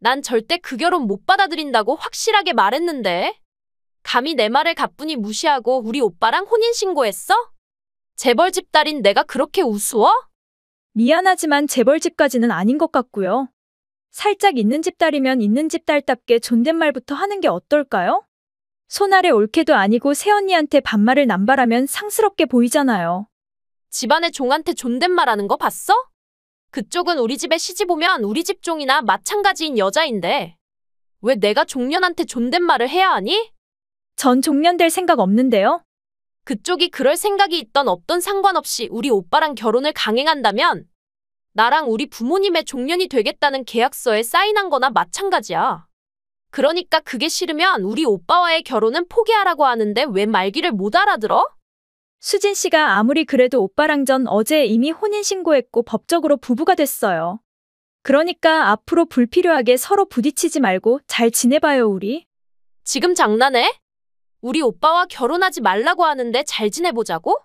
난 절대 그 결혼 못 받아들인다고 확실하게 말했는데. 감히 내 말을 가뿐히 무시하고 우리 오빠랑 혼인신고했어? 재벌집 딸인 내가 그렇게 우스워? 미안하지만 재벌집까지는 아닌 것 같고요. 살짝 있는 집 딸이면 있는 집 딸답게 존댓말부터 하는 게 어떨까요? 손아래 올케도 아니고 새언니한테 반말을 남발하면 상스럽게 보이잖아요. 집안의 종한테 존댓말하는 거 봤어? 그쪽은 우리 집에 시집 오면 우리 집 종이나 마찬가지인 여자인데 왜 내가 종년한테 존댓말을 해야 하니? 전 종년될 생각 없는데요. 그쪽이 그럴 생각이 있던 없던 상관없이 우리 오빠랑 결혼을 강행한다면 나랑 우리 부모님의 종년이 되겠다는 계약서에 사인한 거나 마찬가지야. 그러니까 그게 싫으면 우리 오빠와의 결혼은 포기하라고 하는데 왜 말귀를 못 알아들어? 수진 씨가 아무리 그래도 오빠랑 전 어제 이미 혼인신고했고 법적으로 부부가 됐어요. 그러니까 앞으로 불필요하게 서로 부딪히지 말고 잘 지내봐요, 우리. 지금 장난해? 우리 오빠와 결혼하지 말라고 하는데 잘 지내보자고?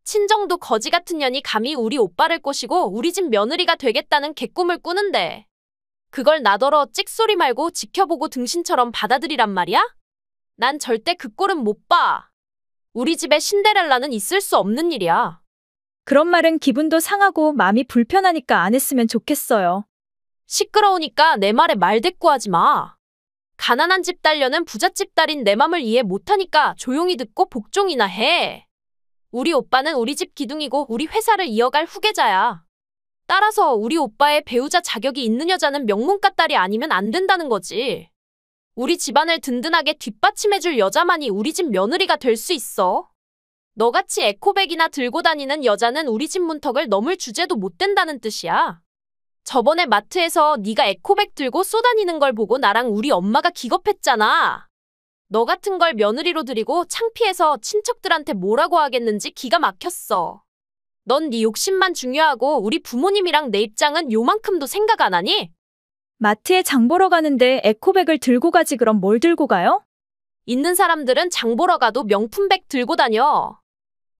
친정도 거지 같은 년이 감히 우리 오빠를 꼬시고 우리 집 며느리가 되겠다는 개꿈을 꾸는데 그걸 나더러 찍소리 말고 지켜보고 등신처럼 받아들이란 말이야? 난 절대 그 꼴은 못 봐. 우리 집에 신데렐라는 있을 수 없는 일이야. 그런 말은 기분도 상하고 마음이 불편하니까 안 했으면 좋겠어요. 시끄러우니까 내 말에 말대꾸하지 마. 가난한 집 딸려는 부잣집 딸인 내 맘을 이해 못하니까 조용히 듣고 복종이나 해. 우리 오빠는 우리 집 기둥이고 우리 회사를 이어갈 후계자야. 따라서 우리 오빠의 배우자 자격이 있는 여자는 명문가 딸이 아니면 안 된다는 거지. 우리 집안을 든든하게 뒷받침해줄 여자만이 우리 집 며느리가 될 수 있어. 너같이 에코백이나 들고 다니는 여자는 우리 집 문턱을 넘을 주제도 못 된다는 뜻이야. 저번에 마트에서 네가 에코백 들고 쏘다니는 걸 보고 나랑 우리 엄마가 기겁했잖아. 너 같은 걸 며느리로 들이고 창피해서 친척들한테 뭐라고 하겠는지 기가 막혔어. 넌 네 욕심만 중요하고 우리 부모님이랑 내 입장은 요만큼도 생각 안 하니? 마트에 장 보러 가는데 에코백을 들고 가지 그럼 뭘 들고 가요? 있는 사람들은 장 보러 가도 명품백 들고 다녀.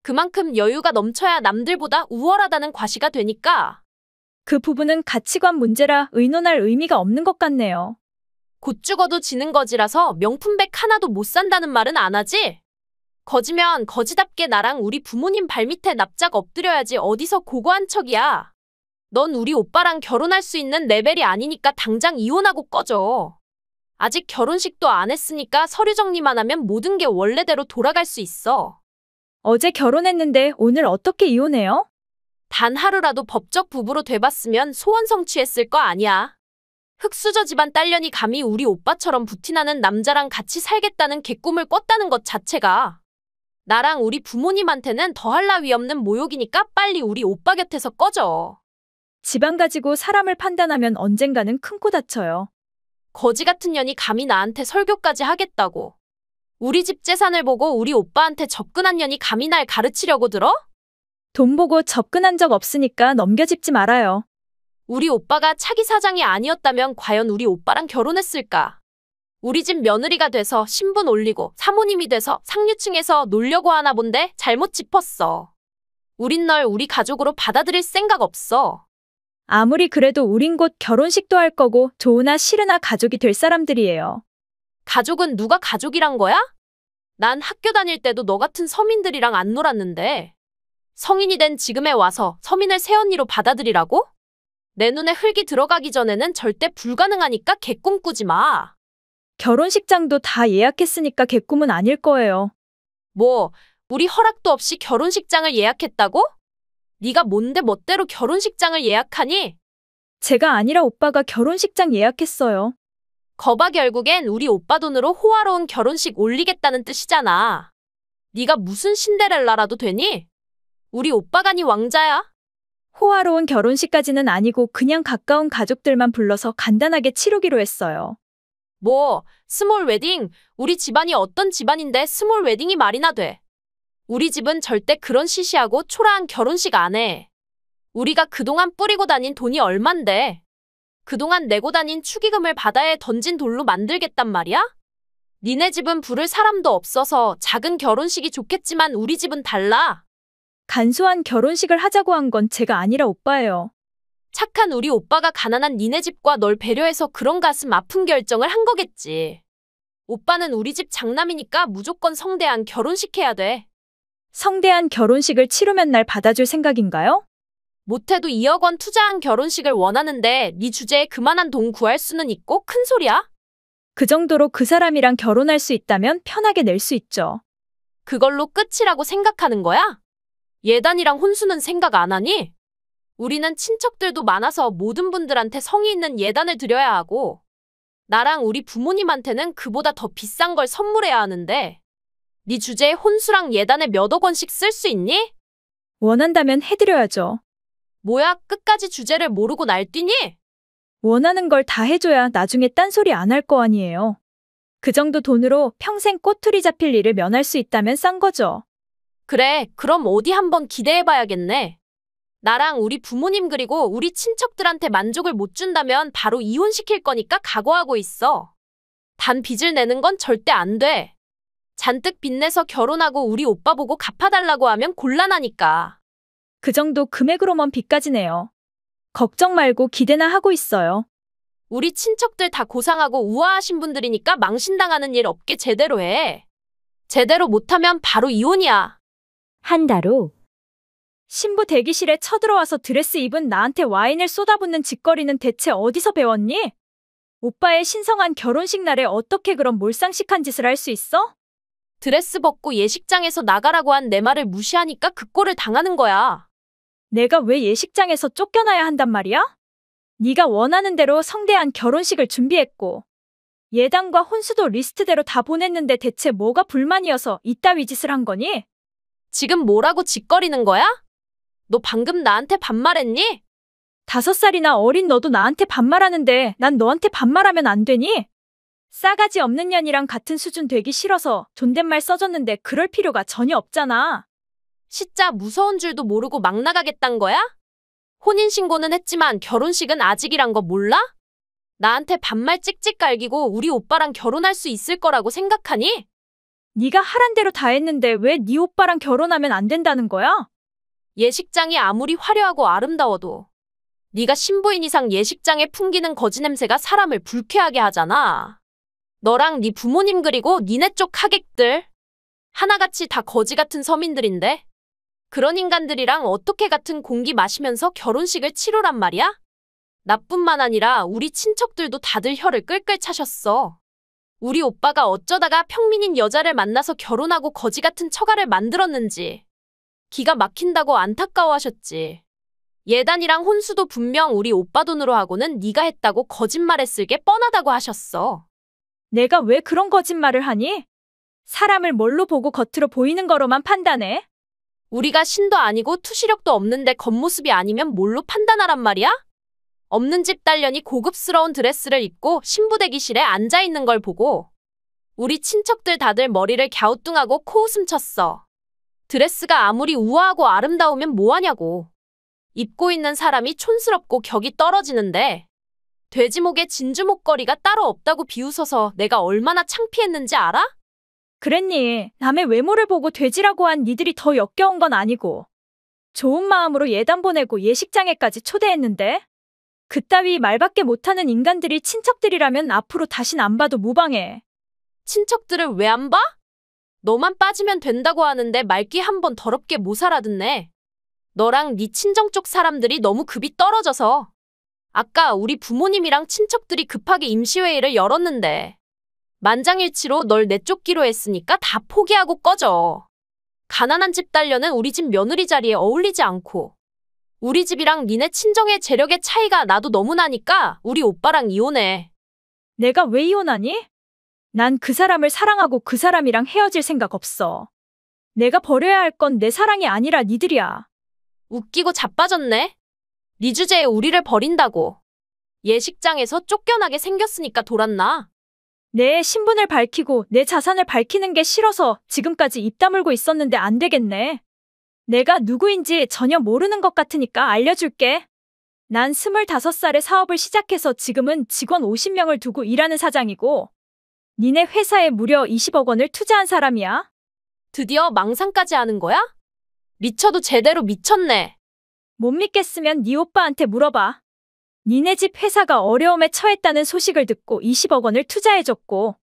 그만큼 여유가 넘쳐야 남들보다 우월하다는 과시가 되니까. 그 부분은 가치관 문제라 의논할 의미가 없는 것 같네요. 곧 죽어도 지는 거지라서 명품백 하나도 못 산다는 말은 안 하지? 거지면 거지답게 나랑 우리 부모님 발밑에 납작 엎드려야지 어디서 고고한 척이야. 넌 우리 오빠랑 결혼할 수 있는 레벨이 아니니까 당장 이혼하고 꺼져. 아직 결혼식도 안 했으니까 서류 정리만 하면 모든 게 원래대로 돌아갈 수 있어. 어제 결혼했는데 오늘 어떻게 이혼해요? 단 하루라도 법적 부부로 돼봤으면 소원 성취했을 거 아니야. 흙수저 집안 딸년이 감히 우리 오빠처럼 부티나는 남자랑 같이 살겠다는 개꿈을 꿨다는 것 자체가 나랑 우리 부모님한테는 더할 나위 없는 모욕이니까 빨리 우리 오빠 곁에서 꺼져. 집안 가지고 사람을 판단하면 언젠가는 큰 코 다쳐요. 거지 같은 년이 감히 나한테 설교까지 하겠다고. 우리 집 재산을 보고 우리 오빠한테 접근한 년이 감히 날 가르치려고 들어? 돈 보고 접근한 적 없으니까 넘겨짚지 말아요. 우리 오빠가 차기 사장이 아니었다면 과연 우리 오빠랑 결혼했을까? 우리 집 며느리가 돼서 신분 올리고 사모님이 돼서 상류층에서 놀려고 하나 본데 잘못 짚었어. 우린 널 우리 가족으로 받아들일 생각 없어. 아무리 그래도 우린 곧 결혼식도 할 거고 좋으나 싫으나 가족이 될 사람들이에요. 가족은 누가 가족이란 거야? 난 학교 다닐 때도 너 같은 서민들이랑 안 놀았는데 성인이 된 지금에 와서 서민을 새언니로 받아들이라고? 내 눈에 흙이 들어가기 전에는 절대 불가능하니까 개꿈 꾸지 마. 결혼식장도 다 예약했으니까 개꿈은 아닐 거예요. 뭐, 우리 허락도 없이 결혼식장을 예약했다고? 네가 뭔데 멋대로 결혼식장을 예약하니? 제가 아니라 오빠가 결혼식장 예약했어요. 거봐 결국엔 우리 오빠 돈으로 호화로운 결혼식 올리겠다는 뜻이잖아. 네가 무슨 신데렐라라도 되니? 우리 오빠가 네 왕자야? 호화로운 결혼식까지는 아니고 그냥 가까운 가족들만 불러서 간단하게 치르기로 했어요. 뭐, 스몰 웨딩, 우리 집안이 어떤 집안인데 스몰 웨딩이 말이나 돼. 우리 집은 절대 그런 시시하고 초라한 결혼식 안 해. 우리가 그동안 뿌리고 다닌 돈이 얼만데. 그동안 내고 다닌 축의금을 바다에 던진 돌로 만들겠단 말이야? 니네 집은 부를 사람도 없어서 작은 결혼식이 좋겠지만 우리 집은 달라. 간소한 결혼식을 하자고 한 건 제가 아니라 오빠예요. 착한 우리 오빠가 가난한 니네 집과 널 배려해서 그런 가슴 아픈 결정을 한 거겠지. 오빠는 우리 집 장남이니까 무조건 성대한 결혼식 해야 돼. 성대한 결혼식을 치르면 날 받아줄 생각인가요? 못해도 2억 원 투자한 결혼식을 원하는데 네 주제에 그만한 돈 구할 수는 있고 큰 소리야? 그 정도로 그 사람이랑 결혼할 수 있다면 편하게 낼 수 있죠. 그걸로 끝이라고 생각하는 거야? 예단이랑 혼수는 생각 안 하니? 우리는 친척들도 많아서 모든 분들한테 성의 있는 예단을 드려야 하고 나랑 우리 부모님한테는 그보다 더 비싼 걸 선물해야 하는데 네 주제에 혼수랑 예단에 몇억 원씩 쓸 수 있니? 원한다면 해드려야죠. 뭐야, 끝까지 주제를 모르고 날뛰니? 원하는 걸 다 해줘야 나중에 딴소리 안 할 거 아니에요. 그 정도 돈으로 평생 꼬투리 잡힐 일을 면할 수 있다면 싼 거죠. 그래, 그럼 어디 한번 기대해봐야겠네. 나랑 우리 부모님 그리고 우리 친척들한테 만족을 못 준다면 바로 이혼시킬 거니까 각오하고 있어. 단 빚을 내는 건 절대 안 돼. 잔뜩 빚내서 결혼하고 우리 오빠 보고 갚아달라고 하면 곤란하니까. 그 정도 금액으로만 빚까지 내요. 걱정 말고 기대나 하고 있어요. 우리 친척들 다 고상하고 우아하신 분들이니까 망신당하는 일 없게 제대로 해. 제대로 못하면 바로 이혼이야. 한 달 후. 신부 대기실에 쳐들어와서 드레스 입은 나한테 와인을 쏟아붓는 짓거리는 대체 어디서 배웠니? 오빠의 신성한 결혼식 날에 어떻게 그런 몰상식한 짓을 할 수 있어? 드레스 벗고 예식장에서 나가라고 한 내 말을 무시하니까 그 꼴을 당하는 거야. 내가 왜 예식장에서 쫓겨나야 한단 말이야? 네가 원하는 대로 성대한 결혼식을 준비했고 예단과 혼수도 리스트대로 다 보냈는데 대체 뭐가 불만이어서 이따위 짓을 한 거니? 지금 뭐라고 짓거리는 거야? 너 방금 나한테 반말했니? 5살이나 어린 너도 나한테 반말하는데 난 너한테 반말하면 안 되니? 싸가지 없는 년이랑 같은 수준 되기 싫어서 존댓말 써줬는데 그럴 필요가 전혀 없잖아. 진짜 무서운 줄도 모르고 막 나가겠단 거야? 혼인신고는 했지만 결혼식은 아직이란 거 몰라? 나한테 반말 찍찍 갈기고 우리 오빠랑 결혼할 수 있을 거라고 생각하니? 네가 하란 대로 다 했는데 왜 네 오빠랑 결혼하면 안 된다는 거야? 예식장이 아무리 화려하고 아름다워도 네가 신부인 이상 예식장에 풍기는 거지 냄새가 사람을 불쾌하게 하잖아. 너랑 네 부모님 그리고 니네 쪽 하객들 하나같이 다 거지 같은 서민들인데 그런 인간들이랑 어떻게 같은 공기 마시면서 결혼식을 치르란 말이야? 나뿐만 아니라 우리 친척들도 다들 혀를 끌끌 차셨어. 우리 오빠가 어쩌다가 평민인 여자를 만나서 결혼하고 거지 같은 처가를 만들었는지 기가 막힌다고 안타까워하셨지. 예단이랑 혼수도 분명 우리 오빠 돈으로 하고는 네가 했다고 거짓말했을 게 뻔하다고 하셨어. 내가 왜 그런 거짓말을 하니? 사람을 뭘로 보고 겉으로 보이는 거로만 판단해? 우리가 신도 아니고 투시력도 없는데 겉모습이 아니면 뭘로 판단하란 말이야? 없는 집 딸년이 고급스러운 드레스를 입고 신부 대기실에 앉아있는 걸 보고 우리 친척들 다들 머리를 갸우뚱하고 코웃음 쳤어. 드레스가 아무리 우아하고 아름다우면 뭐하냐고. 입고 있는 사람이 촌스럽고 격이 떨어지는데 돼지목에 진주 목걸이가 따로 없다고 비웃어서 내가 얼마나 창피했는지 알아? 그랬니? 남의 외모를 보고 돼지라고 한 니들이 더 역겨운 건 아니고. 좋은 마음으로 예단 보내고 예식장에까지 초대했는데? 그따위 말밖에 못하는 인간들이 친척들이라면 앞으로 다신 안 봐도 무방해. 친척들을 왜 안 봐? 너만 빠지면 된다고 하는데 말귀 한 번 더럽게 못 알아듣네. 너랑 네 친정 쪽 사람들이 너무 급이 떨어져서. 아까 우리 부모님이랑 친척들이 급하게 임시회의를 열었는데 만장일치로 널 내쫓기로 했으니까 다 포기하고 꺼져. 가난한 집 딸려는 우리 집 며느리 자리에 어울리지 않고 우리 집이랑 니네 친정의 재력의 차이가 나도 너무 나니까 우리 오빠랑 이혼해. 내가 왜 이혼하니? 난 그 사람을 사랑하고 그 사람이랑 헤어질 생각 없어. 내가 버려야 할 건 내 사랑이 아니라 니들이야. 웃기고 자빠졌네. 네 주제에 우리를 버린다고. 예식장에서 쫓겨나게 생겼으니까 돌았나? 내 신분을 밝히고 내 자산을 밝히는 게 싫어서 지금까지 입 다물고 있었는데 안 되겠네. 내가 누구인지 전혀 모르는 것 같으니까 알려줄게. 난 25살에 사업을 시작해서 지금은 직원 50명을 두고 일하는 사장이고 니네 회사에 무려 20억 원을 투자한 사람이야. 드디어 망상까지 하는 거야? 미쳐도 제대로 미쳤네. 못 믿겠으면 네 오빠한테 물어봐. 니네 집 회사가 어려움에 처했다는 소식을 듣고 20억 원을 투자해줬고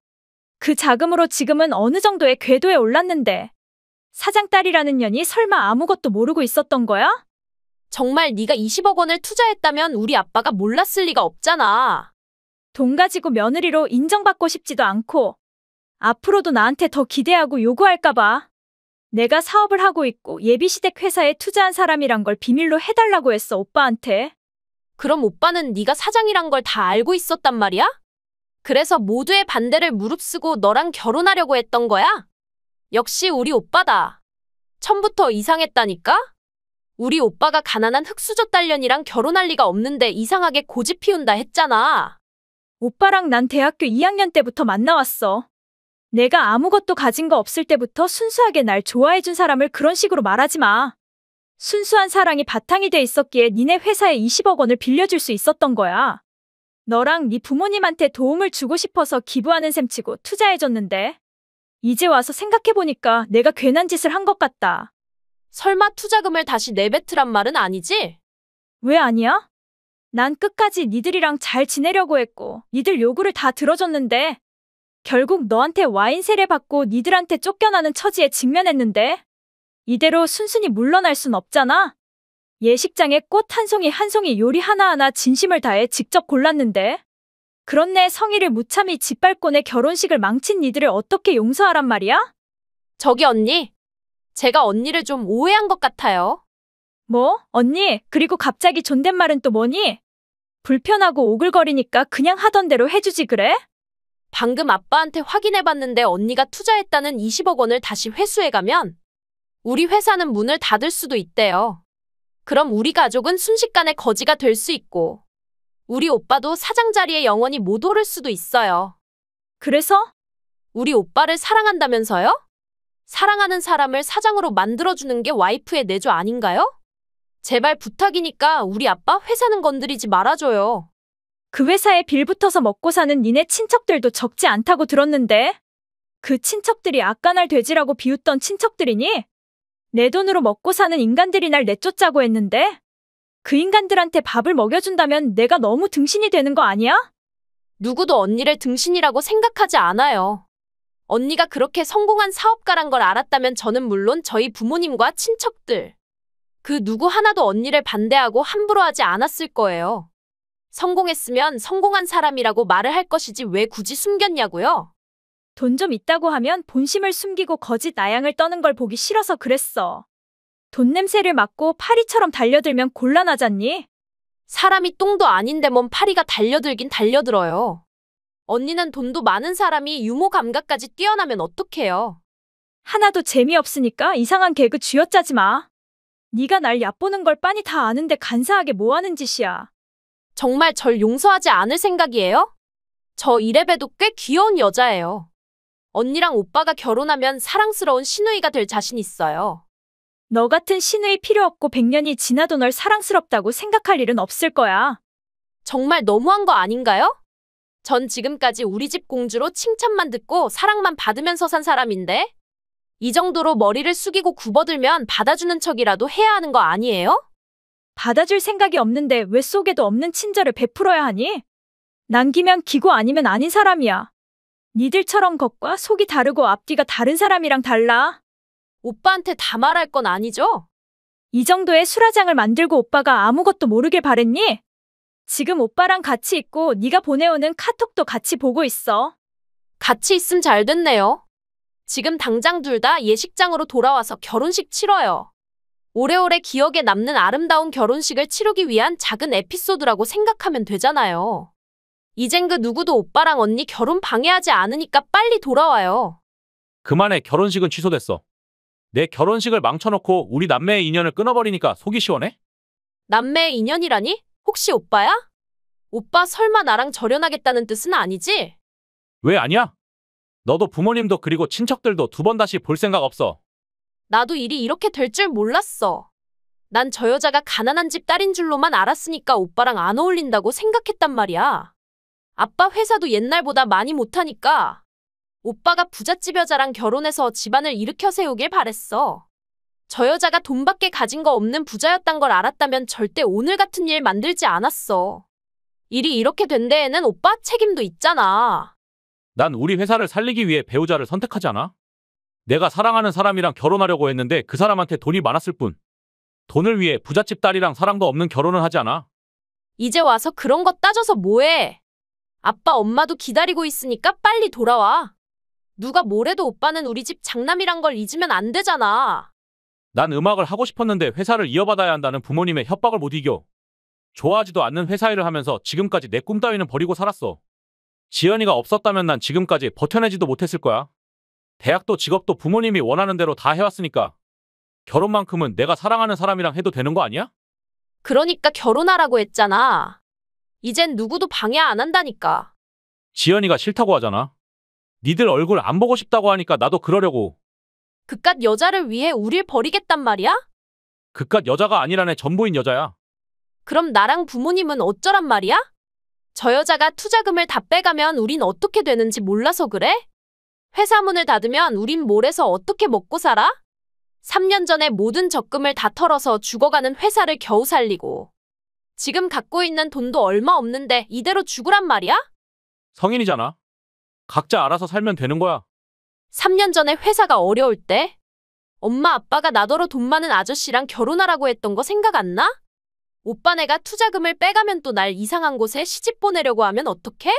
그 자금으로 지금은 어느 정도의 궤도에 올랐는데 사장 딸이라는 년이 설마 아무것도 모르고 있었던 거야? 정말 네가 20억 원을 투자했다면 우리 아빠가 몰랐을 리가 없잖아. 돈 가지고 며느리로 인정받고 싶지도 않고 앞으로도 나한테 더 기대하고 요구할까 봐. 내가 사업을 하고 있고 예비시댁 회사에 투자한 사람이란 걸 비밀로 해달라고 했어, 오빠한테. 그럼 오빠는 네가 사장이란 걸 다 알고 있었단 말이야? 그래서 모두의 반대를 무릅쓰고 너랑 결혼하려고 했던 거야? 역시 우리 오빠다. 처음부터 이상했다니까? 우리 오빠가 가난한 흙수저 딸년이랑 결혼할 리가 없는데 이상하게 고집 피운다 했잖아. 오빠랑 난 대학교 2학년 때부터 만나왔어. 내가 아무것도 가진 거 없을 때부터 순수하게 날 좋아해준 사람을 그런 식으로 말하지 마. 순수한 사랑이 바탕이 돼 있었기에 니네 회사에 20억 원을 빌려줄 수 있었던 거야. 너랑 네 부모님한테 도움을 주고 싶어서 기부하는 셈치고 투자해줬는데 이제 와서 생각해보니까 내가 괜한 짓을 한 것 같다. 설마 투자금을 다시 내뱉으란 말은 아니지? 왜 아니야? 난 끝까지 니들이랑 잘 지내려고 했고 니들 요구를 다 들어줬는데 결국 너한테 와인 세례 받고 니들한테 쫓겨나는 처지에 직면했는데 이대로 순순히 물러날 순 없잖아. 예식장에 꽃 한 송이 한 송이 요리 하나하나 진심을 다해 직접 골랐는데 그런 내 성의를 무참히 짓밟고 내 결혼식을 망친 니들을 어떻게 용서하란 말이야? 저기 언니, 제가 언니를 좀 오해한 것 같아요. 뭐? 언니, 그리고 갑자기 존댓말은 또 뭐니? 불편하고 오글거리니까 그냥 하던 대로 해주지 그래? 방금 아빠한테 확인해봤는데 언니가 투자했다는 20억 원을 다시 회수해가면 우리 회사는 문을 닫을 수도 있대요. 그럼 우리 가족은 순식간에 거지가 될 수 있고 우리 오빠도 사장 자리에 영원히 못 오를 수도 있어요. 그래서? 우리 오빠를 사랑한다면서요? 사랑하는 사람을 사장으로 만들어주는 게 와이프의 내조 아닌가요? 제발 부탁이니까 우리 아빠 회사는 건드리지 말아줘요. 그 회사에 빌붙어서 먹고 사는 니네 친척들도 적지 않다고 들었는데 그 친척들이 아까날 돼지라고 비웃던 친척들이니? 내 돈으로 먹고 사는 인간들이 날 내쫓자고 했는데 그 인간들한테 밥을 먹여준다면 내가 너무 등신이 되는 거 아니야? 누구도 언니를 등신이라고 생각하지 않아요. 언니가 그렇게 성공한 사업가란 걸 알았다면 저는 물론 저희 부모님과 친척들 그 누구 하나도 언니를 반대하고 함부로 하지 않았을 거예요. 성공했으면 성공한 사람이라고 말을 할 것이지 왜 굳이 숨겼냐고요? 돈 좀 있다고 하면 본심을 숨기고 거짓 나양을 떠는 걸 보기 싫어서 그랬어. 돈 냄새를 맡고 파리처럼 달려들면 곤란하잖니? 사람이 똥도 아닌데 뭔 파리가 달려들긴 달려들어요. 언니는 돈도 많은 사람이 유머 감각까지 뛰어나면 어떡해요? 하나도 재미없으니까 이상한 개그 쥐어짜지 마. 네가 날 얕보는 걸 빤히 다 아는데 간사하게 뭐 하는 짓이야. 정말 절 용서하지 않을 생각이에요? 저 이래봬도 꽤 귀여운 여자예요. 언니랑 오빠가 결혼하면 사랑스러운 시누이가 될 자신 있어요. 너 같은 시누이 필요 없고 100년이 지나도 널 사랑스럽다고 생각할 일은 없을 거야. 정말 너무한 거 아닌가요? 전 지금까지 우리 집 공주로 칭찬만 듣고 사랑만 받으면서 산 사람인데 이 정도로 머리를 숙이고 굽어들면 받아주는 척이라도 해야 하는 거 아니에요? 받아줄 생각이 없는데 왜 속에도 없는 친절을 베풀어야 하니? 남기면 기고 아니면 아닌 사람이야. 니들처럼 겉과 속이 다르고 앞뒤가 다른 사람이랑 달라. 오빠한테 다 말할 건 아니죠? 이 정도의 수라장을 만들고 오빠가 아무것도 모르길 바랬니? 지금 오빠랑 같이 있고 네가 보내오는 카톡도 같이 보고 있어. 같이 있음 잘 됐네요. 지금 당장 둘 다 예식장으로 돌아와서 결혼식 치러요. 오래오래 기억에 남는 아름다운 결혼식을 치르기 위한 작은 에피소드라고 생각하면 되잖아요. 이젠 그 누구도 오빠랑 언니 결혼 방해하지 않으니까 빨리 돌아와요. 그만해. 결혼식은 취소됐어. 내 결혼식을 망쳐놓고 우리 남매의 인연을 끊어버리니까 속이 시원해? 남매의 인연이라니? 혹시 오빠야? 오빠 설마 나랑 절연하겠다는 뜻은 아니지? 왜 아니야? 너도 부모님도 그리고 친척들도 두 번 다시 볼 생각 없어. 나도 일이 이렇게 될 줄 몰랐어. 난 저 여자가 가난한 집 딸인 줄로만 알았으니까 오빠랑 안 어울린다고 생각했단 말이야. 아빠 회사도 옛날보다 많이 못하니까 오빠가 부잣집 여자랑 결혼해서 집안을 일으켜 세우길 바랬어. 저 여자가 돈밖에 가진 거 없는 부자였단 걸 알았다면 절대 오늘 같은 일 만들지 않았어. 일이 이렇게 된 데에는 오빠 책임도 있잖아. 난 우리 회사를 살리기 위해 배우자를 선택하지 않아? 내가 사랑하는 사람이랑 결혼하려고 했는데 그 사람한테 돈이 많았을 뿐. 돈을 위해 부잣집 딸이랑 사랑도 없는 결혼을 하지 않아. 이제 와서 그런 거 따져서 뭐해? 아빠 엄마도 기다리고 있으니까 빨리 돌아와. 누가 뭐래도 오빠는 우리 집 장남이란 걸 잊으면 안 되잖아. 난 음악을 하고 싶었는데 회사를 이어받아야 한다는 부모님의 협박을 못 이겨. 좋아하지도 않는 회사 일을 하면서 지금까지 내 꿈 따위는 버리고 살았어. 지연이가 없었다면 난 지금까지 버텨내지도 못했을 거야. 대학도 직업도 부모님이 원하는 대로 다 해왔으니까. 결혼만큼은 내가 사랑하는 사람이랑 해도 되는 거 아니야? 그러니까 결혼하라고 했잖아. 이젠 누구도 방해 안 한다니까. 지연이가 싫다고 하잖아. 니들 얼굴 안 보고 싶다고 하니까 나도 그러려고. 그깟 여자를 위해 우릴 버리겠단 말이야? 그깟 여자가 아니라네 전부인 여자야. 그럼 나랑 부모님은 어쩌란 말이야? 저 여자가 투자금을 다 빼가면 우린 어떻게 되는지 몰라서 그래? 회사 문을 닫으면 우린 뭘해서 어떻게 먹고 살아? 3년 전에 모든 적금을 다 털어서 죽어가는 회사를 겨우 살리고 지금 갖고 있는 돈도 얼마 없는데 이대로 죽으란 말이야? 성인이잖아. 각자 알아서 살면 되는 거야. 3년 전에 회사가 어려울 때 엄마 아빠가 나더러 돈 많은 아저씨랑 결혼하라고 했던 거 생각 안 나? 오빠 내가 투자금을 빼가면 또 날 이상한 곳에 시집 보내려고 하면 어떡해?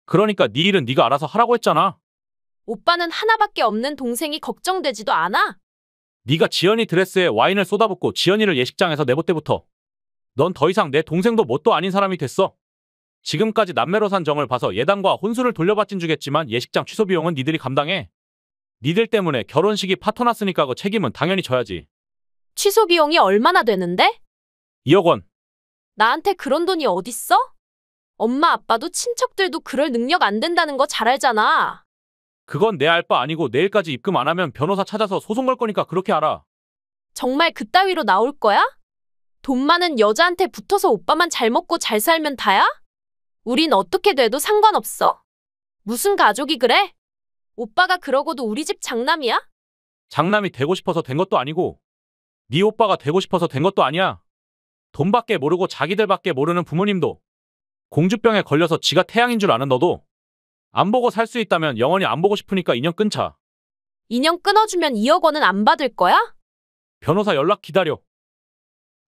그러니까 네 일은 네가 알아서 하라고 했잖아. 오빠는 하나밖에 없는 동생이 걱정되지도 않아? 네가 지연이 드레스에 와인을 쏟아붓고 지연이를 예식장에서 내볼 때부터 넌 더 이상 내 동생도 뭣도 아닌 사람이 됐어. 지금까지 남매로 산 정을 봐서 예단과 혼수를 돌려받진 주겠지만 예식장 취소 비용은 니들이 감당해. 니들 때문에 결혼식이 파토 났으니까 그 책임은 당연히 져야지. 취소 비용이 얼마나 되는데? 2억 원. 나한테 그런 돈이 어딨어? 엄마 아빠도 친척들도 그럴 능력 안 된다는 거 잘 알잖아. 그건 내 알 바 아니고 내일까지 입금 안 하면 변호사 찾아서 소송 걸 거니까 그렇게 알아. 정말 그따위로 나올 거야? 돈 많은 여자한테 붙어서 오빠만 잘 먹고 잘 살면 다야? 우린 어떻게 돼도 상관없어. 무슨 가족이 그래? 오빠가 그러고도 우리 집 장남이야? 장남이 되고 싶어서 된 것도 아니고 네 오빠가 되고 싶어서 된 것도 아니야. 돈밖에 모르고 자기들밖에 모르는 부모님도 공주병에 걸려서 지가 태양인 줄 아는 너도 안 보고 살 수 있다면 영원히 안 보고 싶으니까 인연 끊자. 인연 끊어주면 2억 원은 안 받을 거야? 변호사 연락 기다려.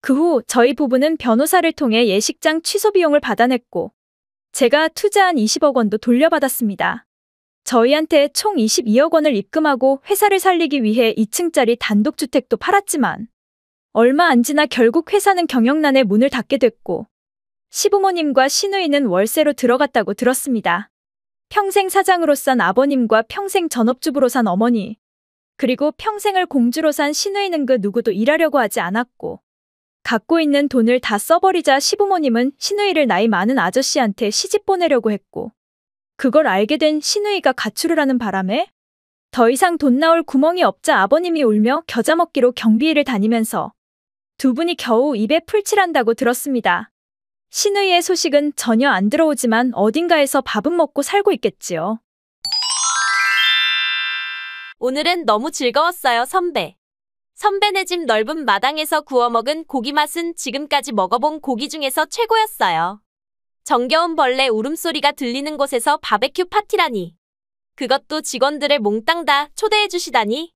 그 후 저희 부부는 변호사를 통해 예식장 취소 비용을 받아냈고 제가 투자한 20억 원도 돌려받았습니다. 저희한테 총 22억 원을 입금하고 회사를 살리기 위해 2층짜리 단독주택도 팔았지만 얼마 안 지나 결국 회사는 경영난에 문을 닫게 됐고 시부모님과 시누이는 월세로 들어갔다고 들었습니다. 평생 사장으로 산 아버님과 평생 전업주부로 산 어머니, 그리고 평생을 공주로 산 시누이는 그 누구도 일하려고 하지 않았고 갖고 있는 돈을 다 써버리자 시부모님은 시누이를 나이 많은 아저씨한테 시집 보내려고 했고 그걸 알게 된 시누이가 가출을 하는 바람에 더 이상 돈 나올 구멍이 없자 아버님이 울며 겨자 먹기로 경비일을 다니면서 두 분이 겨우 입에 풀칠한다고 들었습니다. 시누이의 소식은 전혀 안 들어오지만 어딘가에서 밥은 먹고 살고 있겠지요. 오늘은 너무 즐거웠어요, 선배. 선배네 집 넓은 마당에서 구워 먹은 고기 맛은 지금까지 먹어본 고기 중에서 최고였어요. 정겨운 벌레 울음소리가 들리는 곳에서 바베큐 파티라니. 그것도 직원들을 몽땅 다 초대해 주시다니.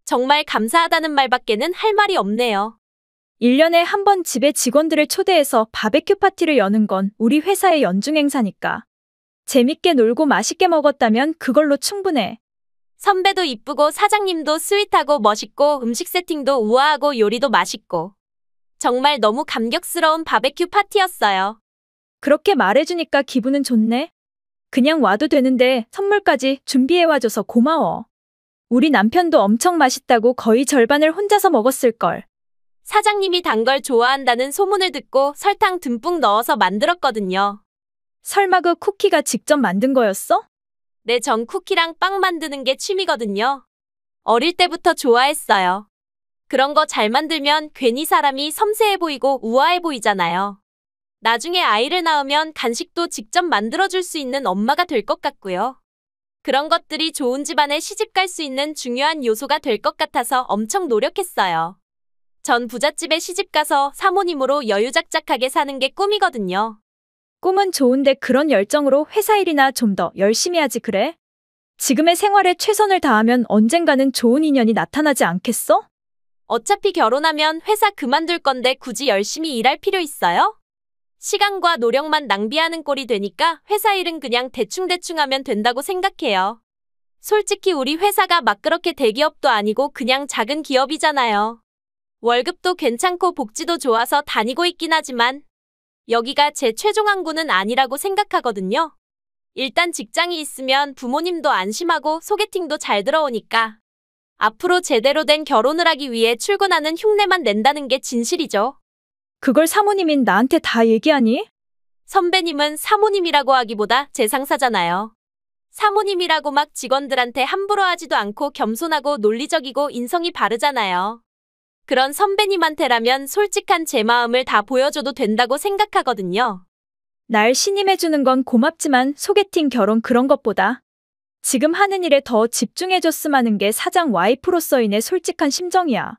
정말 감사하다는 말밖에는 할 말이 없네요. 1년에 한 번 집에 직원들을 초대해서 바베큐 파티를 여는 건 우리 회사의 연중 행사니까. 재밌게 놀고 맛있게 먹었다면 그걸로 충분해. 선배도 이쁘고 사장님도 스윗하고 멋있고 음식 세팅도 우아하고 요리도 맛있고. 정말 너무 감격스러운 바베큐 파티였어요. 그렇게 말해주니까 기분은 좋네. 그냥 와도 되는데 선물까지 준비해와줘서 고마워. 우리 남편도 엄청 맛있다고 거의 절반을 혼자서 먹었을걸. 사장님이 단 걸 좋아한다는 소문을 듣고 설탕 듬뿍 넣어서 만들었거든요. 설마 그 쿠키가 직접 만든 거였어? 네, 전 쿠키랑 빵 만드는 게 취미거든요. 어릴 때부터 좋아했어요. 그런 거 잘 만들면 괜히 사람이 섬세해 보이고 우아해 보이잖아요. 나중에 아이를 낳으면 간식도 직접 만들어줄 수 있는 엄마가 될 것 같고요. 그런 것들이 좋은 집안에 시집갈 수 있는 중요한 요소가 될 것 같아서 엄청 노력했어요. 전 부잣집에 시집가서 사모님으로 여유작작하게 사는 게 꿈이거든요. 꿈은 좋은데 그런 열정으로 회사 일이나 좀 더 열심히 하지 그래? 지금의 생활에 최선을 다하면 언젠가는 좋은 인연이 나타나지 않겠어? 어차피 결혼하면 회사 그만둘 건데 굳이 열심히 일할 필요 있어요? 시간과 노력만 낭비하는 꼴이 되니까 회사 일은 그냥 대충대충 하면 된다고 생각해요. 솔직히 우리 회사가 막 그렇게 대기업도 아니고 그냥 작은 기업이잖아요. 월급도 괜찮고 복지도 좋아서 다니고 있긴 하지만 여기가 제 최종 항구는 아니라고 생각하거든요. 일단 직장이 있으면 부모님도 안심하고 소개팅도 잘 들어오니까 앞으로 제대로 된 결혼을 하기 위해 출근하는 흉내만 낸다는 게 진실이죠. 그걸 사모님인 나한테 다 얘기하니? 선배님은 사모님이라고 하기보다 제 상사잖아요. 사모님이라고 막 직원들한테 함부로 하지도 않고 겸손하고 논리적이고 인성이 바르잖아요. 그런 선배님한테라면 솔직한 제 마음을 다 보여줘도 된다고 생각하거든요. 날 신임해주는 건 고맙지만 소개팅 결혼 그런 것보다 지금 하는 일에 더 집중해줬음 하는 게 사장 와이프로서인의 솔직한 심정이야.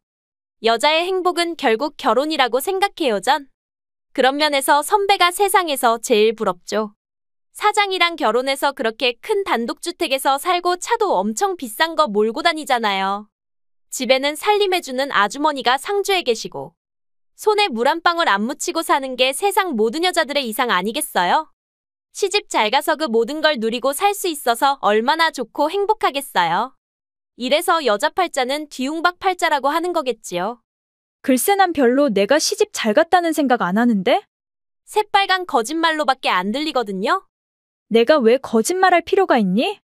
여자의 행복은 결국 결혼이라고 생각해요, 전. 그런 면에서 선배가 세상에서 제일 부럽죠. 사장이랑 결혼해서 그렇게 큰 단독주택에서 살고 차도 엄청 비싼 거 몰고 다니잖아요. 집에는 살림해주는 아주머니가 상주에 계시고 손에 물 한 방울 안 묻히고 사는 게 세상 모든 여자들의 이상 아니겠어요? 시집 잘 가서 그 모든 걸 누리고 살 수 있어서 얼마나 좋고 행복하겠어요. 이래서 여자 팔자는 뒤웅박 팔자라고 하는 거겠지요. 글쎄 난 별로 내가 시집 잘 갔다는 생각 안 하는데? 새빨간 거짓말로밖에 안 들리거든요. 내가 왜 거짓말할 필요가 있니?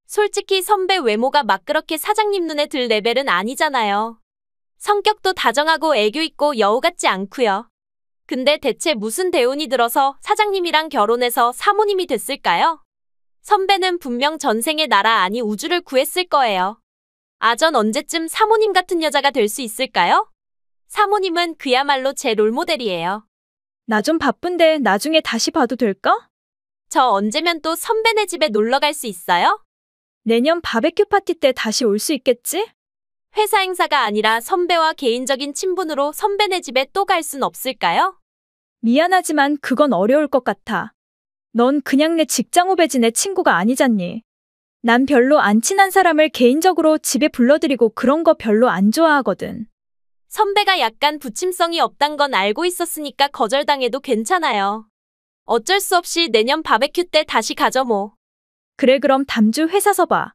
솔직히 선배 외모가 막 그렇게 사장님 눈에 들 레벨은 아니잖아요. 성격도 다정하고 애교 있고 여우 같지 않고요. 근데 대체 무슨 대운이 들어서 사장님이랑 결혼해서 사모님이 됐을까요? 선배는 분명 전생에 나라 아니 우주를 구했을 거예요. 전 언제쯤 사모님 같은 여자가 될 수 있을까요? 사모님은 그야말로 제 롤모델이에요. 나 좀 바쁜데 나중에 다시 봐도 될까? 저 언제면 또 선배네 집에 놀러 갈 수 있어요? 내년 바베큐 파티 때 다시 올 수 있겠지? 회사 행사가 아니라 선배와 개인적인 친분으로 선배네 집에 또 갈 순 없을까요? 미안하지만 그건 어려울 것 같아. 넌 그냥 내 직장 후배지 내 친구가 아니잖니. 난 별로 안 친한 사람을 개인적으로 집에 불러들이고 그런 거 별로 안 좋아하거든. 선배가 약간 부침성이 없단 건 알고 있었으니까 거절당해도 괜찮아요. 어쩔 수 없이 내년 바베큐 때 다시 가죠 뭐. 그래 그럼 담주 회사서 봐.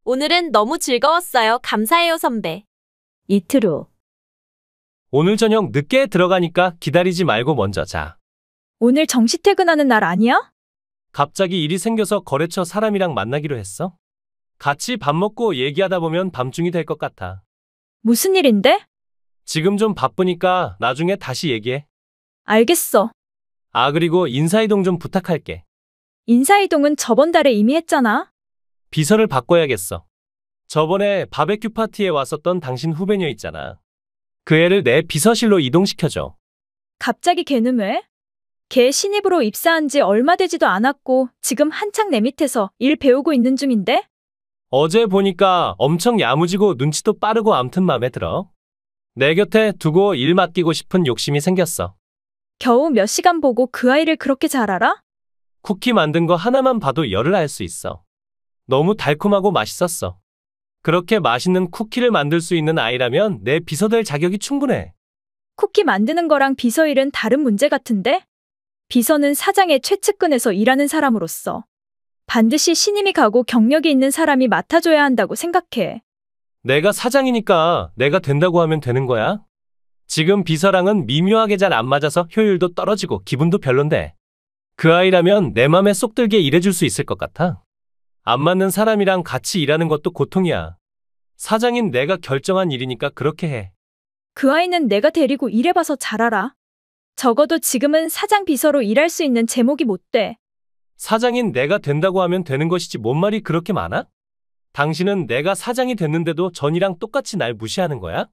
오늘은 너무 즐거웠어요. 감사해요 선배. 이틀 후. 오늘 저녁 늦게 들어가니까 기다리지 말고 먼저 자. 오늘 정시 퇴근하는 날 아니야? 갑자기 일이 생겨서 거래처 사람이랑 만나기로 했어. 같이 밥 먹고 얘기하다 보면 밤중이 될 것 같아. 무슨 일인데? 지금 좀 바쁘니까 나중에 다시 얘기해. 알겠어. 그리고 인사이동 좀 부탁할게. 인사이동은 저번 달에 이미 했잖아. 비서를 바꿔야겠어. 저번에 바베큐 파티에 왔었던 당신 후배녀 있잖아. 그 애를 내 비서실로 이동시켜줘. 갑자기 걔는 왜? 걔 신입으로 입사한 지 얼마 되지도 않았고 지금 한창 내 밑에서 일 배우고 있는 중인데? 어제 보니까 엄청 야무지고 눈치도 빠르고 암튼 맘에 들어. 내 곁에 두고 일 맡기고 싶은 욕심이 생겼어. 겨우 몇 시간 보고 그 아이를 그렇게 잘 알아? 쿠키 만든 거 하나만 봐도 열을 알 수 있어. 너무 달콤하고 맛있었어. 그렇게 맛있는 쿠키를 만들 수 있는 아이라면 내 비서 될 자격이 충분해. 쿠키 만드는 거랑 비서 일은 다른 문제 같은데? 비서는 사장의 최측근에서 일하는 사람으로서 반드시 신임이 가고 경력이 있는 사람이 맡아줘야 한다고 생각해. 내가 사장이니까 내가 된다고 하면 되는 거야? 지금 비서랑은 미묘하게 잘 안 맞아서 효율도 떨어지고 기분도 별론데. 그 아이라면 내 맘에 쏙 들게 일해줄 수 있을 것 같아. 안 맞는 사람이랑 같이 일하는 것도 고통이야. 사장인 내가 결정한 일이니까 그렇게 해. 그 아이는 내가 데리고 일해봐서 잘 알아. 적어도 지금은 사장 비서로 일할 수 있는 제목이 못 돼. 사장인 내가 된다고 하면 되는 것이지 뭔 말이 그렇게 많아? 당신은 내가 사장이 됐는데도 전이랑 똑같이 날 무시하는 거야?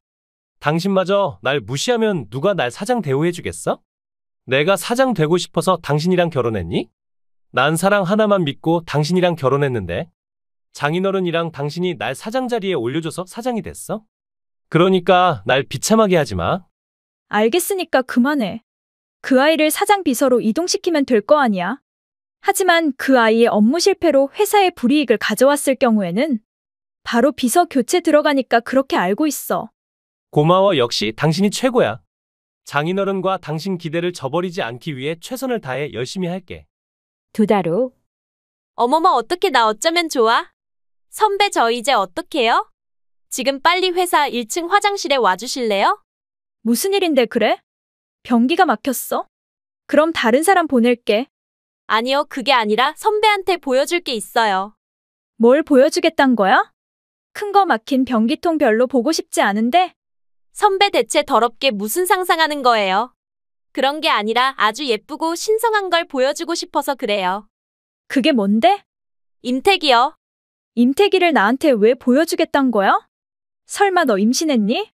당신마저 날 무시하면 누가 날 사장 대우해주겠어? 내가 사장 되고 싶어서 당신이랑 결혼했니? 난 사랑 하나만 믿고 당신이랑 결혼했는데. 장인어른이랑 당신이 날 사장 자리에 올려줘서 사장이 됐어? 그러니까 날 비참하게 하지 마. 알겠으니까 그만해. 그 아이를 사장 비서로 이동시키면 될 거 아니야. 하지만 그 아이의 업무 실패로 회사에 불이익을 가져왔을 경우에는 바로 비서 교체 들어가니까 그렇게 알고 있어. 고마워. 역시 당신이 최고야. 장인어른과 당신 기대를 저버리지 않기 위해 최선을 다해 열심히 할게. 2달 후. 어머머, 어떻게 나 어쩌면 좋아? 선배, 저 이제 어떡해요? 지금 빨리 회사 1층 화장실에 와주실래요? 무슨 일인데 그래? 변기가 막혔어? 그럼 다른 사람 보낼게. 아니요, 그게 아니라 선배한테 보여줄 게 있어요. 뭘 보여주겠단 거야? 큰 거 막힌 변기통 별로 보고 싶지 않은데? 선배, 대체 더럽게 무슨 상상하는 거예요? 그런 게 아니라 아주 예쁘고 신성한 걸 보여주고 싶어서 그래요. 그게 뭔데? 임택이요. 임태기를 나한테 왜 보여주겠단 거야? 설마 너 임신했니?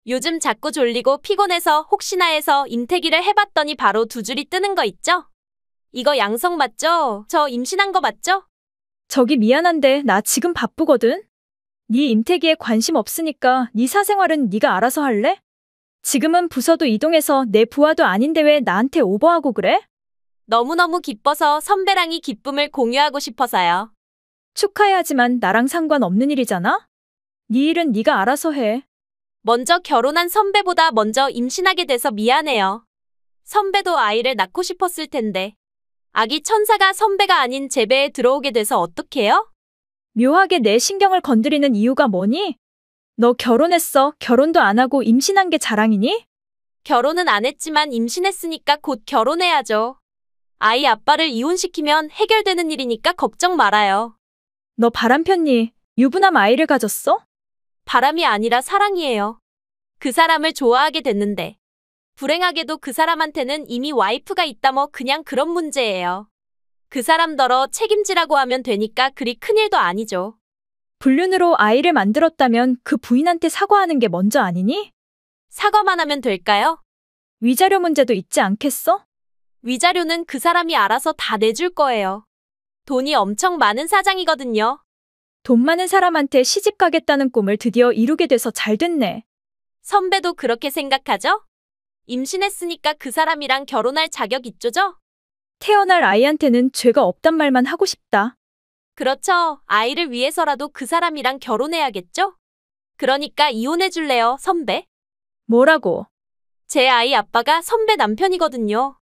요즘 자꾸 졸리고 피곤해서 혹시나 해서 임태기를 해봤더니 바로 2줄이 뜨는 거 있죠? 이거 양성 맞죠? 저 임신한 거 맞죠? 저기 미안한데 나 지금 바쁘거든? 네 임태기에 관심 없으니까 네 사생활은 네가 알아서 할래? 지금은 부서도 이동해서 내 부하도 아닌데 왜 나한테 오버하고 그래? 너무너무 기뻐서 선배랑 이 기쁨을 공유하고 싶어서요. 축하해야지만 나랑 상관없는 일이잖아? 네 일은 네가 알아서 해. 먼저 결혼한 선배보다 먼저 임신하게 돼서 미안해요. 선배도 아이를 낳고 싶었을 텐데. 아기 천사가 선배가 아닌 제 배에 들어오게 돼서 어떡해요? 묘하게 내 신경을 건드리는 이유가 뭐니? 너 결혼했어. 결혼도 안 하고 임신한 게 자랑이니? 결혼은 안 했지만 임신했으니까 곧 결혼해야죠. 아이 아빠를 이혼시키면 해결되는 일이니까 걱정 말아요. 너 바람 폈니? 유부남 아이를 가졌어? 바람이 아니라 사랑이에요. 그 사람을 좋아하게 됐는데. 불행하게도 그 사람한테는 이미 와이프가 있다 뭐 그냥 그런 문제예요. 그 사람더러 책임지라고 하면 되니까 그리 큰일도 아니죠. 불륜으로 아이를 만들었다면 그 부인한테 사과하는 게 먼저 아니니? 사과만 하면 될까요? 위자료 문제도 있지 않겠어? 위자료는 그 사람이 알아서 다 내줄 거예요. 돈이 엄청 많은 사장이거든요. 돈 많은 사람한테 시집 가겠다는 꿈을 드디어 이루게 돼서 잘 됐네. 선배도 그렇게 생각하죠? 임신했으니까 그 사람이랑 결혼할 자격 있죠죠? 태어날 아이한테는 죄가 없단 말만 하고 싶다. 그렇죠. 아이를 위해서라도 그 사람이랑 결혼해야겠죠? 그러니까 이혼해 줄래요, 선배? 뭐라고? 제 아이 아빠가 선배 남편이거든요.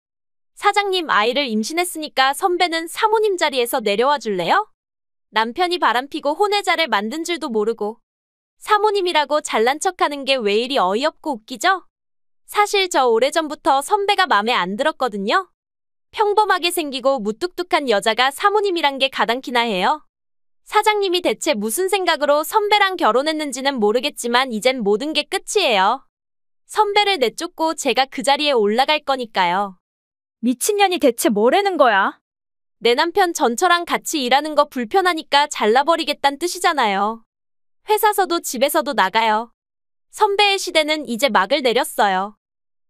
사장님 아이를 임신했으니까 선배는 사모님 자리에서 내려와 줄래요? 남편이 바람피고 혼외자를 만든 줄도 모르고 사모님이라고 잘난 척하는 게 왜 이리 어이없고 웃기죠? 사실 저 오래전부터 선배가 맘에 안 들었거든요. 평범하게 생기고 무뚝뚝한 여자가 사모님이란 게 가당키나 해요. 사장님이 대체 무슨 생각으로 선배랑 결혼했는지는 모르겠지만 이젠 모든 게 끝이에요. 선배를 내쫓고 제가 그 자리에 올라갈 거니까요. 미친년이 대체 뭐라는 거야? 내 남편 전처랑 같이 일하는 거 불편하니까 잘라버리겠단 뜻이잖아요. 회사서도 집에서도 나가요. 선배의 시대는 이제 막을 내렸어요.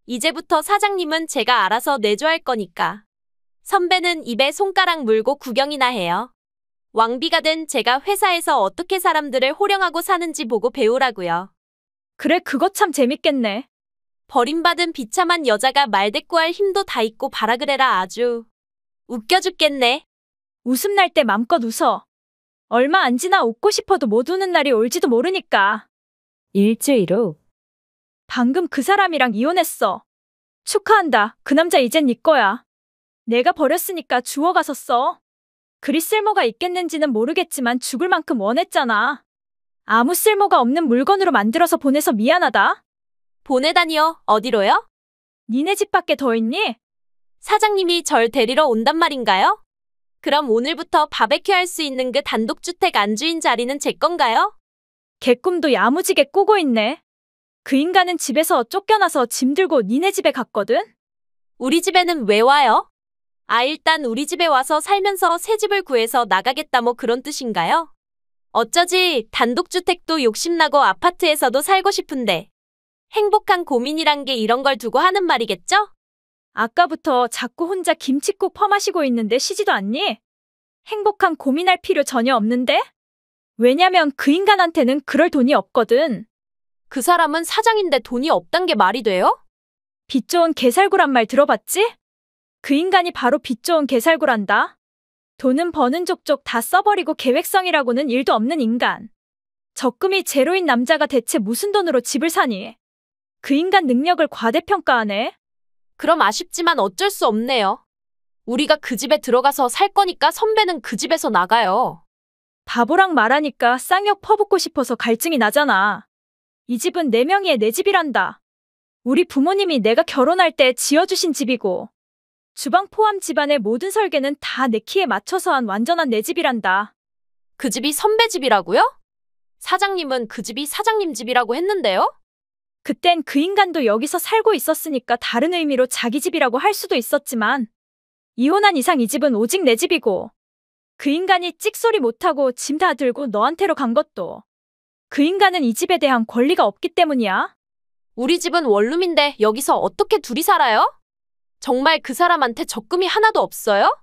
이제부터 사장님은 제가 알아서 내조할 거니까. 선배는 입에 손가락 물고 구경이나 해요. 왕비가 된 제가 회사에서 어떻게 사람들을 호령하고 사는지 보고 배우라고요. 그래, 그거 참 재밌겠네. 버림받은 비참한 여자가 말대꾸할 힘도 다 있고 바라 그래라 아주. 웃겨 죽겠네. 웃음 날 때 맘껏 웃어. 얼마 안 지나 웃고 싶어도 못 우는 날이 올지도 모르니까. 일주일 후. 방금 그 사람이랑 이혼했어. 축하한다. 그 남자 이젠 네 거야. 내가 버렸으니까 주워가서 써. 그리 쓸모가 있겠는지는 모르겠지만 죽을 만큼 원했잖아. 아무 쓸모가 없는 물건으로 만들어서 보내서 미안하다. 보내다니요? 어디로요? 니네 집밖에 더 있니? 사장님이 절 데리러 온단 말인가요? 그럼 오늘부터 바베큐 할 수 있는 그 단독주택 안주인 자리는 제 건가요? 개꿈도 야무지게 꾸고 있네. 그 인간은 집에서 쫓겨나서 짐 들고 니네 집에 갔거든? 우리 집에는 왜 와요? 아, 일단 우리 집에 와서 살면서 새 집을 구해서 나가겠다 뭐 그런 뜻인가요? 어쩌지 단독주택도 욕심나고 아파트에서도 살고 싶은데. 행복한 고민이란 게 이런 걸 두고 하는 말이겠죠? 아까부터 자꾸 혼자 김칫국 퍼마시고 있는데 쉬지도 않니? 행복한 고민할 필요 전혀 없는데? 왜냐면 그 인간한테는 그럴 돈이 없거든. 그 사람은 사장인데 돈이 없단 게 말이 돼요? 빚 좋은 개살구란 말 들어봤지? 그 인간이 바로 빚 좋은 개살구란다. 돈은 버는 족족 다 써버리고 계획성이라고는 일도 없는 인간. 적금이 제로인 남자가 대체 무슨 돈으로 집을 사니? 그 인간 능력을 과대평가하네. 그럼 아쉽지만 어쩔 수 없네요. 우리가 그 집에 들어가서 살 거니까 선배는 그 집에서 나가요. 바보랑 말하니까 쌍욕 퍼붓고 싶어서 갈증이 나잖아. 이 집은 네 명이의 내 집이란다. 우리 부모님이 내가 결혼할 때 지어주신 집이고 주방 포함 집안의 모든 설계는 다 내 키에 맞춰서 한 완전한 내 집이란다. 그 집이 선배 집이라고요? 사장님은 그 집이 사장님 집이라고 했는데요? 그땐 그 인간도 여기서 살고 있었으니까 다른 의미로 자기 집이라고 할 수도 있었지만 이혼한 이상 이 집은 오직 내 집이고 그 인간이 찍소리 못하고 짐 다 들고 너한테로 간 것도 그 인간은 이 집에 대한 권리가 없기 때문이야. 우리 집은 원룸인데 여기서 어떻게 둘이 살아요? 정말 그 사람한테 적금이 하나도 없어요?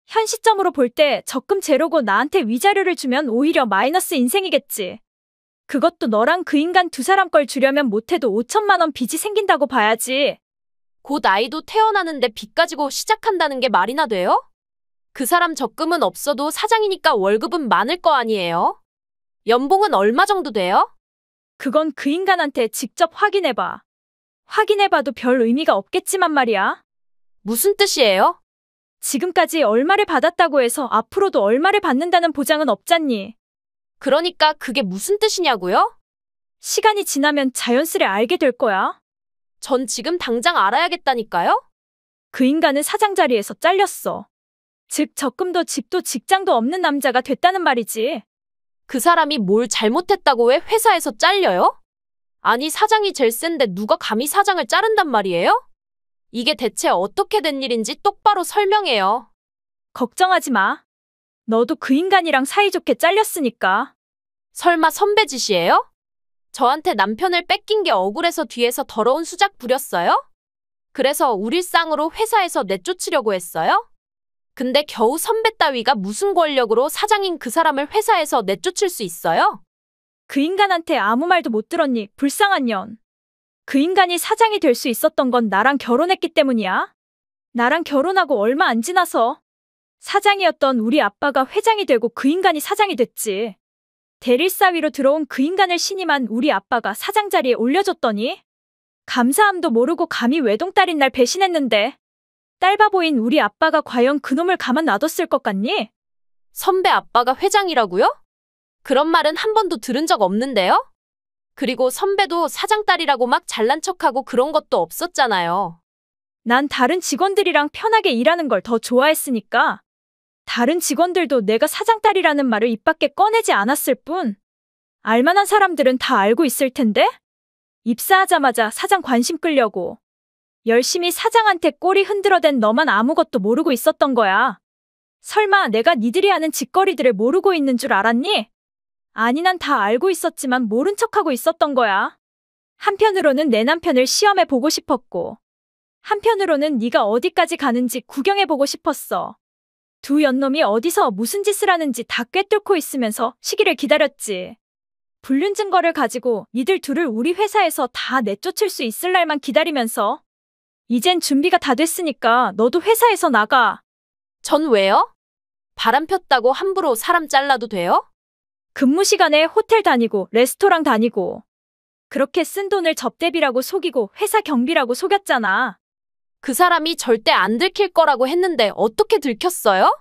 현 시점으로 볼 때 적금 제로고 나한테 위자료를 주면 오히려 마이너스 인생이겠지. 그것도 너랑 그 인간 두 사람 걸 주려면 못해도 5천만 원 빚이 생긴다고 봐야지. 곧 아이도 태어나는데 빚 가지고 시작한다는 게 말이나 돼요? 그 사람 적금은 없어도 사장이니까 월급은 많을 거 아니에요? 연봉은 얼마 정도 돼요? 그건 그 인간한테 직접 확인해봐. 확인해봐도 별 의미가 없겠지만 말이야. 무슨 뜻이에요? 지금까지 얼마를 받았다고 해서 앞으로도 얼마를 받는다는 보장은 없잖니. 그러니까 그게 무슨 뜻이냐고요? 시간이 지나면 자연스레 알게 될 거야. 전 지금 당장 알아야겠다니까요? 그 인간은 사장 자리에서 잘렸어. 즉 적금도 집도 직장도 없는 남자가 됐다는 말이지. 그 사람이 뭘 잘못했다고 왜 회사에서 잘려요? 아니 사장이 제일 센데 누가 감히 사장을 자른단 말이에요? 이게 대체 어떻게 된 일인지 똑바로 설명해요. 걱정하지 마. 너도 그 인간이랑 사이좋게 잘렸으니까. 설마 선배 짓이에요? 저한테 남편을 뺏긴 게 억울해서 뒤에서 더러운 수작 부렸어요? 그래서 우릴 쌍으로 회사에서 내쫓으려고 했어요? 근데 겨우 선배 따위가 무슨 권력으로 사장인 그 사람을 회사에서 내쫓을 수 있어요? 그 인간한테 아무 말도 못 들었니, 불쌍한 년. 그 인간이 사장이 될 수 있었던 건 나랑 결혼했기 때문이야. 나랑 결혼하고 얼마 안 지나서 사장이었던 우리 아빠가 회장이 되고 그 인간이 사장이 됐지. 대릴사위로 들어온 그 인간을 신임한 우리 아빠가 사장 자리에 올려줬더니 감사함도 모르고 감히 외동딸인 날 배신했는데 딸바보인 우리 아빠가 과연 그놈을 가만 놔뒀을 것 같니? 선배 아빠가 회장이라고요? 그런 말은 한 번도 들은 적 없는데요? 그리고 선배도 사장 딸이라고 막 잘난 척하고 그런 것도 없었잖아요. 난 다른 직원들이랑 편하게 일하는 걸 더 좋아했으니까 다른 직원들도 내가 사장 딸이라는 말을 입 밖에 꺼내지 않았을 뿐 알만한 사람들은 다 알고 있을 텐데? 입사하자마자 사장 관심 끌려고 열심히 사장한테 꼬리 흔들어댄 너만 아무것도 모르고 있었던 거야. 설마 내가 니들이 하는 짓거리들을 모르고 있는 줄 알았니? 아니 난 다 알고 있었지만 모른 척하고 있었던 거야. 한편으로는 내 남편을 시험해 보고 싶었고 한편으로는 네가 어디까지 가는지 구경해 보고 싶었어. 두 연놈이 어디서 무슨 짓을 하는지 다 꿰뚫고 있으면서 시기를 기다렸지. 불륜 증거를 가지고 니들 둘을 우리 회사에서 다 내쫓을 수 있을 날만 기다리면서 이젠 준비가 다 됐으니까 너도 회사에서 나가. 전 왜요? 바람 폈다고 함부로 사람 잘라도 돼요? 근무 시간에 호텔 다니고 레스토랑 다니고 그렇게 쓴 돈을 접대비라고 속이고 회사 경비라고 속였잖아. 그 사람이 절대 안 들킬 거라고 했는데 어떻게 들켰어요?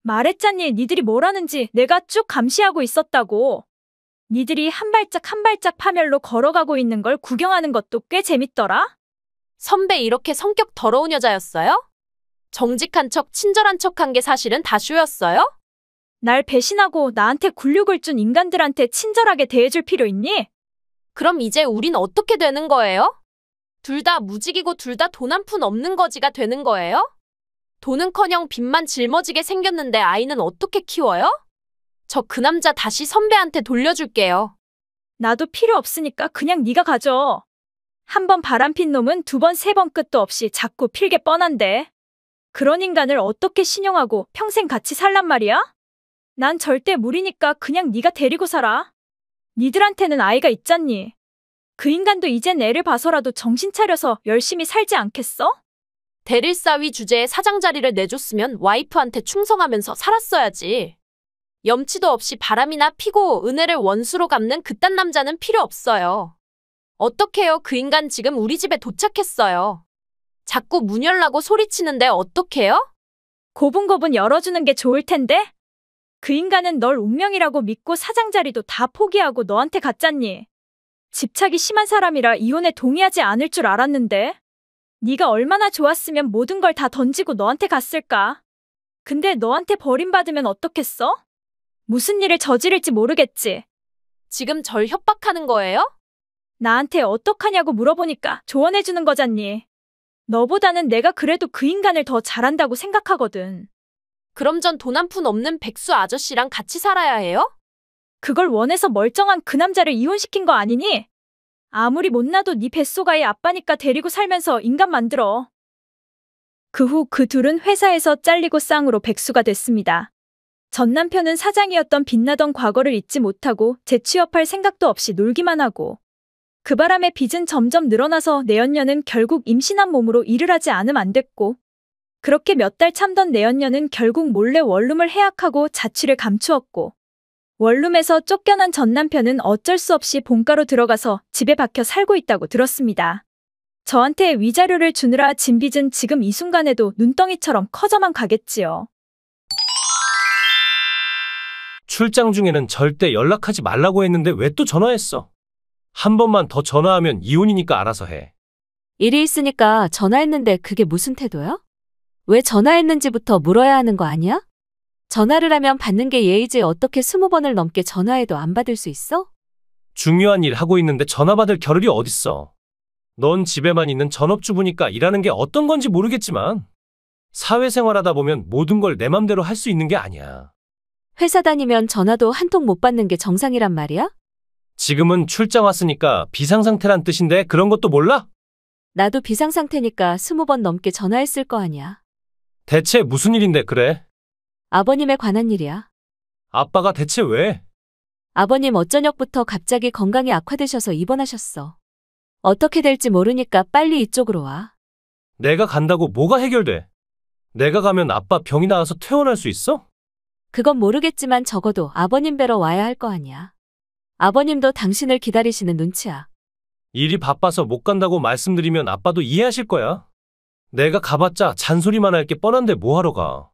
말했잖니 니들이 뭘 하는지 내가 쭉 감시하고 있었다고. 니들이 한 발짝 한 발짝 파멸로 걸어가고 있는 걸 구경하는 것도 꽤 재밌더라. 선배 이렇게 성격 더러운 여자였어요? 정직한 척, 친절한 척한 게 사실은 다 쇼였어요? 날 배신하고 나한테 굴욕을 준 인간들한테 친절하게 대해줄 필요 있니? 그럼 이제 우린 어떻게 되는 거예요? 둘 다 무직이고 둘 다 돈 한 푼 없는 거지가 되는 거예요? 돈은커녕 빚만 짊어지게 생겼는데 아이는 어떻게 키워요? 저 그 남자 다시 선배한테 돌려줄게요. 나도 필요 없으니까 그냥 네가 가져. 한 번 바람핀 놈은 두 번, 세 번 끝도 없이 자꾸 필게 뻔한데. 그런 인간을 어떻게 신용하고 평생 같이 살란 말이야? 난 절대 무리니까 그냥 네가 데리고 살아. 니들한테는 아이가 있잖니. 그 인간도 이젠 애를 봐서라도 정신 차려서 열심히 살지 않겠어? 대릴사위 주제에 사장 자리를 내줬으면 와이프한테 충성하면서 살았어야지. 염치도 없이 바람이나 피고 은혜를 원수로 갚는 그딴 남자는 필요 없어요. 어떡해요? 그 인간 지금 우리 집에 도착했어요. 자꾸 문 열라고 소리치는데 어떡해요? 고분고분 열어주는 게 좋을 텐데? 그 인간은 널 운명이라고 믿고 사장 자리도 다 포기하고 너한테 갔잖니. 집착이 심한 사람이라 이혼에 동의하지 않을 줄 알았는데. 네가 얼마나 좋았으면 모든 걸 다 던지고 너한테 갔을까? 근데 너한테 버림받으면 어떻겠어? 무슨 일을 저지를지 모르겠지. 지금 절 협박하는 거예요? 나한테 어떡하냐고 물어보니까 조언해주는 거잖니. 너보다는 내가 그래도 그 인간을 더 잘한다고 생각하거든. 그럼 전 돈 한 푼 없는 백수 아저씨랑 같이 살아야 해요? 그걸 원해서 멀쩡한 그 남자를 이혼시킨 거 아니니? 아무리 못나도 네 뱃속아이 아빠니까 데리고 살면서 인간 만들어. 그 후 그 둘은 회사에서 잘리고 쌍으로 백수가 됐습니다. 전 남편은 사장이었던 빛나던 과거를 잊지 못하고 재취업할 생각도 없이 놀기만 하고 그 바람에 빚은 점점 늘어나서 내연녀는 결국 임신한 몸으로 일을 하지 않으면 안 됐고 그렇게 몇 달 참던 내연녀는 결국 몰래 원룸을 해약하고 자취를 감추었고 원룸에서 쫓겨난 전 남편은 어쩔 수 없이 본가로 들어가서 집에 박혀 살고 있다고 들었습니다. 저한테 위자료를 주느라 진 빚은 지금 이 순간에도 눈덩이처럼 커져만 가겠지요. 출장 중에는 절대 연락하지 말라고 했는데 왜 또 전화했어? 한 번만 더 전화하면 이혼이니까 알아서 해. 일이 있으니까 전화했는데 그게 무슨 태도야? 왜 전화했는지부터 물어야 하는 거 아니야? 전화를 하면 받는 게 예의지 어떻게 20번을 넘게 전화해도 안 받을 수 있어? 중요한 일 하고 있는데 전화 받을 겨를이 어딨어. 넌 집에만 있는 전업주부니까 일하는 게 어떤 건지 모르겠지만 사회생활하다 보면 모든 걸 내 맘대로 할 수 있는 게 아니야. 회사 다니면 전화도 한 통 못 받는 게 정상이란 말이야? 지금은 출장 왔으니까 비상상태란 뜻인데 그런 것도 몰라? 나도 비상상태니까 20번 넘게 전화했을 거 아니야. 대체 무슨 일인데 그래? 아버님에 관한 일이야. 아빠가 대체 왜? 아버님 어저녁부터 갑자기 건강이 악화되셔서 입원하셨어. 어떻게 될지 모르니까 빨리 이쪽으로 와. 내가 간다고 뭐가 해결돼? 내가 가면 아빠 병이 나아서 퇴원할 수 있어? 그건 모르겠지만 적어도 아버님 뵈러 와야 할 거 아니야. 아버님도 당신을 기다리시는 눈치야. 일이 바빠서 못 간다고 말씀드리면 아빠도 이해하실 거야. 내가 가봤자 잔소리만 할 게 뻔한데 뭐하러 가.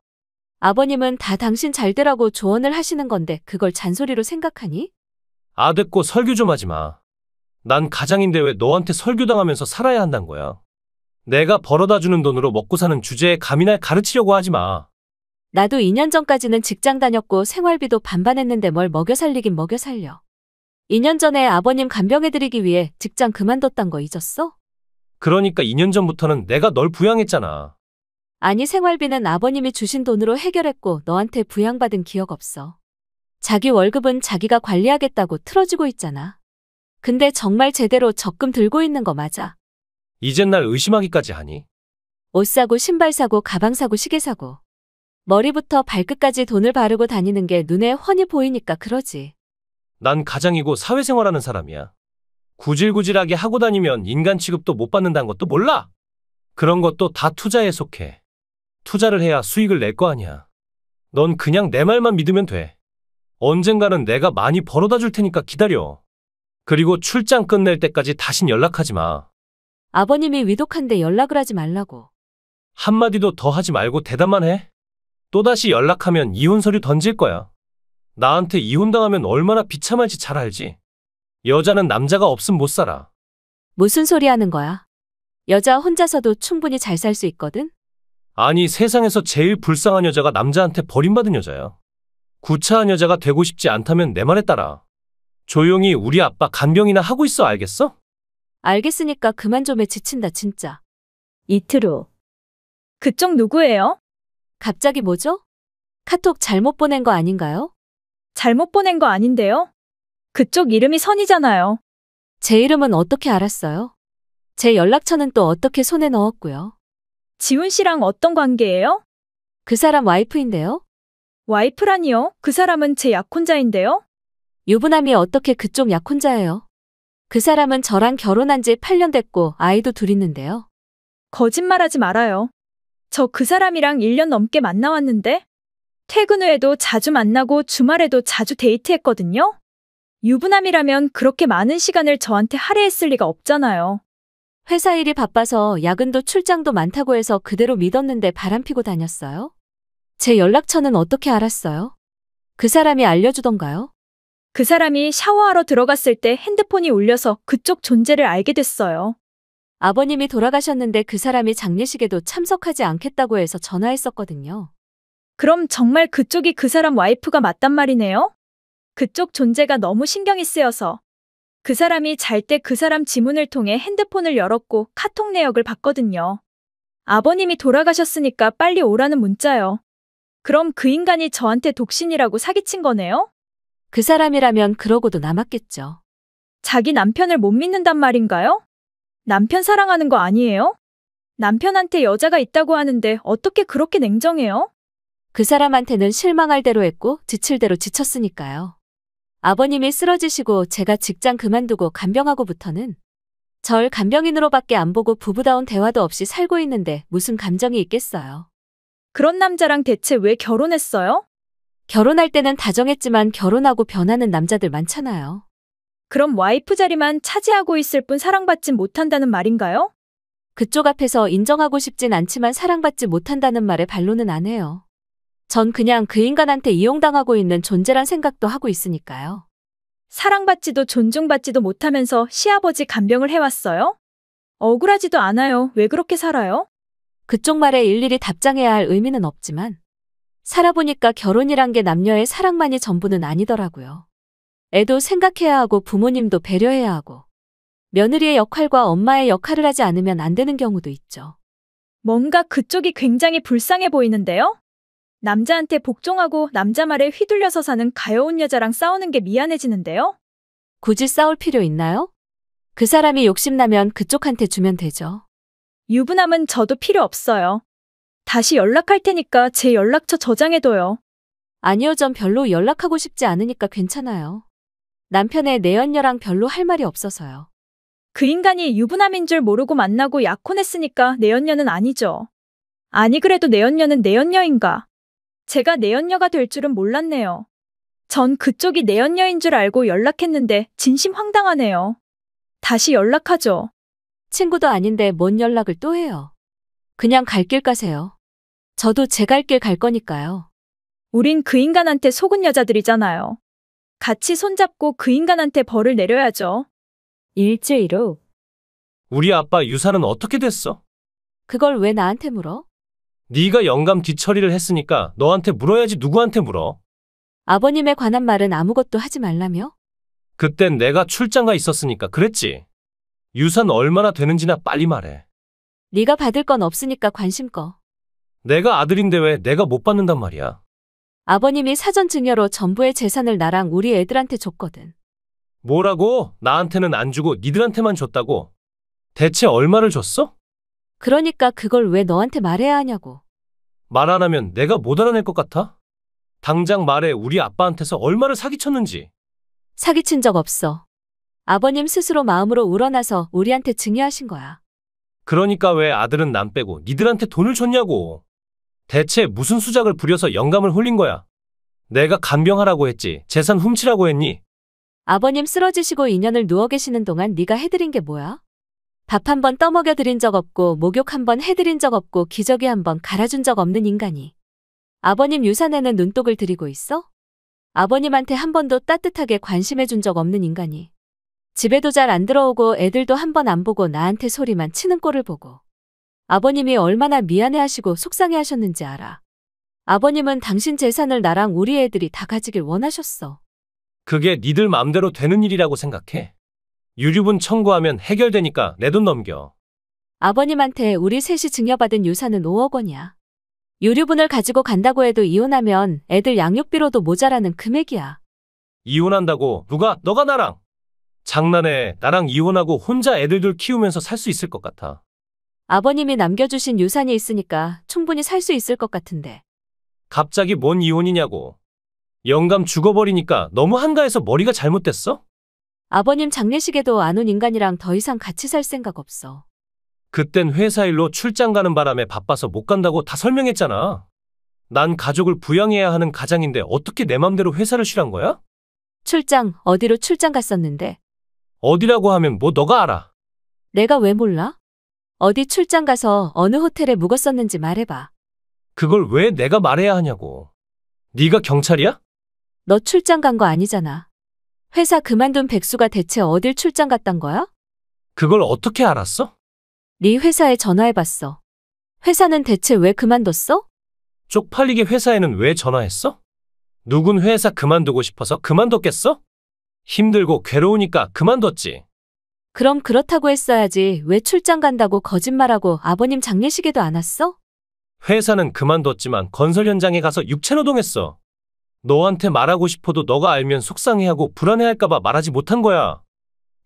아버님은 다 당신 잘 되라고 조언을 하시는 건데 그걸 잔소리로 생각하니? 아 됐고 설교 좀 하지 마. 난 가장인데 왜 너한테 설교당하면서 살아야 한단 거야. 내가 벌어다 주는 돈으로 먹고 사는 주제에 감히 날 가르치려고 하지 마. 나도 2년 전까지는 직장 다녔고 생활비도 반반했는데 뭘 먹여 살리긴 먹여 살려. 2년 전에 아버님 간병해드리기 위해 직장 그만뒀단 거 잊었어? 그러니까 2년 전부터는 내가 널 부양했잖아. 아니 생활비는 아버님이 주신 돈으로 해결했고 너한테 부양받은 기억 없어. 자기 월급은 자기가 관리하겠다고 틀어주고 있잖아. 근데 정말 제대로 적금 들고 있는 거 맞아. 이젠 날 의심하기까지 하니? 옷 사고 신발 사고 가방 사고 시계 사고. 머리부터 발끝까지 돈을 바르고 다니는 게 눈에 훤히 보이니까 그러지. 난 가장이고 사회생활하는 사람이야. 구질구질하게 하고 다니면 인간 취급도 못 받는다는 것도 몰라? 그런 것도 다 투자에 속해. 투자를 해야 수익을 낼 거 아니야. 넌 그냥 내 말만 믿으면 돼. 언젠가는 내가 많이 벌어다 줄 테니까 기다려. 그리고 출장 끝낼 때까지 다신 연락하지 마. 아버님이 위독한데 연락을 하지 말라고. 한마디도 더 하지 말고 대답만 해. 또다시 연락하면 이혼 서류 던질 거야. 나한테 이혼당하면 얼마나 비참할지 잘 알지. 여자는 남자가 없음 못 살아. 무슨 소리 하는 거야? 여자 혼자서도 충분히 잘 살 수 있거든? 아니 세상에서 제일 불쌍한 여자가 남자한테 버림받은 여자야. 구차한 여자가 되고 싶지 않다면 내 말에 따라. 조용히 우리 아빠 간병이나 하고 있어 알겠어? 알겠으니까 그만 좀 해 지친다 진짜. 이틀 후. 그쪽 누구예요? 갑자기 뭐죠? 카톡 잘못 보낸 거 아닌가요? 잘못 보낸 거 아닌데요? 그쪽 이름이 선이잖아요. 제 이름은 어떻게 알았어요? 제 연락처는 또 어떻게 손에 넣었고요? 지훈 씨랑 어떤 관계예요? 그 사람 와이프인데요? 와이프라니요? 그 사람은 제 약혼자인데요? 유부남이 어떻게 그쪽 약혼자예요? 그 사람은 저랑 결혼한 지 8년 됐고 아이도 둘 있는데요. 거짓말하지 말아요. 저 그 사람이랑 1년 넘게 만나왔는데 퇴근 후에도 자주 만나고 주말에도 자주 데이트했거든요. 유부남이라면 그렇게 많은 시간을 저한테 할애했을 리가 없잖아요. 회사 일이 바빠서 야근도 출장도 많다고 해서 그대로 믿었는데 바람피고 다녔어요? 제 연락처는 어떻게 알았어요? 그 사람이 알려주던가요? 그 사람이 샤워하러 들어갔을 때 핸드폰이 울려서 그쪽 존재를 알게 됐어요. 아버님이 돌아가셨는데 그 사람이 장례식에도 참석하지 않겠다고 해서 전화했었거든요. 그럼 정말 그쪽이 그 사람 와이프가 맞단 말이네요? 그쪽 존재가 너무 신경이 쓰여서 그 사람이 잘 때 그 사람 지문을 통해 핸드폰을 열었고 카톡 내역을 봤거든요. 아버님이 돌아가셨으니까 빨리 오라는 문자요. 그럼 그 인간이 저한테 독신이라고 사기친 거네요? 그 사람이라면 그러고도 남았겠죠. 자기 남편을 못 믿는단 말인가요? 남편 사랑하는 거 아니에요? 남편한테 여자가 있다고 하는데 어떻게 그렇게 냉정해요? 그 사람한테는 실망할 대로 했고 지칠 대로 지쳤으니까요. 아버님이 쓰러지시고 제가 직장 그만두고 간병하고부터는 절 간병인으로밖에 안 보고 부부다운 대화도 없이 살고 있는데 무슨 감정이 있겠어요. 그런 남자랑 대체 왜 결혼했어요? 결혼할 때는 다정했지만 결혼하고 변하는 남자들 많잖아요. 그럼 와이프 자리만 차지하고 있을 뿐 사랑받진 못한다는 말인가요? 그쪽 앞에서 인정하고 싶진 않지만 사랑받지 못한다는 말에 반론은 안 해요. 전 그냥 그 인간한테 이용당하고 있는 존재란 생각도 하고 있으니까요. 사랑받지도 존중받지도 못하면서 시아버지 간병을 해왔어요? 억울하지도 않아요. 왜 그렇게 살아요? 그쪽 말에 일일이 답장해야 할 의미는 없지만 살아보니까 결혼이란 게 남녀의 사랑만이 전부는 아니더라고요. 애도 생각해야 하고 부모님도 배려해야 하고 며느리의 역할과 엄마의 역할을 하지 않으면 안 되는 경우도 있죠. 뭔가 그쪽이 굉장히 불쌍해 보이는데요? 남자한테 복종하고 남자 말에 휘둘려서 사는 가여운 여자랑 싸우는 게 미안해지는데요? 굳이 싸울 필요 있나요? 그 사람이 욕심나면 그쪽한테 주면 되죠. 유부남은 저도 필요 없어요. 다시 연락할 테니까 제 연락처 저장해둬요. 아니요, 전 별로 연락하고 싶지 않으니까 괜찮아요. 남편의 내연녀랑 별로 할 말이 없어서요. 그 인간이 유부남인 줄 모르고 만나고 약혼했으니까 내연녀는 아니죠. 아니 그래도 내연녀는 내연녀인가? 제가 내연녀가 될 줄은 몰랐네요. 전 그쪽이 내연녀인 줄 알고 연락했는데 진심 황당하네요. 다시 연락하죠. 친구도 아닌데 뭔 연락을 또 해요. 그냥 갈 길 가세요. 저도 제 갈 길 갈 거니까요. 우린 그 인간한테 속은 여자들이잖아요. 같이 손잡고 그 인간한테 벌을 내려야죠. 일주일 후. 우리 아빠 유산은 어떻게 됐어? 그걸 왜 나한테 물어? 네가 영감 뒤처리를 했으니까 너한테 물어야지 누구한테 물어. 아버님에 관한 말은 아무것도 하지 말라며? 그땐 내가 출장가 있었으니까 그랬지. 유산 얼마나 되는지나 빨리 말해. 네가 받을 건 없으니까 관심 꺼. 내가 아들인데 왜 내가 못 받는단 말이야. 아버님이 사전 증여로 전부의 재산을 나랑 우리 애들한테 줬거든. 뭐라고? 나한테는 안 주고 니들한테만 줬다고? 대체 얼마를 줬어? 그러니까 그걸 왜 너한테 말해야 하냐고. 말 안 하면 내가 못 알아낼 것 같아? 당장 말해 우리 아빠한테서 얼마를 사기쳤는지. 사기친 적 없어. 아버님 스스로 마음으로 우러나서 우리한테 증여하신 거야. 그러니까 왜 아들은 남 빼고 니들한테 돈을 줬냐고. 대체 무슨 수작을 부려서 영감을 홀린 거야. 내가 간병하라고 했지 재산 훔치라고 했니? 아버님 쓰러지시고 2년을 누워 계시는 동안 네가 해드린 게 뭐야? 밥 한 번 떠먹여 드린 적 없고 목욕 한 번 해드린 적 없고 기저귀 한 번 갈아준 적 없는 인간이 아버님 유산에는 눈독을 들이고 있어? 아버님한테 한 번도 따뜻하게 관심해 준 적 없는 인간이 집에도 잘 안 들어오고 애들도 한 번 안 보고 나한테 소리만 치는 꼴을 보고 아버님이 얼마나 미안해하시고 속상해하셨는지 알아. 아버님은 당신 재산을 나랑 우리 애들이 다 가지길 원하셨어. 그게 니들 맘대로 되는 일이라고 생각해. 유류분 청구하면 해결되니까 내 돈 넘겨. 아버님한테 우리 셋이 증여받은 유산은 5억 원이야. 유류분을 가지고 간다고 해도 이혼하면 애들 양육비로도 모자라는 금액이야. 이혼한다고? 누가? 너가 나랑? 장난해. 나랑 이혼하고 혼자 애들들 키우면서 살 수 있을 것 같아. 아버님이 남겨주신 유산이 있으니까 충분히 살 수 있을 것 같은데. 갑자기 뭔 이혼이냐고. 영감 죽어버리니까 너무 한가해서 머리가 잘못됐어? 아버님 장례식에도 안 온 인간이랑 더 이상 같이 살 생각 없어. 그땐 회사 일로 출장 가는 바람에 바빠서 못 간다고 다 설명했잖아. 난 가족을 부양해야 하는 가장인데 어떻게 내 맘대로 회사를 쉬란 거야? 출장, 어디로 출장 갔었는데. 어디라고 하면 뭐 너가 알아. 내가 왜 몰라? 어디 출장 가서 어느 호텔에 묵었었는지 말해봐. 그걸 왜 내가 말해야 하냐고. 네가 경찰이야? 너 출장 간 거 아니잖아. 회사 그만둔 백수가 대체 어딜 출장 갔단 거야? 그걸 어떻게 알았어? 네 회사에 전화해봤어. 회사는 대체 왜 그만뒀어? 쪽팔리게 회사에는 왜 전화했어? 누군 회사 그만두고 싶어서 그만뒀겠어? 힘들고 괴로우니까 그만뒀지. 그럼 그렇다고 했어야지 왜 출장 간다고 거짓말하고 아버님 장례식에도 안 왔어? 회사는 그만뒀지만 건설 현장에 가서 육체노동했어. 너한테 말하고 싶어도 너가 알면 속상해하고 불안해할까봐 말하지 못한 거야.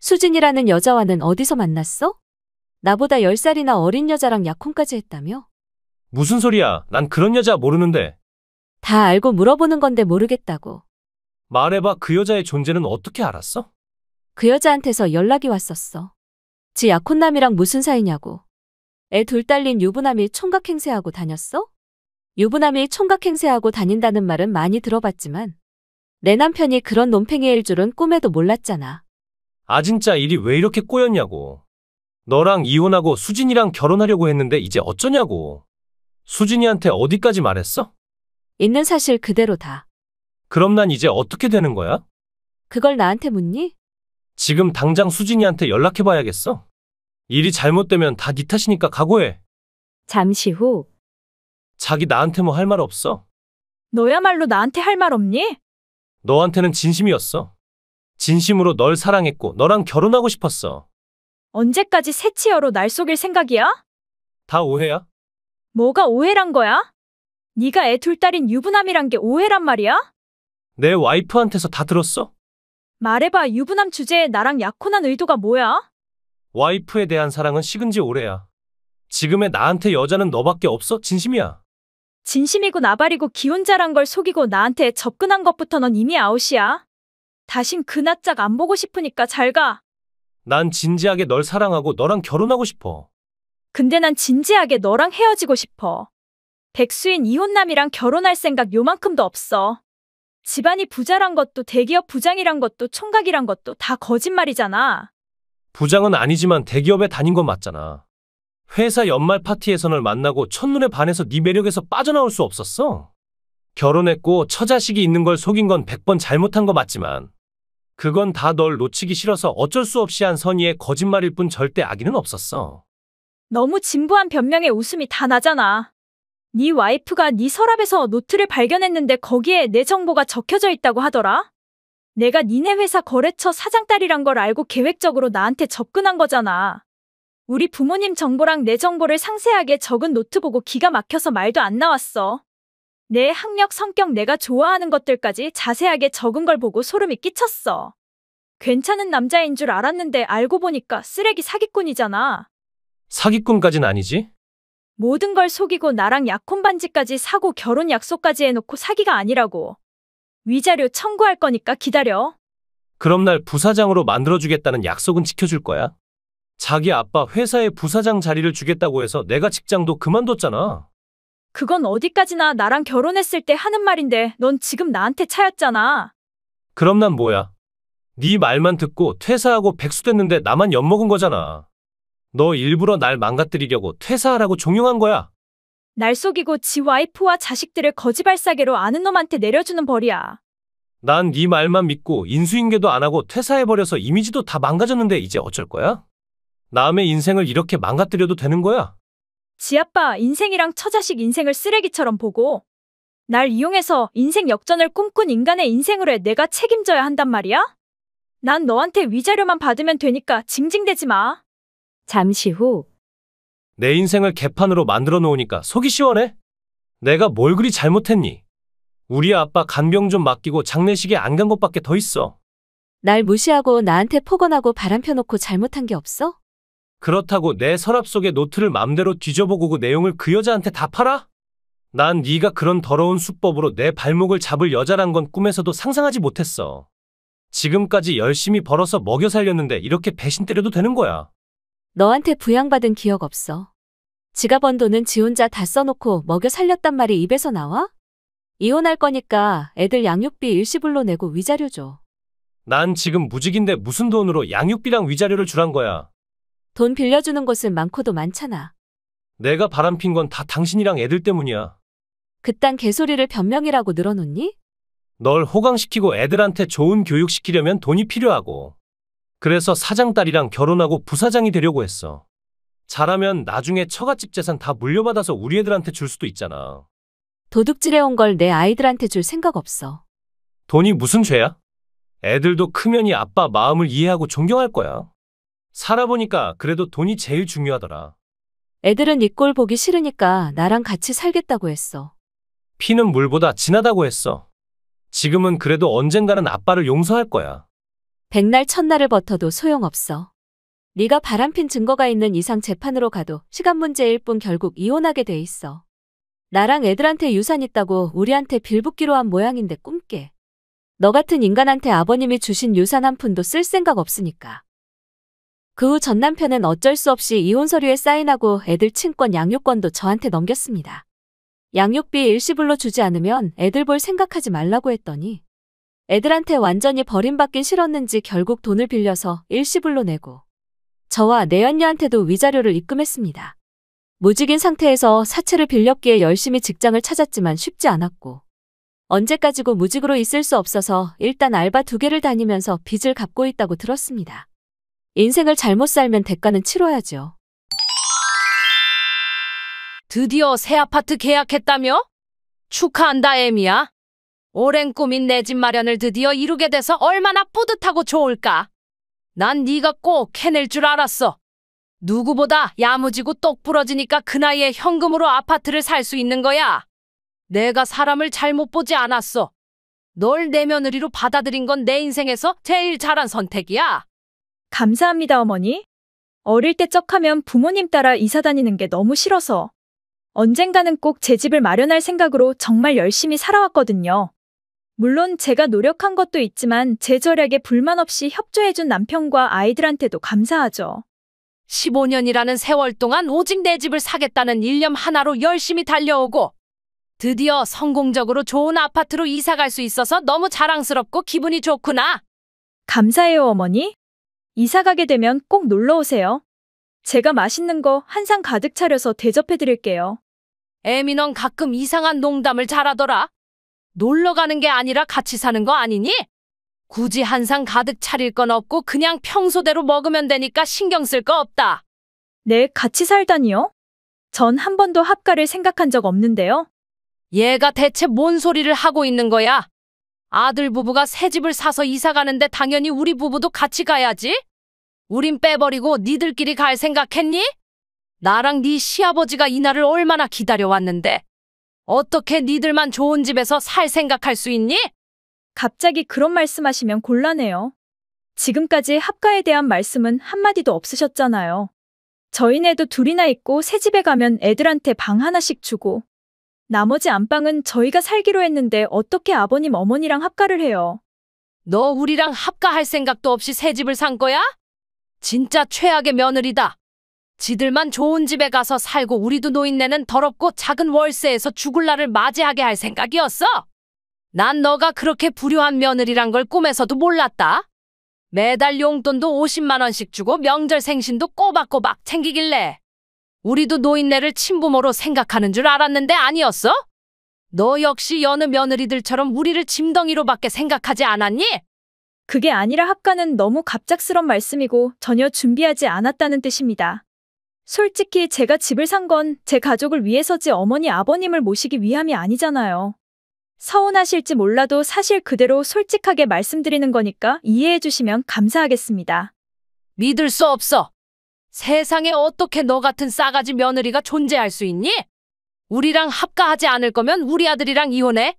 수진이라는 여자와는 어디서 만났어? 나보다 10살이나 어린 여자랑 약혼까지 했다며? 무슨 소리야? 난 그런 여자 모르는데. 다 알고 물어보는 건데 모르겠다고. 말해봐, 그 여자의 존재는 어떻게 알았어? 그 여자한테서 연락이 왔었어. 지 약혼남이랑 무슨 사이냐고. 애 둘 딸린 유부남이 총각행세하고 다녔어? 유부남이 총각행세하고 다닌다는 말은 많이 들어봤지만 내 남편이 그런 논팽이일 줄은 꿈에도 몰랐잖아. 아 진짜 일이 왜 이렇게 꼬였냐고. 너랑 이혼하고 수진이랑 결혼하려고 했는데 이제 어쩌냐고. 수진이한테 어디까지 말했어? 있는 사실 그대로다. 그럼 난 이제 어떻게 되는 거야? 그걸 나한테 묻니? 지금 당장 수진이한테 연락해봐야겠어. 일이 잘못되면 다 네 탓이니까 각오해. 잠시 후 자기 나한테 뭐 할 말 없어. 너야말로 나한테 할 말 없니? 너한테는 진심이었어. 진심으로 널 사랑했고 너랑 결혼하고 싶었어. 언제까지 새치어로 날 속일 생각이야? 다 오해야? 뭐가 오해란 거야? 네가 애 둘 딸인 유부남이란 게 오해란 말이야? 내 와이프한테서 다 들었어? 말해봐, 유부남 주제에 나랑 약혼한 의도가 뭐야? 와이프에 대한 사랑은 식은 지 오래야. 지금의 나한테 여자는 너밖에 없어? 진심이야. 진심이고 나발이고 기혼자란 걸 속이고 나한테 접근한 것부터 넌 이미 아웃이야. 다신 그 낯짝 안 보고 싶으니까 잘 가. 난 진지하게 널 사랑하고 너랑 결혼하고 싶어. 근데 난 진지하게 너랑 헤어지고 싶어. 백수인 이혼남이랑 결혼할 생각 요만큼도 없어. 집안이 부자란 것도 대기업 부장이란 것도 총각이란 것도 다 거짓말이잖아. 부장은 아니지만 대기업에 다닌 건 맞잖아. 회사 연말 파티에서 널 만나고 첫눈에 반해서 네 매력에서 빠져나올 수 없었어. 결혼했고 처자식이 있는 걸 속인 건 100번 잘못한 거 맞지만 그건 다 널 놓치기 싫어서 어쩔 수 없이 한 선의의 거짓말일 뿐 절대 악의는 없었어. 너무 진부한 변명에 웃음이 다 나잖아. 네 와이프가 네 서랍에서 노트를 발견했는데 거기에 내 정보가 적혀져 있다고 하더라? 내가 니네 회사 거래처 사장 딸이란 걸 알고 계획적으로 나한테 접근한 거잖아. 우리 부모님 정보랑 내 정보를 상세하게 적은 노트 보고 기가 막혀서 말도 안 나왔어. 내 학력, 성격, 내가 좋아하는 것들까지 자세하게 적은 걸 보고 소름이 끼쳤어. 괜찮은 남자인 줄 알았는데 알고 보니까 쓰레기 사기꾼이잖아. 사기꾼까진 아니지? 모든 걸 속이고 나랑 약혼 반지까지 사고 결혼 약속까지 해놓고 사기가 아니라고. 위자료 청구할 거니까 기다려. 그럼 날 부사장으로 만들어주겠다는 약속은 지켜줄 거야? 자기 아빠 회사에 부사장 자리를 주겠다고 해서 내가 직장도 그만뒀잖아. 그건 어디까지나 나랑 결혼했을 때 하는 말인데 넌 지금 나한테 차였잖아. 그럼 난 뭐야? 네 말만 듣고 퇴사하고 백수됐는데 나만 엿먹은 거잖아. 너 일부러 날 망가뜨리려고 퇴사하라고 종용한 거야. 날 속이고 지 와이프와 자식들을 거지발사계로 아는 놈한테 내려주는 벌이야. 난 네 말만 믿고 인수인계도 안 하고 퇴사해버려서 이미지도 다 망가졌는데 이제 어쩔 거야? 남의 인생을 이렇게 망가뜨려도 되는 거야? 지 아빠 인생이랑 처자식 인생을 쓰레기처럼 보고 날 이용해서 인생 역전을 꿈꾼 인간의 인생으로 내가 책임져야 한단 말이야? 난 너한테 위자료만 받으면 되니까 징징대지 마. 잠시 후 내 인생을 개판으로 만들어 놓으니까 속이 시원해? 내가 뭘 그리 잘못했니? 우리 아빠 간병 좀 맡기고 장례식에 안 간 것밖에 더 있어. 날 무시하고 나한테 폭언하고 바람 펴놓고 잘못한 게 없어? 그렇다고 내 서랍 속의 노트를 맘대로 뒤져보고 그 내용을 그 여자한테 다 팔아? 난 네가 그런 더러운 수법으로 내 발목을 잡을 여자란 건 꿈에서도 상상하지 못했어. 지금까지 열심히 벌어서 먹여 살렸는데 이렇게 배신 때려도 되는 거야. 너한테 부양받은 기억 없어. 지가 번 돈은 지 혼자 다 써놓고 먹여 살렸단 말이 입에서 나와? 이혼할 거니까 애들 양육비 일시불로 내고 위자료 줘. 난 지금 무직인데 무슨 돈으로 양육비랑 위자료를 주란 거야. 돈 빌려주는 곳은 많고도 많잖아. 내가 바람핀 건 다 당신이랑 애들 때문이야. 그딴 개소리를 변명이라고 늘어놓니? 널 호강시키고 애들한테 좋은 교육 시키려면 돈이 필요하고. 그래서 사장 딸이랑 결혼하고 부사장이 되려고 했어. 잘하면 나중에 처갓집 재산 다 물려받아서 우리 애들한테 줄 수도 있잖아. 도둑질해온 걸 내 아이들한테 줄 생각 없어. 돈이 무슨 죄야? 애들도 크면이 아빠 마음을 이해하고 존경할 거야. 살아보니까 그래도 돈이 제일 중요하더라. 애들은 네 꼴 보기 싫으니까 나랑 같이 살겠다고 했어. 피는 물보다 진하다고 했어. 지금은 그래도 언젠가는 아빠를 용서할 거야. 백날 첫날을 버텨도 소용없어. 네가 바람핀 증거가 있는 이상 재판으로 가도 시간 문제일 뿐 결국 이혼하게 돼 있어. 나랑 애들한테 유산 있다고 우리한테 빌붙기로 한 모양인데 꿈깨. 너 같은 인간한테 아버님이 주신 유산 한 푼도 쓸 생각 없으니까. 그 후 전 남편은 어쩔 수 없이 이혼 서류에 사인하고 애들 친권 양육권도 저한테 넘겼습니다. 양육비 일시불로 주지 않으면 애들 볼 생각하지 말라고 했더니 애들한테 완전히 버림받긴 싫었는지 결국 돈을 빌려서 일시불로 내고 저와 내연녀한테도 위자료를 입금했습니다. 무직인 상태에서 사채를 빌렸기에 열심히 직장을 찾았지만 쉽지 않았고 언제까지고 무직으로 있을 수 없어서 일단 알바 2개를 다니면서 빚을 갚고 있다고 들었습니다. 인생을 잘못 살면 대가는 치러야죠. 드디어 새 아파트 계약했다며? 축하한다, 애미야. 오랜 꿈인 내 집 마련을 드디어 이루게 돼서 얼마나 뿌듯하고 좋을까. 난 네가 꼭 해낼 줄 알았어. 누구보다 야무지고 똑 부러지니까 그 나이에 현금으로 아파트를 살 수 있는 거야. 내가 사람을 잘못 보지 않았어. 널 내 며느리로 받아들인 건 내 인생에서 제일 잘한 선택이야. 감사합니다, 어머니. 어릴 때 쩍하면 부모님 따라 이사 다니는 게 너무 싫어서 언젠가는 꼭 제 집을 마련할 생각으로 정말 열심히 살아왔거든요. 물론 제가 노력한 것도 있지만 제 절약에 불만 없이 협조해준 남편과 아이들한테도 감사하죠. 15년이라는 세월 동안 오직 내 집을 사겠다는 일념 하나로 열심히 달려오고 드디어 성공적으로 좋은 아파트로 이사 갈 수 있어서 너무 자랑스럽고 기분이 좋구나. 감사해요, 어머니. 이사 가게 되면 꼭 놀러 오세요. 제가 맛있는 거 한 상 가득 차려서 대접해 드릴게요. 애미 넌 가끔 이상한 농담을 잘하더라. 놀러 가는 게 아니라 같이 사는 거 아니니? 굳이 한 상 가득 차릴 건 없고 그냥 평소대로 먹으면 되니까 신경 쓸 거 없다. 네, 같이 살다니요? 전 한 번도 합가를 생각한 적 없는데요. 얘가 대체 뭔 소리를 하고 있는 거야? 아들 부부가 새 집을 사서 이사 가는데 당연히 우리 부부도 같이 가야지. 우린 빼버리고 니들끼리 갈 생각했니? 나랑 네 시아버지가 이날을 얼마나 기다려왔는데 어떻게 니들만 좋은 집에서 살 생각할 수 있니? 갑자기 그런 말씀하시면 곤란해요. 지금까지 합가에 대한 말씀은 한마디도 없으셨잖아요. 저희네도 둘이나 있고 새 집에 가면 애들한테 방 하나씩 주고 나머지 안방은 저희가 살기로 했는데 어떻게 아버님 어머니랑 합가를 해요? 너 우리랑 합가할 생각도 없이 새 집을 산 거야? 진짜 최악의 며느리다. 지들만 좋은 집에 가서 살고 우리도 노인네는 더럽고 작은 월세에서 죽을 날을 맞이하게 할 생각이었어. 난 너가 그렇게 불효한 며느리란 걸 꿈에서도 몰랐다. 매달 용돈도 50만 원씩 주고 명절 생신도 꼬박꼬박 챙기길래 우리도 노인네를 친부모로 생각하는 줄 알았는데 아니었어? 너 역시 여느 며느리들처럼 우리를 짐덩이로밖에 생각하지 않았니? 그게 아니라 합가는 너무 갑작스런 말씀이고 전혀 준비하지 않았다는 뜻입니다. 솔직히 제가 집을 산 건 제 가족을 위해서지 어머니 아버님을 모시기 위함이 아니잖아요. 서운하실지 몰라도 사실 그대로 솔직하게 말씀드리는 거니까 이해해 주시면 감사하겠습니다. 믿을 수 없어. 세상에 어떻게 너 같은 싸가지 며느리가 존재할 수 있니? 우리랑 합가하지 않을 거면 우리 아들이랑 이혼해.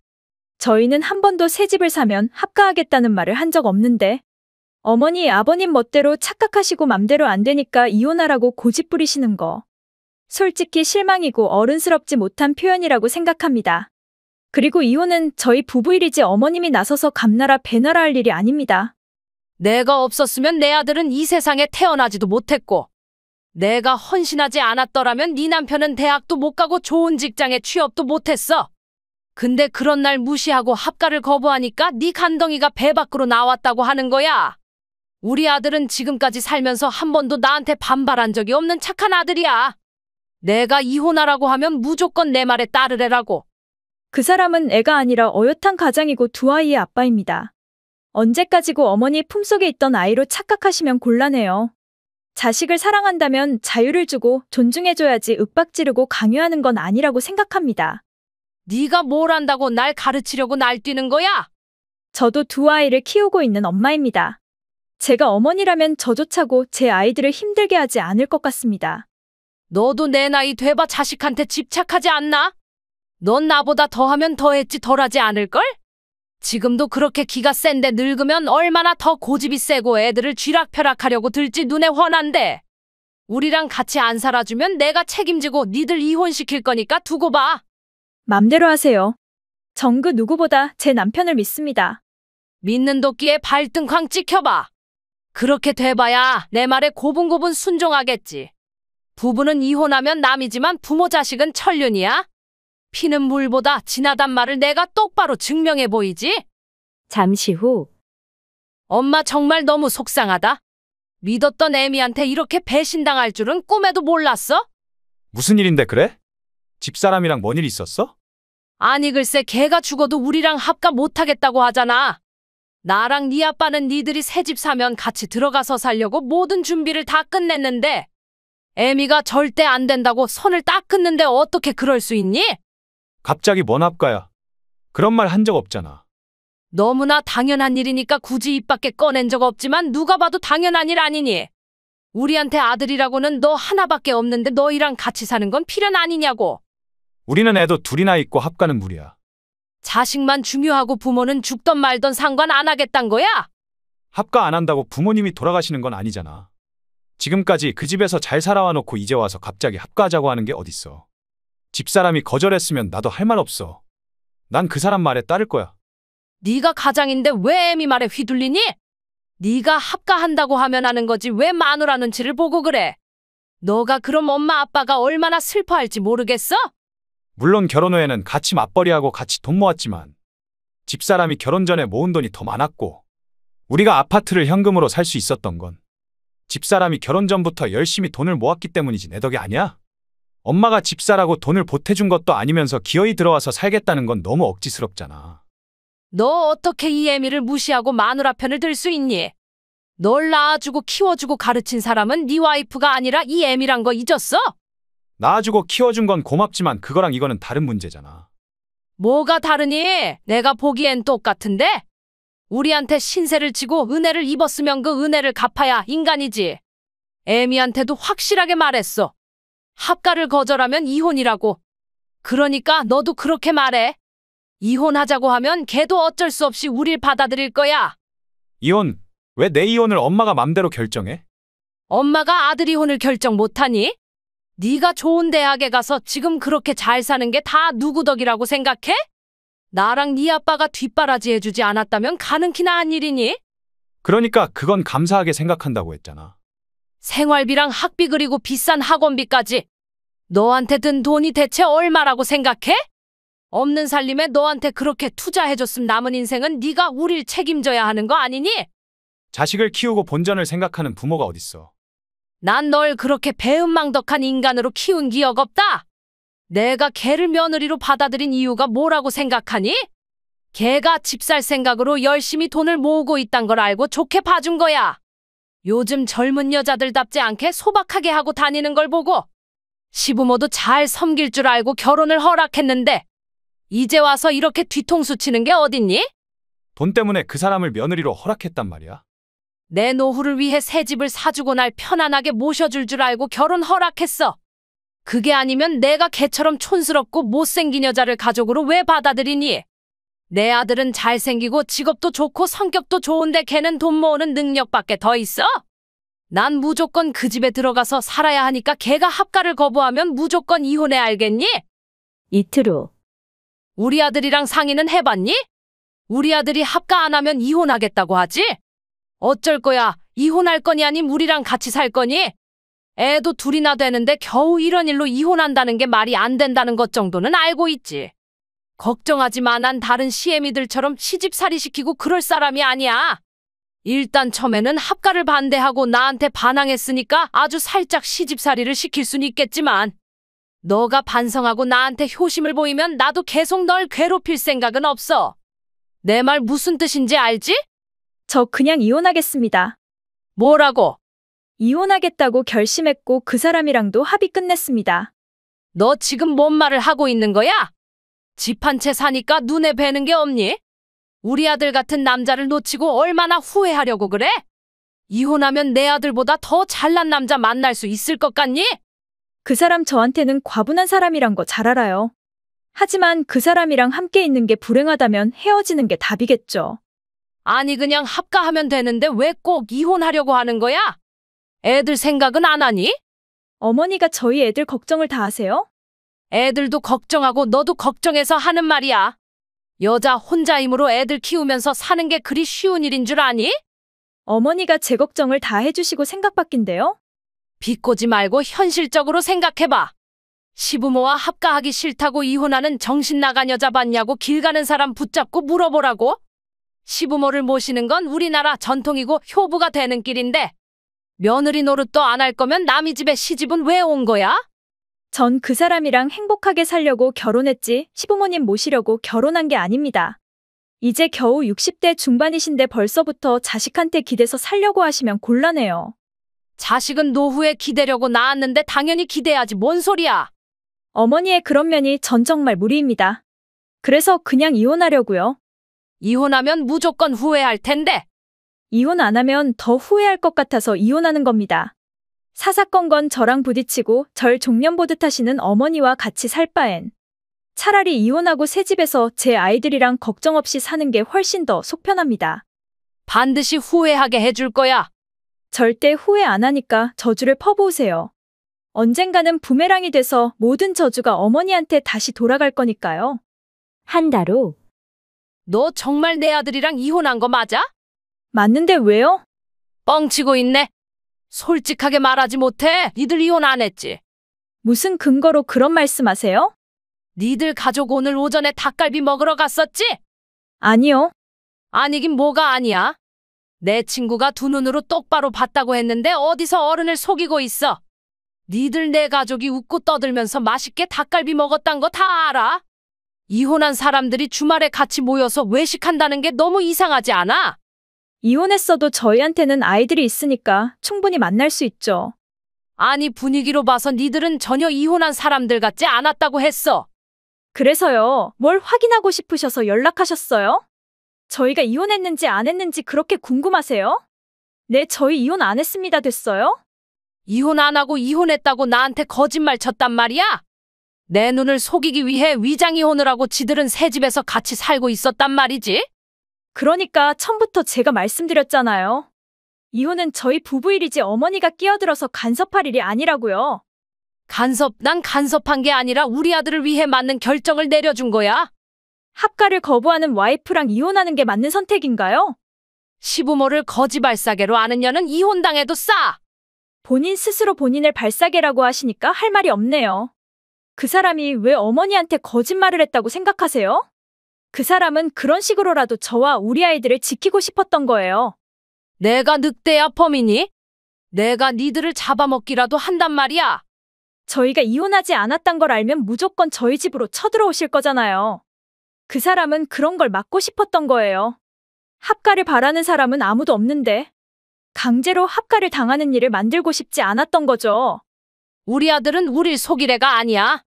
저희는 한 번도 새 집을 사면 합가하겠다는 말을 한 적 없는데 어머니 아버님 멋대로 착각하시고 맘대로 안 되니까 이혼하라고 고집 부리시는 거 솔직히 실망이고 어른스럽지 못한 표현이라고 생각합니다. 그리고 이혼은 저희 부부 일이지 어머님이 나서서 감나라 배나라 할 일이 아닙니다. 내가 없었으면 내 아들은 이 세상에 태어나지도 못했고, 내가 헌신하지 않았더라면 네 남편은 대학도 못 가고 좋은 직장에 취업도 못했어. 근데 그런 날 무시하고 합가를 거부하니까 네 간덩이가 배 밖으로 나왔다고 하는 거야. 우리 아들은 지금까지 살면서 한 번도 나한테 반발한 적이 없는 착한 아들이야. 내가 이혼하라고 하면 무조건 내 말에 따르래라고. 그 사람은 애가 아니라 어엿한 가장이고 두 아이의 아빠입니다. 언제까지고 어머니 품속에 있던 아이로 착각하시면 곤란해요. 자식을 사랑한다면 자유를 주고 존중해줘야지 윽박지르고 강요하는 건 아니라고 생각합니다. 네가 뭘 안다고 날 가르치려고 날뛰는 거야? 저도 두 아이를 키우고 있는 엄마입니다. 제가 어머니라면 저조차고 제 아이들을 힘들게 하지 않을 것 같습니다. 너도 내 나이 돼봐 자식한테 집착하지 않나? 넌 나보다 더하면 더했지 덜하지 않을걸? 지금도 그렇게 기가 센데 늙으면 얼마나 더 고집이 세고 애들을 쥐락펴락하려고 들지 눈에 훤한데. 우리랑 같이 안 살아주면 내가 책임지고 니들 이혼시킬 거니까 두고 봐. 맘대로 하세요. 전 그 누구보다 제 남편을 믿습니다. 믿는 도끼에 발등쾅 찍혀봐. 그렇게 돼봐야 내 말에 고분고분 순종하겠지. 부부는 이혼하면 남이지만 부모 자식은 천륜이야. 피는 물보다 진하단 말을 내가 똑바로 증명해 보이지? 잠시 후, 엄마 정말 너무 속상하다. 믿었던 애미한테 이렇게 배신당할 줄은 꿈에도 몰랐어? 무슨 일인데 그래? 집사람이랑 뭔 일 있었어? 아니 글쎄 걔가 죽어도 우리랑 합가 못하겠다고 하잖아. 나랑 네 아빠는 니들이 새 집 사면 같이 들어가서 살려고 모든 준비를 다 끝냈는데 애미가 절대 안 된다고 손을 딱 끊는데 어떻게 그럴 수 있니? 갑자기 뭔 합가야? 그런 말 한 적 없잖아. 너무나 당연한 일이니까 굳이 입 밖에 꺼낸 적 없지만 누가 봐도 당연한 일 아니니? 우리한테 아들이라고는 너 하나밖에 없는데 너희랑 같이 사는 건 필연 아니냐고. 우리는 애도 둘이나 있고 합가는 무리야. 자식만 중요하고 부모는 죽던 말던 상관 안 하겠단 거야? 합가 안 한다고 부모님이 돌아가시는 건 아니잖아. 지금까지 그 집에서 잘 살아와 놓고 이제 와서 갑자기 합가하자고 하는 게 어딨어. 집사람이 거절했으면 나도 할 말 없어. 난 그 사람 말에 따를 거야. 네가 가장인데 왜 애미 말에 휘둘리니? 네가 합가한다고 하면 하는 거지 왜 마누라 눈치를 보고 그래? 너가 그럼 엄마 아빠가 얼마나 슬퍼할지 모르겠어? 물론 결혼 후에는 같이 맞벌이하고 같이 돈 모았지만 집사람이 결혼 전에 모은 돈이 더 많았고 우리가 아파트를 현금으로 살 수 있었던 건 집사람이 결혼 전부터 열심히 돈을 모았기 때문이지 내 덕이 아니야? 엄마가 집사라고 돈을 보태준 것도 아니면서 기어이 들어와서 살겠다는 건 너무 억지스럽잖아. 너 어떻게 이 애미를 무시하고 마누라 편을 들 수 있니? 널 낳아주고 키워주고 가르친 사람은 네 와이프가 아니라 이 애미란 거 잊었어? 낳아주고 키워준 건 고맙지만 그거랑 이거는 다른 문제잖아. 뭐가 다르니? 내가 보기엔 똑같은데? 우리한테 신세를 지고 은혜를 입었으면 그 은혜를 갚아야 인간이지. 애미한테도 확실하게 말했어. 합가를 거절하면 이혼이라고. 그러니까 너도 그렇게 말해. 이혼하자고 하면 걔도 어쩔 수 없이 우릴 받아들일 거야. 이혼? 왜 내 이혼을 엄마가 맘대로 결정해? 엄마가 아들 이혼을 결정 못하니? 네가 좋은 대학에 가서 지금 그렇게 잘 사는 게 다 누구 덕이라고 생각해? 나랑 네 아빠가 뒷바라지 해주지 않았다면 가능키나 한 일이니? 그러니까 그건 감사하게 생각한다고 했잖아. 생활비랑 학비 그리고 비싼 학원비까지. 너한테 든 돈이 대체 얼마라고 생각해? 없는 살림에 너한테 그렇게 투자해줬음 남은 인생은 네가 우릴 책임져야 하는 거 아니니? 자식을 키우고 본전을 생각하는 부모가 어딨어. 난 널 그렇게 배은망덕한 인간으로 키운 기억 없다. 내가 걔를 며느리로 받아들인 이유가 뭐라고 생각하니? 걔가 집 살 생각으로 열심히 돈을 모으고 있단 걸 알고 좋게 봐준 거야. 요즘 젊은 여자들답지 않게 소박하게 하고 다니는 걸 보고 시부모도 잘 섬길 줄 알고 결혼을 허락했는데 이제 와서 이렇게 뒤통수 치는 게 어딨니? 돈 때문에 그 사람을 며느리로 허락했단 말이야. 내 노후를 위해 새 집을 사주고 날 편안하게 모셔줄 줄 알고 결혼 허락했어. 그게 아니면 내가 걔처럼 촌스럽고 못생긴 여자를 가족으로 왜 받아들이니? 내 아들은 잘생기고 직업도 좋고 성격도 좋은데 걔는 돈 모으는 능력밖에 더 있어? 난 무조건 그 집에 들어가서 살아야 하니까 걔가 합가를 거부하면 무조건 이혼해 알겠니? 이틀 후. 우리 아들이랑 상의는 해봤니? 우리 아들이 합가 안 하면 이혼하겠다고 하지? 어쩔 거야? 이혼할 거니 아님 우리랑 같이 살 거니? 애도 둘이나 되는데 겨우 이런 일로 이혼한다는 게 말이 안 된다는 것 정도는 알고 있지. 걱정하지 마. 난 다른 시애미들처럼 시집살이 시키고 그럴 사람이 아니야. 일단 처음에는 합가를 반대하고 나한테 반항했으니까 아주 살짝 시집살이를 시킬 순 있겠지만 너가 반성하고 나한테 효심을 보이면 나도 계속 널 괴롭힐 생각은 없어. 내 말 무슨 뜻인지 알지? 저 그냥 이혼하겠습니다. 뭐라고? 이혼하겠다고 결심했고 그 사람이랑도 합의 끝냈습니다. 너 지금 뭔 말을 하고 있는 거야? 집 한 채 사니까 눈에 뵈는 게 없니? 우리 아들 같은 남자를 놓치고 얼마나 후회하려고 그래? 이혼하면 내 아들보다 더 잘난 남자 만날 수 있을 것 같니? 그 사람 저한테는 과분한 사람이란 거 잘 알아요. 하지만 그 사람이랑 함께 있는 게 불행하다면 헤어지는 게 답이겠죠. 아니 그냥 합가하면 되는데 왜 꼭 이혼하려고 하는 거야? 애들 생각은 안 하니? 어머니가 저희 애들 걱정을 다 하세요? 애들도 걱정하고 너도 걱정해서 하는 말이야. 여자 혼자 힘으로 애들 키우면서 사는 게 그리 쉬운 일인 줄 아니? 어머니가 제 걱정을 다 해주시고 생각밖인데요? 비꼬지 말고 현실적으로 생각해봐. 시부모와 합가하기 싫다고 이혼하는 정신 나간 여자 봤냐고 길 가는 사람 붙잡고 물어보라고? 시부모를 모시는 건 우리나라 전통이고 효부가 되는 길인데 며느리 노릇도 안 할 거면 남의 집에 시집은 왜 온 거야? 전 그 사람이랑 행복하게 살려고 결혼했지 시부모님 모시려고 결혼한 게 아닙니다. 이제 겨우 60대 중반이신데 벌써부터 자식한테 기대서 살려고 하시면 곤란해요. 자식은 노후에 기대려고 낳았는데 당연히 기대야지 뭔 소리야. 어머니의 그런 면이 전 정말 무리입니다. 그래서 그냥 이혼하려고요. 이혼하면 무조건 후회할 텐데. 이혼 안 하면 더 후회할 것 같아서 이혼하는 겁니다. 사사건건 저랑 부딪히고 절 종년 보듯 하시는 어머니와 같이 살 바엔 차라리 이혼하고 새 집에서 제 아이들이랑 걱정 없이 사는 게 훨씬 더 속 편합니다. 반드시 후회하게 해줄 거야. 절대 후회 안 하니까 저주를 퍼부으세요. 언젠가는 부메랑이 돼서 모든 저주가 어머니한테 다시 돌아갈 거니까요. 한 달 후. 너 정말 내 아들이랑 이혼한 거 맞아? 맞는데 왜요? 뻥치고 있네. 솔직하게 말하지 못해. 니들 이혼 안 했지? 무슨 근거로 그런 말씀하세요? 니들 가족 오늘 오전에 닭갈비 먹으러 갔었지? 아니요. 아니긴 뭐가 아니야. 내 친구가 두 눈으로 똑바로 봤다고 했는데 어디서 어른을 속이고 있어. 니들 내 가족이 웃고 떠들면서 맛있게 닭갈비 먹었단 거 다 알아. 이혼한 사람들이 주말에 같이 모여서 외식한다는 게 너무 이상하지 않아? 이혼했어도 저희한테는 아이들이 있으니까 충분히 만날 수 있죠. 아니 분위기로 봐서 니들은 전혀 이혼한 사람들 같지 않았다고 했어. 그래서요. 뭘 확인하고 싶으셔서 연락하셨어요? 저희가 이혼했는지 안 했는지 그렇게 궁금하세요? 네, 저희 이혼 안 했습니다 됐어요? 이혼 안 하고 이혼했다고 나한테 거짓말 쳤단 말이야? 내 눈을 속이기 위해 위장이혼을 하고 지들은 새 집에서 같이 살고 있었단 말이지? 그러니까 처음부터 제가 말씀드렸잖아요. 이혼은 저희 부부 일이지 어머니가 끼어들어서 간섭할 일이 아니라고요. 난 간섭한 게 아니라 우리 아들을 위해 맞는 결정을 내려준 거야. 합가를 거부하는 와이프랑 이혼하는 게 맞는 선택인가요? 시부모를 거지 발사계로 아는 년은 이혼당해도 싸. 본인 스스로 본인을 발사계라고 하시니까 할 말이 없네요. 그 사람이 왜 어머니한테 거짓말을 했다고 생각하세요? 그 사람은 그런 식으로라도 저와 우리 아이들을 지키고 싶었던 거예요. 내가 늑대야 범이니? 내가 니들을 잡아먹기라도 한단 말이야. 저희가 이혼하지 않았단 걸 알면 무조건 저희 집으로 쳐들어오실 거잖아요. 그 사람은 그런 걸 막고 싶었던 거예요. 합가를 바라는 사람은 아무도 없는데 강제로 합가를 당하는 일을 만들고 싶지 않았던 거죠. 우리 아들은 우릴 속일 애가 아니야.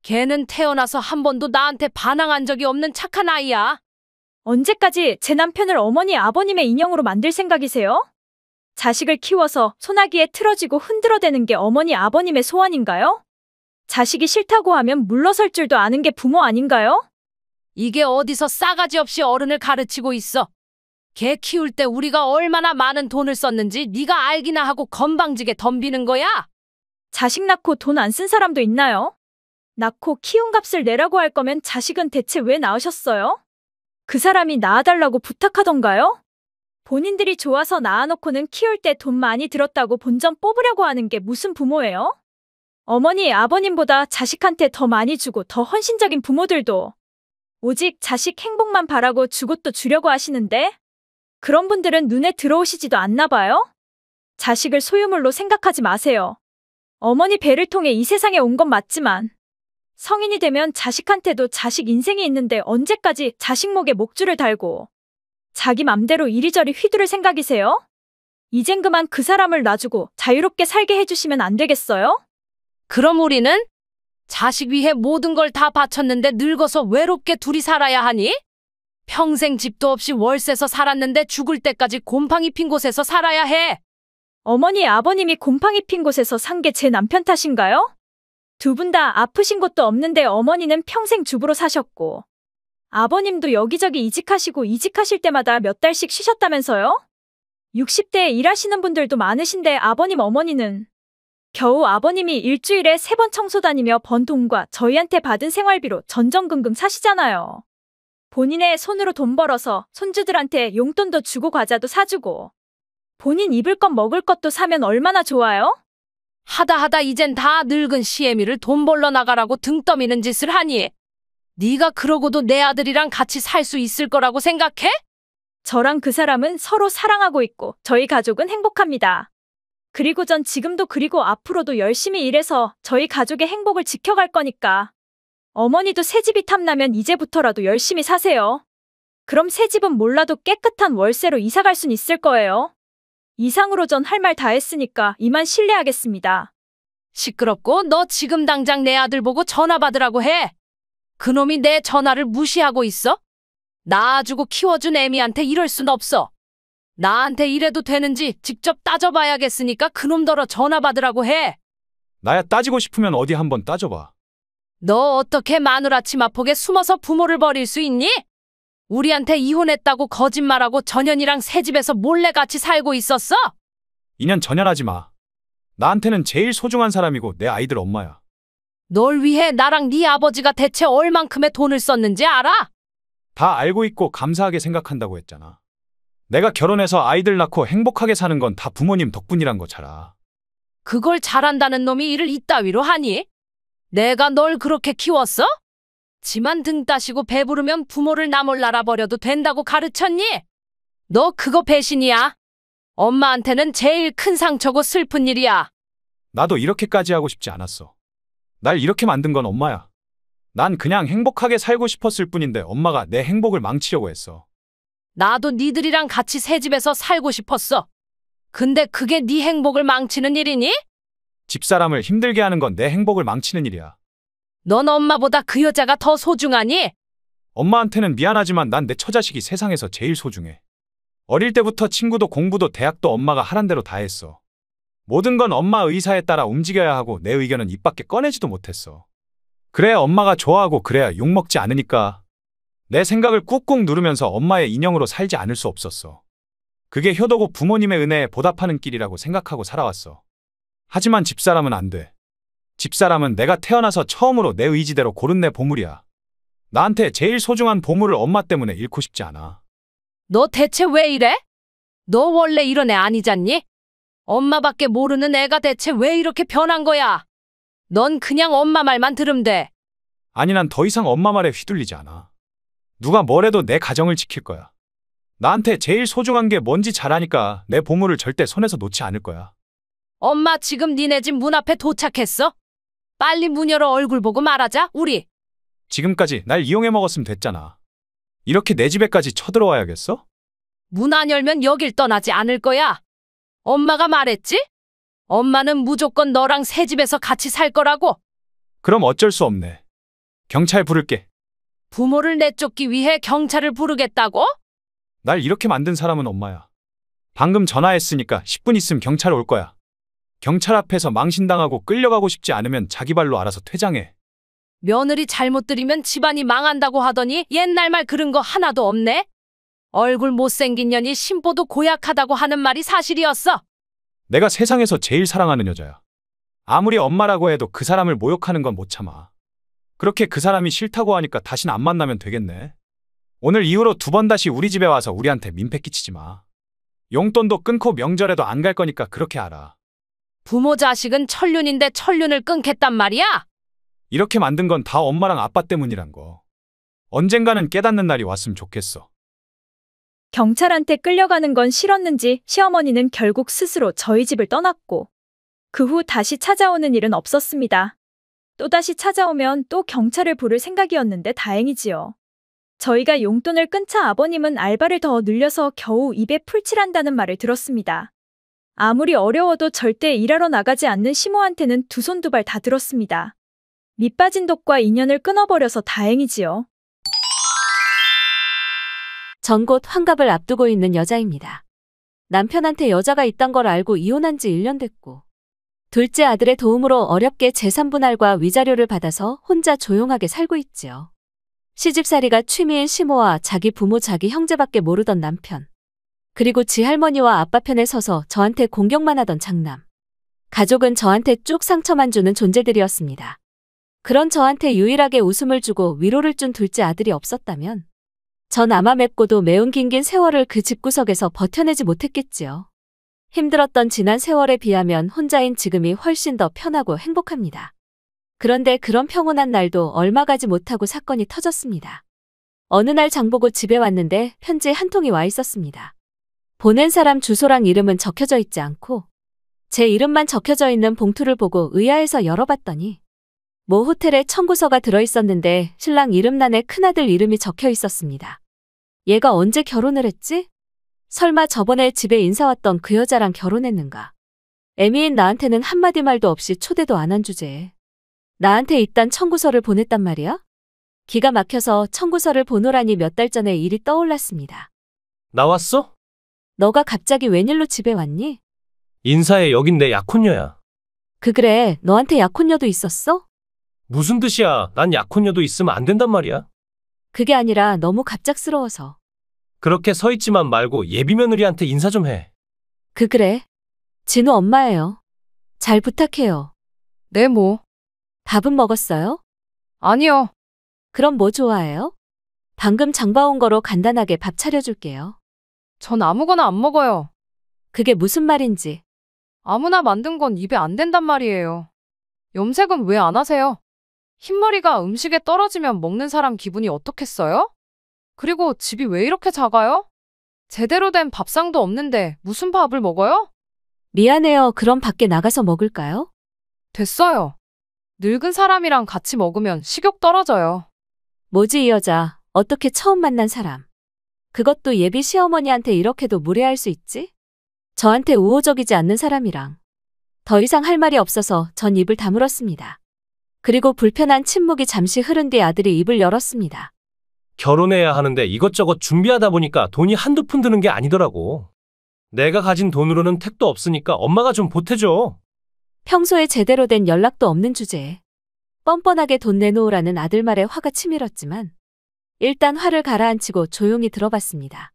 걔는 태어나서 한 번도 나한테 반항한 적이 없는 착한 아이야. 언제까지 제 남편을 어머니 아버님의 인형으로 만들 생각이세요? 자식을 키워서 소나기에 틀어지고 흔들어대는 게 어머니 아버님의 소원인가요? 자식이 싫다고 하면 물러설 줄도 아는 게 부모 아닌가요? 이게 어디서 싸가지 없이 어른을 가르치고 있어. 걔 키울 때 우리가 얼마나 많은 돈을 썼는지 네가 알기나 하고 건방지게 덤비는 거야? 자식 낳고 돈 안 쓴 사람도 있나요? 낳고 키운 값을 내라고 할 거면 자식은 대체 왜 낳으셨어요? 그 사람이 낳아달라고 부탁하던가요? 본인들이 좋아서 낳아놓고는 키울 때 돈 많이 들었다고 본전 뽑으려고 하는 게 무슨 부모예요? 어머니, 아버님보다 자식한테 더 많이 주고 더 헌신적인 부모들도 오직 자식 행복만 바라고 주고 또 주려고 하시는데 그런 분들은 눈에 들어오시지도 않나 봐요? 자식을 소유물로 생각하지 마세요. 어머니 배를 통해 이 세상에 온 건 맞지만 성인이 되면 자식한테도 자식 인생이 있는데 언제까지 자식 목에 목줄을 달고 자기 맘대로 이리저리 휘두를 생각이세요? 이젠 그만 그 사람을 놔주고 자유롭게 살게 해주시면 안 되겠어요? 그럼 우리는 자식 위해 모든 걸 다 바쳤는데 늙어서 외롭게 둘이 살아야 하니? 평생 집도 없이 월세서 살았는데 죽을 때까지 곰팡이 핀 곳에서 살아야 해. 어머니, 아버님이 곰팡이 핀 곳에서 산 게 제 남편 탓인가요? 두 분 다 아프신 곳도 없는데 어머니는 평생 주부로 사셨고 아버님도 여기저기 이직하시고 이직하실 때마다 몇 달씩 쉬셨다면서요? 60대에 일하시는 분들도 많으신데 아버님, 어머니는 겨우 아버님이 일주일에 3번 청소 다니며 번 돈과 저희한테 받은 생활비로 전전긍긍 사시잖아요. 본인의 손으로 돈 벌어서 손주들한테 용돈도 주고 과자도 사주고 본인 입을 것 먹을 것도 사면 얼마나 좋아요? 하다 이젠 다 늙은 시애미를 돈 벌러 나가라고 등 떠미는 짓을 하니 네가 그러고도 내 아들이랑 같이 살 수 있을 거라고 생각해? 저랑 그 사람은 서로 사랑하고 있고 저희 가족은 행복합니다. 그리고 전 지금도 그리고 앞으로도 열심히 일해서 저희 가족의 행복을 지켜갈 거니까 어머니도 새집이 탐나면 이제부터라도 열심히 사세요. 그럼 새집은 몰라도 깨끗한 월세로 이사갈 순 있을 거예요. 이상으로 전 할 말 다 했으니까 이만 실례하겠습니다. 시끄럽고 너 지금 당장 내 아들 보고 전화 받으라고 해. 그놈이 내 전화를 무시하고 있어? 낳아주고 키워준 애미한테 이럴 순 없어. 나한테 이래도 되는지 직접 따져봐야겠으니까 그놈더러 전화 받으라고 해. 나야 따지고 싶으면 어디 한번 따져봐. 너 어떻게 마누라 치마폭에 숨어서 부모를 버릴 수 있니? 우리한테 이혼했다고 거짓말하고 전현이랑 새 집에서 몰래 같이 살고 있었어? 인연 전열하지 마. 나한테는 제일 소중한 사람이고 내 아이들 엄마야. 널 위해 나랑 네 아버지가 대체 얼만큼의 돈을 썼는지 알아? 다 알고 있고 감사하게 생각한다고 했잖아. 내가 결혼해서 아이들 낳고 행복하게 사는 건 다 부모님 덕분이란 거 잘 알아. 그걸 잘한다는 놈이 일을 이따위로 하니? 내가 널 그렇게 키웠어? 지만 등 따시고 배부르면 부모를 나 몰라라 버려도 된다고 가르쳤니? 너 그거 배신이야. 엄마한테는 제일 큰 상처고 슬픈 일이야. 나도 이렇게까지 하고 싶지 않았어. 날 이렇게 만든 건 엄마야. 난 그냥 행복하게 살고 싶었을 뿐인데 엄마가 내 행복을 망치려고 했어. 나도 니들이랑 같이 새 집에서 살고 싶었어. 근데 그게 네 행복을 망치는 일이니? 집사람을 힘들게 하는 건 내 행복을 망치는 일이야. 넌 엄마보다 그 여자가 더 소중하니? 엄마한테는 미안하지만 난 내 처자식이 세상에서 제일 소중해. 어릴 때부터 친구도 공부도 대학도 엄마가 하란 대로 다 했어. 모든 건 엄마 의사에 따라 움직여야 하고 내 의견은 입 밖에 꺼내지도 못했어. 그래야 엄마가 좋아하고 그래야 욕먹지 않으니까 내 생각을 꾹꾹 누르면서 엄마의 인형으로 살지 않을 수 없었어. 그게 효도고 부모님의 은혜에 보답하는 길이라고 생각하고 살아왔어. 하지만 집사람은 안 돼. 집사람은 내가 태어나서 처음으로 내 의지대로 고른 내 보물이야. 나한테 제일 소중한 보물을 엄마 때문에 잃고 싶지 않아. 너 대체 왜 이래? 너 원래 이런 애 아니잖니? 엄마밖에 모르는 애가 대체 왜 이렇게 변한 거야? 넌 그냥 엄마 말만 들으면 돼. 아니, 난 더 이상 엄마 말에 휘둘리지 않아. 누가 뭐래도 내 가정을 지킬 거야. 나한테 제일 소중한 게 뭔지 잘 아니까 내 보물을 절대 손에서 놓지 않을 거야. 엄마 지금 니네 집 문 앞에 도착했어? 빨리 문 열어 얼굴 보고 말하자, 우리. 지금까지 날 이용해 먹었으면 됐잖아. 이렇게 내 집에까지 쳐들어와야겠어? 문 안 열면 여길 떠나지 않을 거야. 엄마가 말했지? 엄마는 무조건 너랑 새 집에서 같이 살 거라고. 그럼 어쩔 수 없네. 경찰 부를게. 부모를 내쫓기 위해 경찰을 부르겠다고? 날 이렇게 만든 사람은 엄마야. 방금 전화했으니까 10분 있으면 경찰 올 거야. 경찰 앞에서 망신당하고 끌려가고 싶지 않으면 자기 발로 알아서 퇴장해. 며느리 잘못 들이면 집안이 망한다고 하더니 옛날 말 그런 거 하나도 없네? 얼굴 못생긴 년이 심보도 고약하다고 하는 말이 사실이었어. 내가 세상에서 제일 사랑하는 여자야. 아무리 엄마라고 해도 그 사람을 모욕하는 건 못 참아. 그렇게 그 사람이 싫다고 하니까 다신 안 만나면 되겠네. 오늘 이후로 2번 다시 우리 집에 와서 우리한테 민폐 끼치지 마. 용돈도 끊고 명절에도 안 갈 거니까 그렇게 알아. 부모 자식은 천륜인데 천륜을 끊겠단 말이야? 이렇게 만든 건 다 엄마랑 아빠 때문이란 거. 언젠가는 깨닫는 날이 왔으면 좋겠어. 경찰한테 끌려가는 건 싫었는지 시어머니는 결국 스스로 저희 집을 떠났고 그 후 다시 찾아오는 일은 없었습니다. 또다시 찾아오면 또 경찰을 부를 생각이었는데 다행이지요. 저희가 용돈을 끈 차 아버님은 알바를 더 늘려서 겨우 입에 풀칠한다는 말을 들었습니다. 아무리 어려워도 절대 일하러 나가지 않는 시모한테는 두 손 두 발 다 들었습니다. 밑빠진 독과 인연을 끊어버려서 다행이지요. 전 곧 환갑을 앞두고 있는 여자입니다. 남편한테 여자가 있단 걸 알고 이혼한 지 1년 됐고 둘째 아들의 도움으로 어렵게 재산분할과 위자료를 받아서 혼자 조용하게 살고 있지요. 시집살이가 취미인 시모와 자기 부모 자기 형제밖에 모르던 남편. 그리고 지 할머니와 아빠 편에 서서 저한테 공격만 하던 장남. 가족은 저한테 쭉 상처만 주는 존재들이었습니다. 그런 저한테 유일하게 웃음을 주고 위로를 준 둘째 아들이 없었다면 전 아마 맵고도 매운 긴긴 세월을 그 집구석에서 버텨내지 못했겠지요. 힘들었던 지난 세월에 비하면 혼자인 지금이 훨씬 더 편하고 행복합니다. 그런데 그런 평온한 날도 얼마 가지 못하고 사건이 터졌습니다. 어느 날 장보고 집에 왔는데 편지 한 통이 와 있었습니다. 보낸 사람 주소랑 이름은 적혀져 있지 않고 제 이름만 적혀져 있는 봉투를 보고 의아해서 열어봤더니 모 호텔에 청구서가 들어있었는데 신랑 이름란에 큰아들 이름이 적혀 있었습니다. 얘가 언제 결혼을 했지? 설마 저번에 집에 인사 왔던 그 여자랑 결혼했는가? 애미인 나한테는 한마디 말도 없이 초대도 안 한 주제에 나한테 이딴 청구서를 보냈단 말이야? 기가 막혀서 청구서를 보노라니 몇 달 전에 일이 떠올랐습니다. 나왔어? 너가 갑자기 웬일로 집에 왔니? 인사해, 여긴 내 약혼녀야. 그래, 너한테 약혼녀도 있었어? 무슨 뜻이야? 난 약혼녀도 있으면 안 된단 말이야. 그게 아니라 너무 갑작스러워서. 그렇게 서 있지만 말고 예비 며느리한테 인사 좀 해. 그래. 진우 엄마예요. 잘 부탁해요. 네, 뭐. 밥은 먹었어요? 아니요. 그럼 뭐 좋아해요? 방금 장 봐온 거로 간단하게 밥 차려줄게요. 전 아무거나 안 먹어요. 그게 무슨 말인지. 아무나 만든 건 입에 안 된단 말이에요. 염색은 왜 안 하세요? 흰머리가 음식에 떨어지면 먹는 사람 기분이 어떻겠어요? 그리고 집이 왜 이렇게 작아요? 제대로 된 밥상도 없는데 무슨 밥을 먹어요? 미안해요. 그럼 밖에 나가서 먹을까요? 됐어요. 늙은 사람이랑 같이 먹으면 식욕 떨어져요. 뭐지 이 여자. 어떻게 처음 만난 사람. 그것도 예비 시어머니한테 이렇게도 무례할 수 있지? 저한테 우호적이지 않는 사람이랑. 더 이상 할 말이 없어서 전 입을 다물었습니다. 그리고 불편한 침묵이 잠시 흐른 뒤 아들이 입을 열었습니다. 결혼해야 하는데 이것저것 준비하다 보니까 돈이 한두 푼 드는 게 아니더라고. 내가 가진 돈으로는 택도 없으니까 엄마가 좀 보태줘. 평소에 제대로 된 연락도 없는 주제에 뻔뻔하게 돈 내놓으라는 아들 말에 화가 치밀었지만 일단 화를 가라앉히고 조용히 들어봤습니다.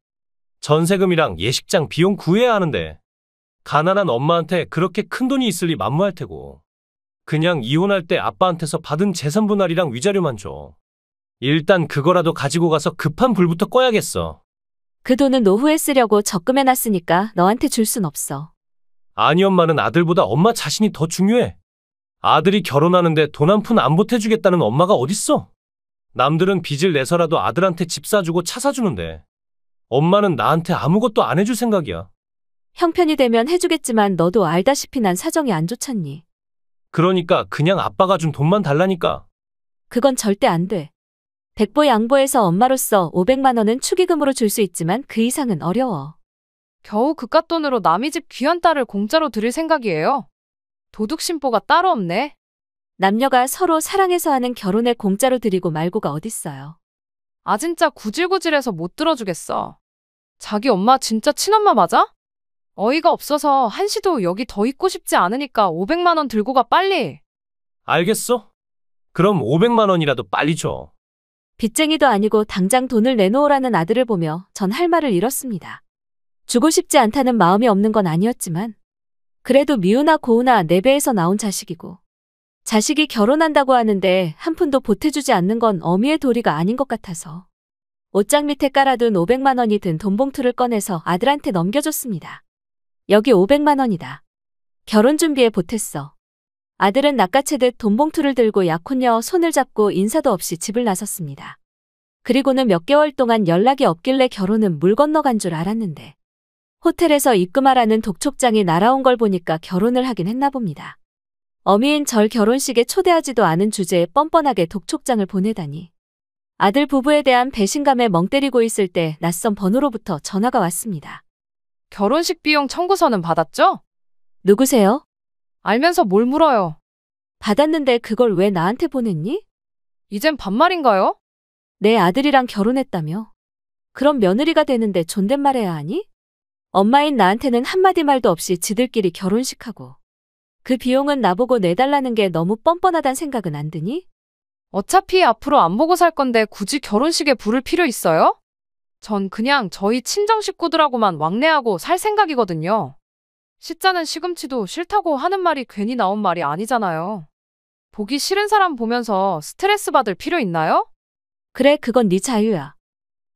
전세금이랑 예식장 비용 구해야 하는데 가난한 엄마한테 그렇게 큰 돈이 있을 리 만무할 테고 그냥 이혼할 때 아빠한테서 받은 재산분할이랑 위자료만 줘. 일단 그거라도 가지고 가서 급한 불부터 꺼야겠어. 그 돈은 노후에 쓰려고 적금해놨으니까 너한테 줄 순 없어. 아니 엄마는 아들보다 엄마 자신이 더 중요해. 아들이 결혼하는데 돈 한 푼 안 보태주겠다는 엄마가 어딨어? 남들은 빚을 내서라도 아들한테 집 사주고 차 사주는데 엄마는 나한테 아무것도 안 해줄 생각이야. 형편이 되면 해주겠지만 너도 알다시피 난 사정이 안 좋잖니. 그러니까 그냥 아빠가 준 돈만 달라니까. 그건 절대 안 돼. 백보양보해서 엄마로서 500만 원은 축의금으로 줄 수 있지만 그 이상은 어려워. 겨우 그깟 돈으로 남의 집 귀한 딸을 공짜로 드릴 생각이에요. 도둑심보가 따로 없네. 남녀가 서로 사랑해서 하는 결혼을 공짜로 드리고 말고가 어딨어요. 아 진짜 구질구질해서 못 들어주겠어. 자기 엄마 진짜 친엄마 맞아? 어이가 없어서 한시도 여기 더 있고 싶지 않으니까 500만 원 들고 가 빨리. 알겠어? 그럼 500만 원이라도 빨리 줘. 빚쟁이도 아니고 당장 돈을 내놓으라는 아들을 보며 전 할 말을 잃었습니다. 주고 싶지 않다는 마음이 없는 건 아니었지만 그래도 미우나 고우나 내 배에서 나온 자식이고 자식이 결혼한다고 하는데 한 푼도 보태주지 않는 건 어미의 도리가 아닌 것 같아서 옷장 밑에 깔아둔 500만 원이 든 돈봉투를 꺼내서 아들한테 넘겨줬습니다. 여기 500만 원이다. 결혼 준비에 보탰어. 아들은 낚아채듯 돈봉투를 들고 약혼녀 손을 잡고 인사도 없이 집을 나섰습니다. 그리고는 몇 개월 동안 연락이 없길래 결혼은 물 건너간 줄 알았는데 호텔에서 입금하라는 독촉장이 날아온 걸 보니까 결혼을 하긴 했나 봅니다. 어미인 절 결혼식에 초대하지도 않은 주제에 뻔뻔하게 독촉장을 보내다니. 아들 부부에 대한 배신감에 멍 때리고 있을 때 낯선 번호로부터 전화가 왔습니다. 결혼식 비용 청구서는 받았죠? 누구세요? 알면서 뭘 물어요? 받았는데 그걸 왜 나한테 보냈니? 이젠 반말인가요? 내 아들이랑 결혼했다며. 그럼 며느리가 되는데 존댓말해야 하니? 엄마인 나한테는 한마디 말도 없이 지들끼리 결혼식하고. 그 비용은 나보고 내달라는 게 너무 뻔뻔하단 생각은 안 드니? 어차피 앞으로 안 보고 살 건데 굳이 결혼식에 부를 필요 있어요? 전 그냥 저희 친정 식구들하고만 왕래하고 살 생각이거든요. 시자는 시금치도 싫다고 하는 말이 괜히 나온 말이 아니잖아요. 보기 싫은 사람 보면서 스트레스 받을 필요 있나요? 그래, 그건 네 자유야.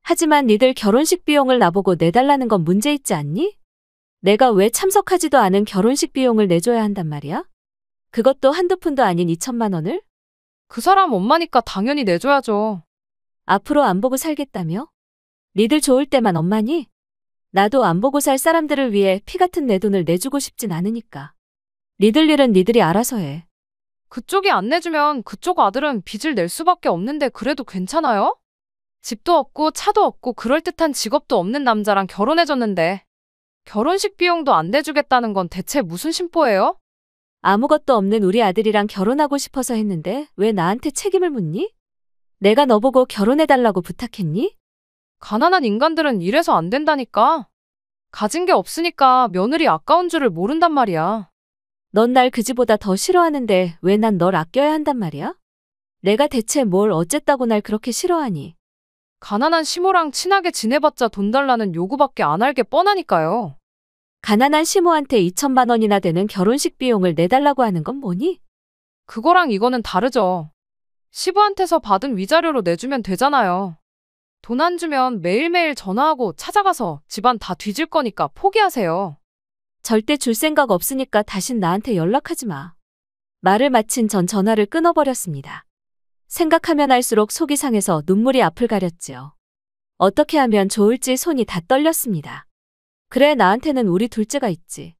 하지만 니들 결혼식 비용을 나보고 내달라는 건 문제 있지 않니? 내가 왜 참석하지도 않은 결혼식 비용을 내줘야 한단 말이야? 그것도 한두 푼도 아닌 2천만 원을? 그 사람 엄마니까 당연히 내줘야죠. 앞으로 안 보고 살겠다며? 니들 좋을 때만 엄마니? 나도 안 보고 살 사람들을 위해 피 같은 내 돈을 내주고 싶진 않으니까. 니들 일은 니들이 알아서 해. 그쪽이 안 내주면 그쪽 아들은 빚을 낼 수밖에 없는데 그래도 괜찮아요? 집도 없고 차도 없고 그럴듯한 직업도 없는 남자랑 결혼해줬는데 결혼식 비용도 안 내주겠다는 건 대체 무슨 심보예요? 아무것도 없는 우리 아들이랑 결혼하고 싶어서 했는데 왜 나한테 책임을 묻니? 내가 너보고 결혼해달라고 부탁했니? 가난한 인간들은 이래서 안 된다니까. 가진 게 없으니까 며느리 아까운 줄을 모른단 말이야. 넌 날 그지보다 더 싫어하는데 왜 난 널 아껴야 한단 말이야? 내가 대체 뭘 어쨌다고 날 그렇게 싫어하니? 가난한 시모랑 친하게 지내봤자 돈 달라는 요구밖에 안 할 게 뻔하니까요. 가난한 시모한테 2천만 원이나 되는 결혼식 비용을 내달라고 하는 건 뭐니? 그거랑 이거는 다르죠. 시부한테서 받은 위자료로 내주면 되잖아요. 돈 안 주면 매일매일 전화하고 찾아가서 집안 다 뒤질 거니까 포기하세요. 절대 줄 생각 없으니까 다신 나한테 연락하지 마. 말을 마친 전 전화를 끊어버렸습니다. 생각하면 할수록 속이 상해서 눈물이 앞을 가렸지요. 어떻게 하면 좋을지 손이 다 떨렸습니다. 그래, 나한테는 우리 둘째가 있지.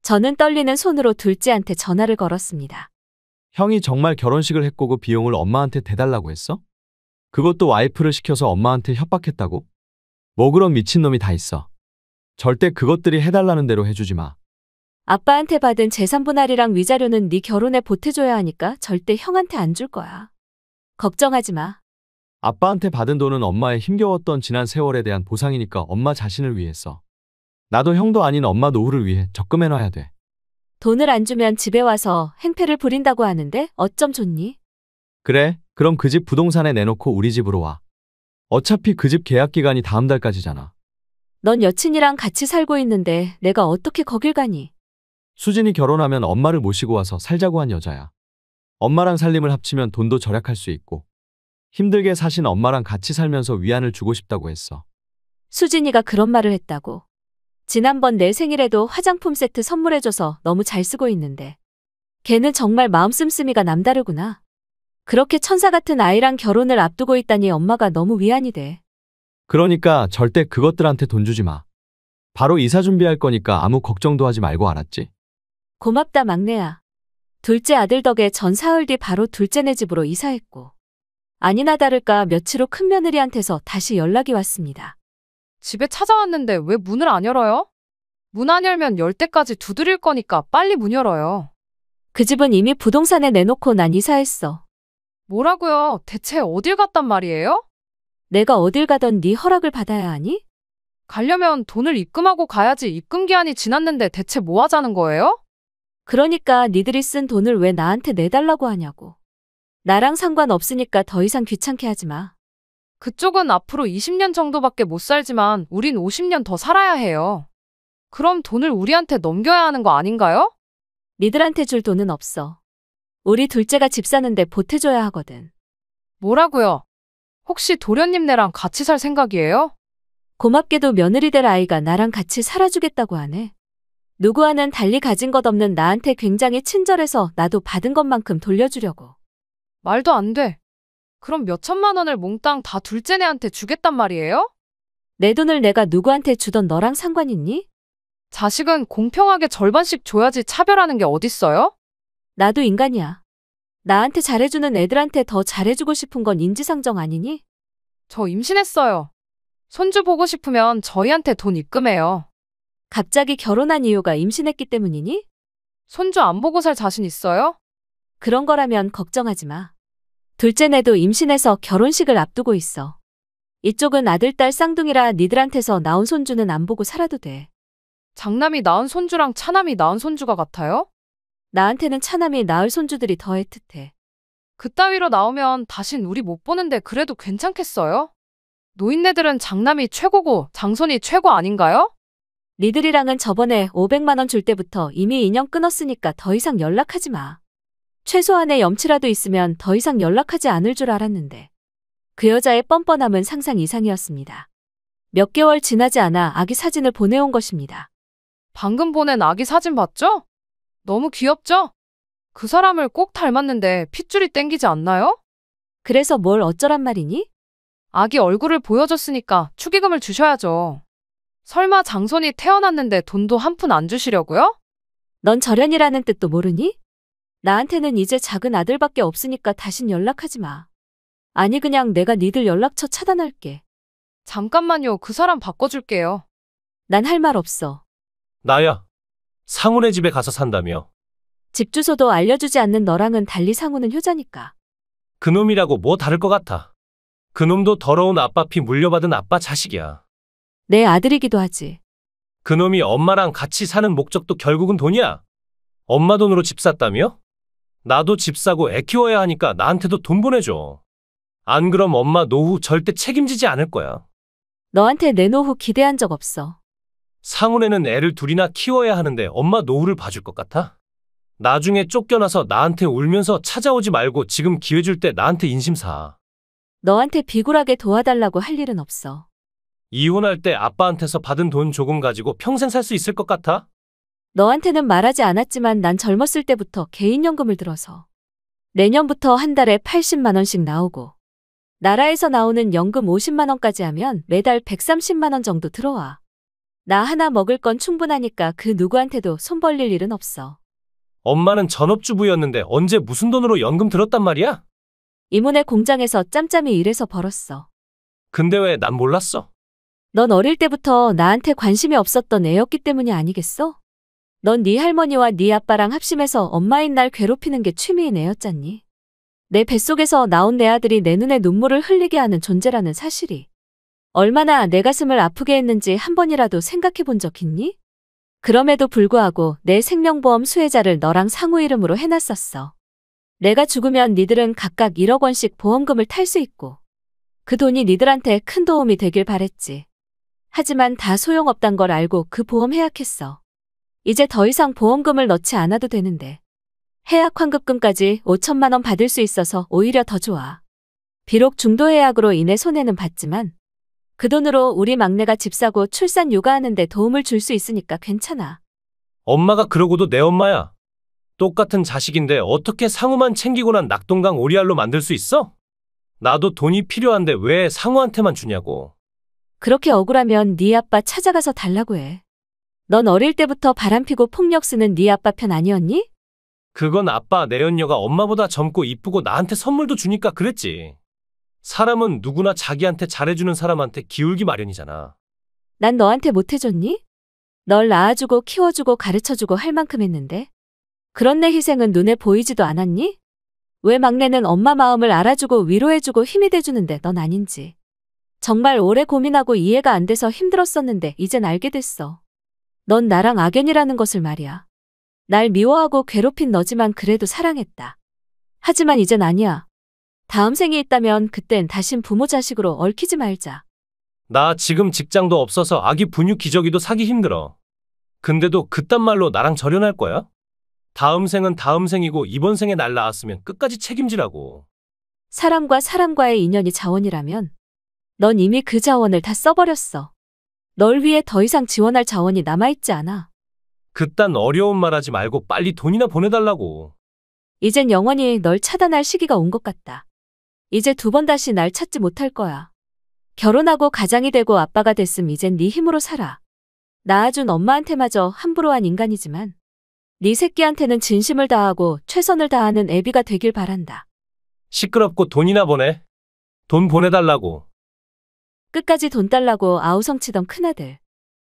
저는 떨리는 손으로 둘째한테 전화를 걸었습니다. 형이 정말 결혼식을 했고 그 비용을 엄마한테 대달라고 했어? 그것도 와이프를 시켜서 엄마한테 협박했다고? 뭐 그런 미친놈이 다 있어. 절대 그것들이 해달라는 대로 해주지 마. 아빠한테 받은 재산분할이랑 위자료는 네 결혼에 보태줘야 하니까 절대 형한테 안 줄 거야. 걱정하지 마. 아빠한테 받은 돈은 엄마의 힘겨웠던 지난 세월에 대한 보상이니까 엄마 자신을 위해 써. 나도 형도 아닌 엄마 노후를 위해 적금해놔야 돼. 돈을 안 주면 집에 와서 행패를 부린다고 하는데 어쩜 좋니? 그래, 그럼 그 집 부동산에 내놓고 우리 집으로 와. 어차피 그 집 계약 기간이 다음 달까지잖아. 넌 여친이랑 같이 살고 있는데 내가 어떻게 거길 가니? 수진이 결혼하면 엄마를 모시고 와서 살자고 한 여자야. 엄마랑 살림을 합치면 돈도 절약할 수 있고 힘들게 사신 엄마랑 같이 살면서 위안을 주고 싶다고 했어. 수진이가 그런 말을 했다고. 지난번 내 생일에도 화장품 세트 선물해줘서 너무 잘 쓰고 있는데 걔는 정말 마음 씀씀이가 남다르구나. 그렇게 천사 같은 아이랑 결혼을 앞두고 있다니 엄마가 너무 위안이 돼. 그러니까 절대 그것들한테 돈 주지 마. 바로 이사 준비할 거니까 아무 걱정도 하지 말고, 알았지? 고맙다, 막내야. 둘째 아들 덕에 전 사흘 뒤 바로 둘째네 집으로 이사했고 아니나 다를까 며칠 후 큰며느리한테서 다시 연락이 왔습니다. 집에 찾아왔는데 왜 문을 안 열어요? 문 안 열면 열 때까지 두드릴 거니까 빨리 문 열어요. 그 집은 이미 부동산에 내놓고 난 이사했어. 뭐라고요? 대체 어딜 갔단 말이에요? 내가 어딜 가던 네 허락을 받아야 하니? 가려면 돈을 입금하고 가야지. 입금 기한이 지났는데 대체 뭐 하자는 거예요? 그러니까 니들이 쓴 돈을 왜 나한테 내달라고 하냐고. 나랑 상관없으니까 더 이상 귀찮게 하지 마. 그쪽은 앞으로 20년 정도밖에 못 살지만 우린 50년 더 살아야 해요. 그럼 돈을 우리한테 넘겨야 하는 거 아닌가요? 니들한테 줄 돈은 없어. 우리 둘째가 집 사는데 보태줘야 하거든. 뭐라고요? 혹시 도련님네랑 같이 살 생각이에요? 고맙게도 며느리 될 아이가 나랑 같이 살아주겠다고 하네. 누구와는 달리 가진 것 없는 나한테 굉장히 친절해서 나도 받은 것만큼 돌려주려고. 말도 안 돼. 그럼 몇 천만 원을 몽땅 다 둘째네한테 주겠단 말이에요? 내 돈을 내가 누구한테 주던 너랑 상관 있니? 자식은 공평하게 절반씩 줘야지 차별하는 게 어딨어요? 나도 인간이야. 나한테 잘해주는 애들한테 더 잘해주고 싶은 건 인지상정 아니니? 저 임신했어요. 손주 보고 싶으면 저희한테 돈 입금해요. 갑자기 결혼한 이유가 임신했기 때문이니? 손주 안 보고 살 자신 있어요? 그런 거라면 걱정하지 마. 둘째네도 임신해서 결혼식을 앞두고 있어. 이쪽은 아들, 딸 쌍둥이라 니들한테서 나온 손주는 안 보고 살아도 돼. 장남이 낳은 손주랑 차남이 낳은 손주가 같아요? 나한테는 차남이 낳을 손주들이 더 애틋해. 그따위로 나오면 다신 우리 못 보는데 그래도 괜찮겠어요? 노인네들은 장남이 최고고 장손이 최고 아닌가요? 니들이랑은 저번에 500만 원 줄 때부터 이미 인연 끊었으니까 더 이상 연락하지 마. 최소한의 염치라도 있으면 더 이상 연락하지 않을 줄 알았는데. 그 여자의 뻔뻔함은 상상 이상이었습니다. 몇 개월 지나지 않아 아기 사진을 보내온 것입니다. 방금 보낸 아기 사진 봤죠? 너무 귀엽죠? 그 사람을 꼭 닮았는데 핏줄이 땡기지 않나요? 그래서 뭘 어쩌란 말이니? 아기 얼굴을 보여줬으니까 축의금을 주셔야죠. 설마 장손이 태어났는데 돈도 한 푼 안 주시려고요? 넌 절연이라는 뜻도 모르니? 나한테는 이제 작은 아들밖에 없으니까 다신 연락하지 마. 아니 그냥 내가 니들 연락처 차단할게. 잠깐만요. 그 사람 바꿔줄게요. 난 할 말 없어. 나야. 상훈의 집에 가서 산다며. 집 주소도 알려주지 않는 너랑은 달리 상우는 효자니까. 그놈이라고 뭐 다를 것 같아. 그놈도 더러운 아빠 피 물려받은 아빠 자식이야. 내 아들이기도 하지. 그놈이 엄마랑 같이 사는 목적도 결국은 돈이야. 엄마 돈으로 집 샀다며? 나도 집 사고 애 키워야 하니까 나한테도 돈 보내줘. 안 그럼 엄마 노후 절대 책임지지 않을 거야. 너한테 내 노후 기대한 적 없어. 상훈에는 애를 둘이나 키워야 하는데 엄마 노후를 봐줄 것 같아? 나중에 쫓겨나서 나한테 울면서 찾아오지 말고 지금 기회 줄 때 나한테 인심사. 너한테 비굴하게 도와달라고 할 일은 없어. 이혼할 때 아빠한테서 받은 돈 조금 가지고 평생 살 수 있을 것 같아? 너한테는 말하지 않았지만 난 젊었을 때부터 개인연금을 들어서 내년부터 한 달에 80만 원씩 나오고 나라에서 나오는 연금 50만 원까지 하면 매달 130만 원 정도 들어와. 나 하나 먹을 건 충분하니까 그 누구한테도 손 벌릴 일은 없어. 엄마는 전업주부였는데 언제 무슨 돈으로 연금 들었단 말이야? 이모네 공장에서 짬짬이 일해서 벌었어. 근데 왜 난 몰랐어? 넌 어릴 때부터 나한테 관심이 없었던 애였기 때문이 아니겠어? 넌 네 할머니와 네 아빠랑 합심해서 엄마인 날 괴롭히는 게 취미인 애였잖니. 내 뱃속에서 나온 내 아들이 내 눈에 눈물을 흘리게 하는 존재라는 사실이 얼마나 내 가슴을 아프게 했는지 한 번이라도 생각해 본 적 있니? 그럼에도 불구하고 내 생명보험 수혜자를 너랑 상우 이름으로 해놨었어. 내가 죽으면 니들은 각각 1억 원씩 보험금을 탈 수 있고 그 돈이 니들한테 큰 도움이 되길 바랬지. 하지만 다 소용없단 걸 알고 그 보험 해약했어. 이제 더 이상 보험금을 넣지 않아도 되는데 해약 환급금까지 5천만 원 받을 수 있어서 오히려 더 좋아. 비록 중도 해약으로 인해 손해는 봤지만 그 돈으로 우리 막내가 집 사고 출산 육아하는 데 도움을 줄 수 있으니까 괜찮아. 엄마가 그러고도 내 엄마야. 똑같은 자식인데 어떻게 상우만 챙기고 난 낙동강 오리알로 만들 수 있어? 나도 돈이 필요한데 왜 상우한테만 주냐고. 그렇게 억울하면 네 아빠 찾아가서 달라고 해. 넌 어릴 때부터 바람피고 폭력 쓰는 네 아빠 편 아니었니? 그건 아빠 내연녀가 엄마보다 젊고 이쁘고 나한테 선물도 주니까 그랬지. 사람은 누구나 자기한테 잘해주는 사람한테 기울기 마련이잖아. 난 너한테 못해줬니? 널 낳아주고 키워주고 가르쳐주고 할 만큼 했는데. 그런 내 희생은 눈에 보이지도 않았니? 왜 막내는 엄마 마음을 알아주고 위로해주고 힘이 돼주는데 넌 아닌지. 정말 오래 고민하고 이해가 안 돼서 힘들었었는데 이젠 알게 됐어. 넌 나랑 악연이라는 것을 말이야. 날 미워하고 괴롭힌 너지만 그래도 사랑했다. 하지만 이젠 아니야. 다음 생이 있다면 그땐 다신 부모 자식으로 얽히지 말자. 나 지금 직장도 없어서 아기 분유 기저귀도 사기 힘들어. 근데도 그딴 말로 나랑 절연할 거야? 다음 생은 다음 생이고 이번 생에 날 낳았으면 끝까지 책임지라고. 사람과 사람과의 인연이 자원이라면 넌 이미 그 자원을 다 써버렸어. 널 위해 더 이상 지원할 자원이 남아있지 않아. 그딴 어려운 말 하지 말고 빨리 돈이나 보내달라고. 이젠 영원히 널 차단할 시기가 온 것 같다. 이제 두 번 다시 날 찾지 못할 거야. 결혼하고 가장이 되고 아빠가 됐음 이젠 네 힘으로 살아. 낳아준 엄마한테마저 함부로 한 인간이지만 네 새끼한테는 진심을 다하고 최선을 다하는 애비가 되길 바란다. 시끄럽고 돈이나 보내. 돈 보내달라고. 끝까지 돈 달라고 아우성치던 큰아들.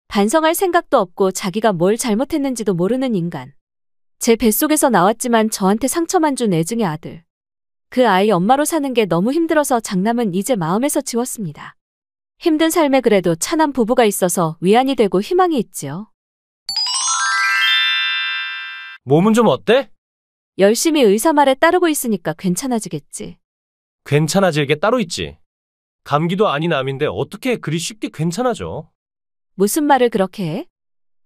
반성할 생각도 없고 자기가 뭘 잘못했는지도 모르는 인간. 제 뱃속에서 나왔지만 저한테 상처만 준 애증의 아들. 그 아이 엄마로 사는 게 너무 힘들어서 장남은 이제 마음에서 지웠습니다. 힘든 삶에 그래도 찬한 부부가 있어서 위안이 되고 희망이 있지요. 몸은 좀 어때? 열심히 의사 말에 따르고 있으니까 괜찮아지겠지. 괜찮아질 게 따로 있지. 감기도 아닌 암인데 어떻게 그리 쉽게 괜찮아져? 무슨 말을 그렇게 해?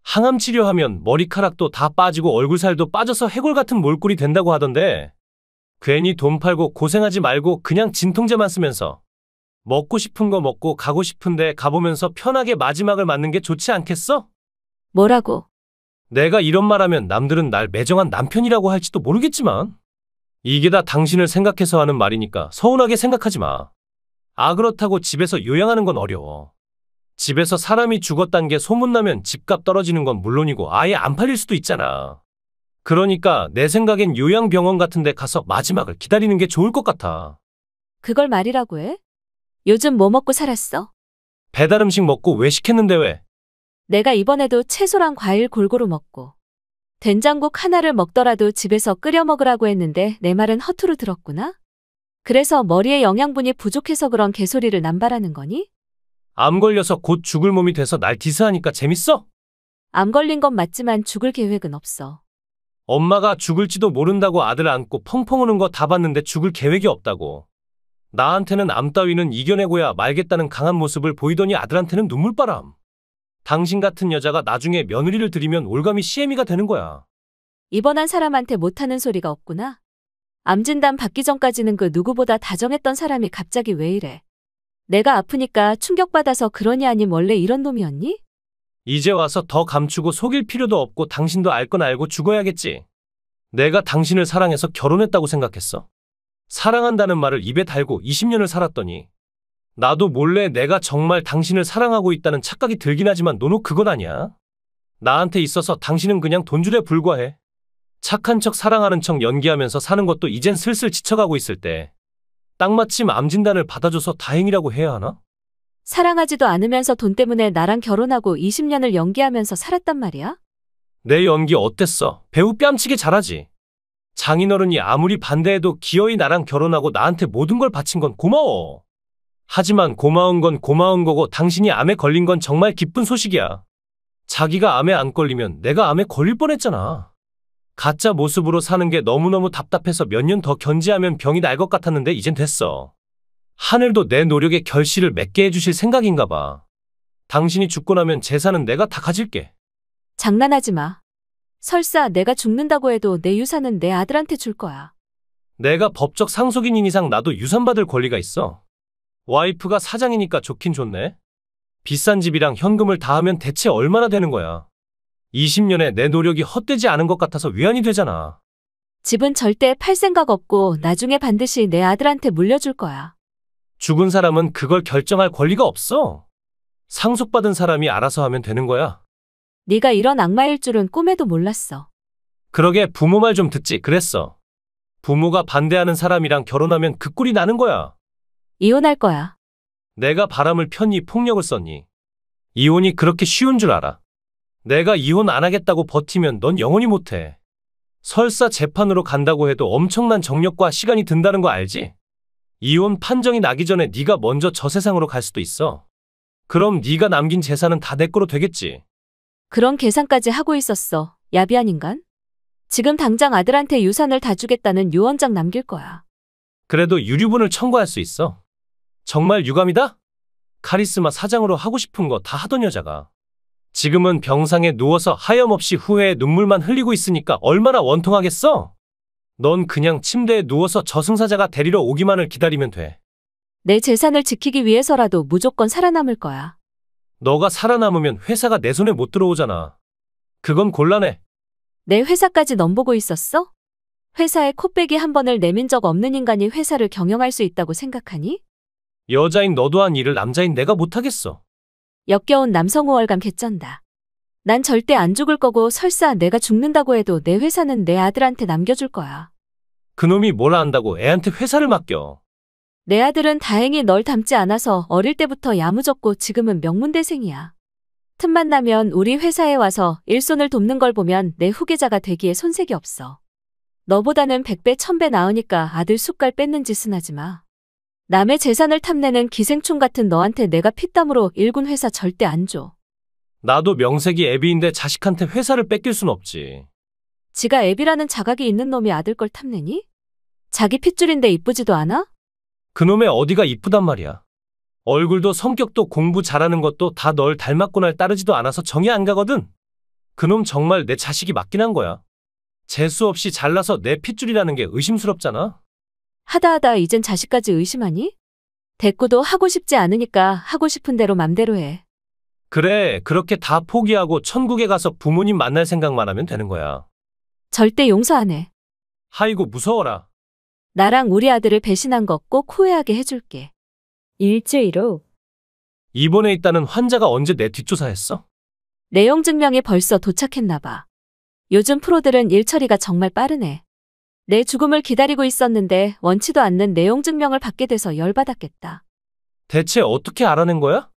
항암 치료하면 머리카락도 다 빠지고 얼굴살도 빠져서 해골 같은 몰골이 된다고 하던데 괜히 돈 팔고 고생하지 말고 그냥 진통제만 쓰면서 먹고 싶은 거 먹고 가고 싶은데 가보면서 편하게 마지막을 맞는 게 좋지 않겠어? 뭐라고? 내가 이런 말하면 남들은 날 매정한 남편이라고 할지도 모르겠지만 이게 다 당신을 생각해서 하는 말이니까 서운하게 생각하지 마. 아 그렇다고 집에서 요양하는 건 어려워. 집에서 사람이 죽었단 게 소문나면 집값 떨어지는 건 물론이고 아예 안 팔릴 수도 있잖아. 그러니까 내 생각엔 요양병원 같은 데 가서 마지막을 기다리는 게 좋을 것 같아. 그걸 말이라고 해? 요즘 뭐 먹고 살았어? 배달 음식 먹고 왜 시켰는데 왜? 내가 이번에도 채소랑 과일 골고루 먹고 된장국 하나를 먹더라도 집에서 끓여 먹으라고 했는데 내 말은 허투루 들었구나? 그래서 머리에 영양분이 부족해서 그런 개소리를 남발하는 거니? 암 걸려서 곧 죽을 몸이 돼서 날 디스하니까 재밌어? 암 걸린 건 맞지만 죽을 계획은 없어. 엄마가 죽을지도 모른다고 아들 안고 펑펑 우는 거 다 봤는데 죽을 계획이 없다고. 나한테는 암 따위는 이겨내고야 말겠다는 강한 모습을 보이더니 아들한테는 눈물바람. 당신 같은 여자가 나중에 며느리를 들이면 올가미 시애미가 되는 거야. 입원한 사람한테 못하는 소리가 없구나. 암 진단 받기 전까지는 그 누구보다 다정했던 사람이 갑자기 왜 이래? 내가 아프니까 충격받아서 그러니 아님 원래 이런 놈이었니? 이제 와서 더 감추고 속일 필요도 없고 당신도 알 건 알고 죽어야겠지. 내가 당신을 사랑해서 결혼했다고 생각했어? 사랑한다는 말을 입에 달고 20년을 살았더니 나도 몰래 내가 정말 당신을 사랑하고 있다는 착각이 들긴 하지만 노노 그건 아니야. 나한테 있어서 당신은 그냥 돈줄에 불과해. 착한 척 사랑하는 척 연기하면서 사는 것도 이젠 슬슬 지쳐가고 있을 때 딱 마침 암 진단을 받아줘서 다행이라고 해야 하나? 사랑하지도 않으면서 돈 때문에 나랑 결혼하고 20년을 연기하면서 살았단 말이야? 내 연기 어땠어? 배우 뺨치게 잘하지. 장인어른이 아무리 반대해도 기어이 나랑 결혼하고 나한테 모든 걸 바친 건 고마워. 하지만 고마운 건 고마운 거고 당신이 암에 걸린 건 정말 기쁜 소식이야. 자기가 암에 안 걸리면 내가 암에 걸릴 뻔했잖아. 가짜 모습으로 사는 게 너무너무 답답해서 몇 년 더 견제하면 병이 날 것 같았는데 이젠 됐어. 하늘도 내 노력에 결실을 맺게 해주실 생각인가 봐. 당신이 죽고 나면 재산은 내가 다 가질게. 장난하지 마. 설사 내가 죽는다고 해도 내 유산은 내 아들한테 줄 거야. 내가 법적 상속인인 이상 나도 유산받을 권리가 있어. 와이프가 사장이니까 좋긴 좋네. 비싼 집이랑 현금을 다 하면 대체 얼마나 되는 거야. 20년에 내 노력이 헛되지 않은 것 같아서 위안이 되잖아. 집은 절대 팔 생각 없고 나중에 반드시 내 아들한테 물려줄 거야. 죽은 사람은 그걸 결정할 권리가 없어. 상속받은 사람이 알아서 하면 되는 거야. 네가 이런 악마일 줄은 꿈에도 몰랐어. 그러게 부모 말 좀 듣지 그랬어. 부모가 반대하는 사람이랑 결혼하면 그 꼴이 나는 거야. 이혼할 거야. 내가 바람을 폈니 폭력을 썼니? 이혼이 그렇게 쉬운 줄 알아. 내가 이혼 안 하겠다고 버티면 넌 영원히 못해. 설사 재판으로 간다고 해도 엄청난 정력과 시간이 든다는 거 알지? 이혼 판정이 나기 전에 네가 먼저 저 세상으로 갈 수도 있어. 그럼 네가 남긴 재산은 다 내 거로 되겠지. 그런 계산까지 하고 있었어. 야비한 인간? 지금 당장 아들한테 유산을 다 주겠다는 유언장 남길 거야. 그래도 유류분을 청구할 수 있어. 정말 유감이다? 카리스마 사장으로 하고 싶은 거 다 하던 여자가. 지금은 병상에 누워서 하염없이 후회의 눈물만 흘리고 있으니까 얼마나 원통하겠어? 넌 그냥 침대에 누워서 저승사자가 데리러 오기만을 기다리면 돼. 내 재산을 지키기 위해서라도 무조건 살아남을 거야. 너가 살아남으면 회사가 내 손에 못 들어오잖아. 그건 곤란해. 내 회사까지 넘보고 있었어? 회사에 코빼기 한 번을 내민 적 없는 인간이 회사를 경영할 수 있다고 생각하니? 여자인 너도 한 일을 남자인 내가 못하겠어. 역겨운 남성 우월감 개쩐다. 난 절대 안 죽을 거고 설사 내가 죽는다고 해도 내 회사는 내 아들한테 남겨줄 거야. 그놈이 뭘 안다고 애한테 회사를 맡겨. 내 아들은 다행히 널 닮지 않아서 어릴 때부터 야무졌고 지금은 명문대생이야. 틈만 나면 우리 회사에 와서 일손을 돕는 걸 보면 내 후계자가 되기에 손색이 없어. 너보다는 100배, 1000배 나으니까 아들 숟갈 뺏는 짓은 하지 마. 남의 재산을 탐내는 기생충 같은 너한테 내가 피땀으로 일군 회사 절대 안 줘. 나도 명색이 애비인데 자식한테 회사를 뺏길 순 없지. 지가 애비라는 자각이 있는 놈이 아들 걸 탐내니? 자기 핏줄인데 이쁘지도 않아? 그놈의 어디가 이쁘단 말이야. 얼굴도 성격도 공부 잘하는 것도 다 널 닮았고 날 따르지도 않아서 정이 안 가거든. 그놈 정말 내 자식이 맞긴 한 거야. 재수 없이 잘나서 내 핏줄이라는 게 의심스럽잖아. 하다 이젠 자식까지 의심하니? 대꾸도 하고 싶지 않으니까 하고 싶은 대로 맘대로 해. 그래, 그렇게 다 포기하고 천국에 가서 부모님 만날 생각만 하면 되는 거야. 절대 용서 안 해. 아이고 무서워라. 나랑 우리 아들을 배신한 거 꼭 후회하게 해줄게. 일주일 후 입원해 있다는 환자가 언제 내 뒷조사했어? 내용 증명이 벌써 도착했나 봐. 요즘 프로들은 일 처리가 정말 빠르네. 내 죽음을 기다리고 있었는데 원치도 않는 내용 증명을 받게 돼서 열받았겠다. 대체 어떻게 알아낸 거야?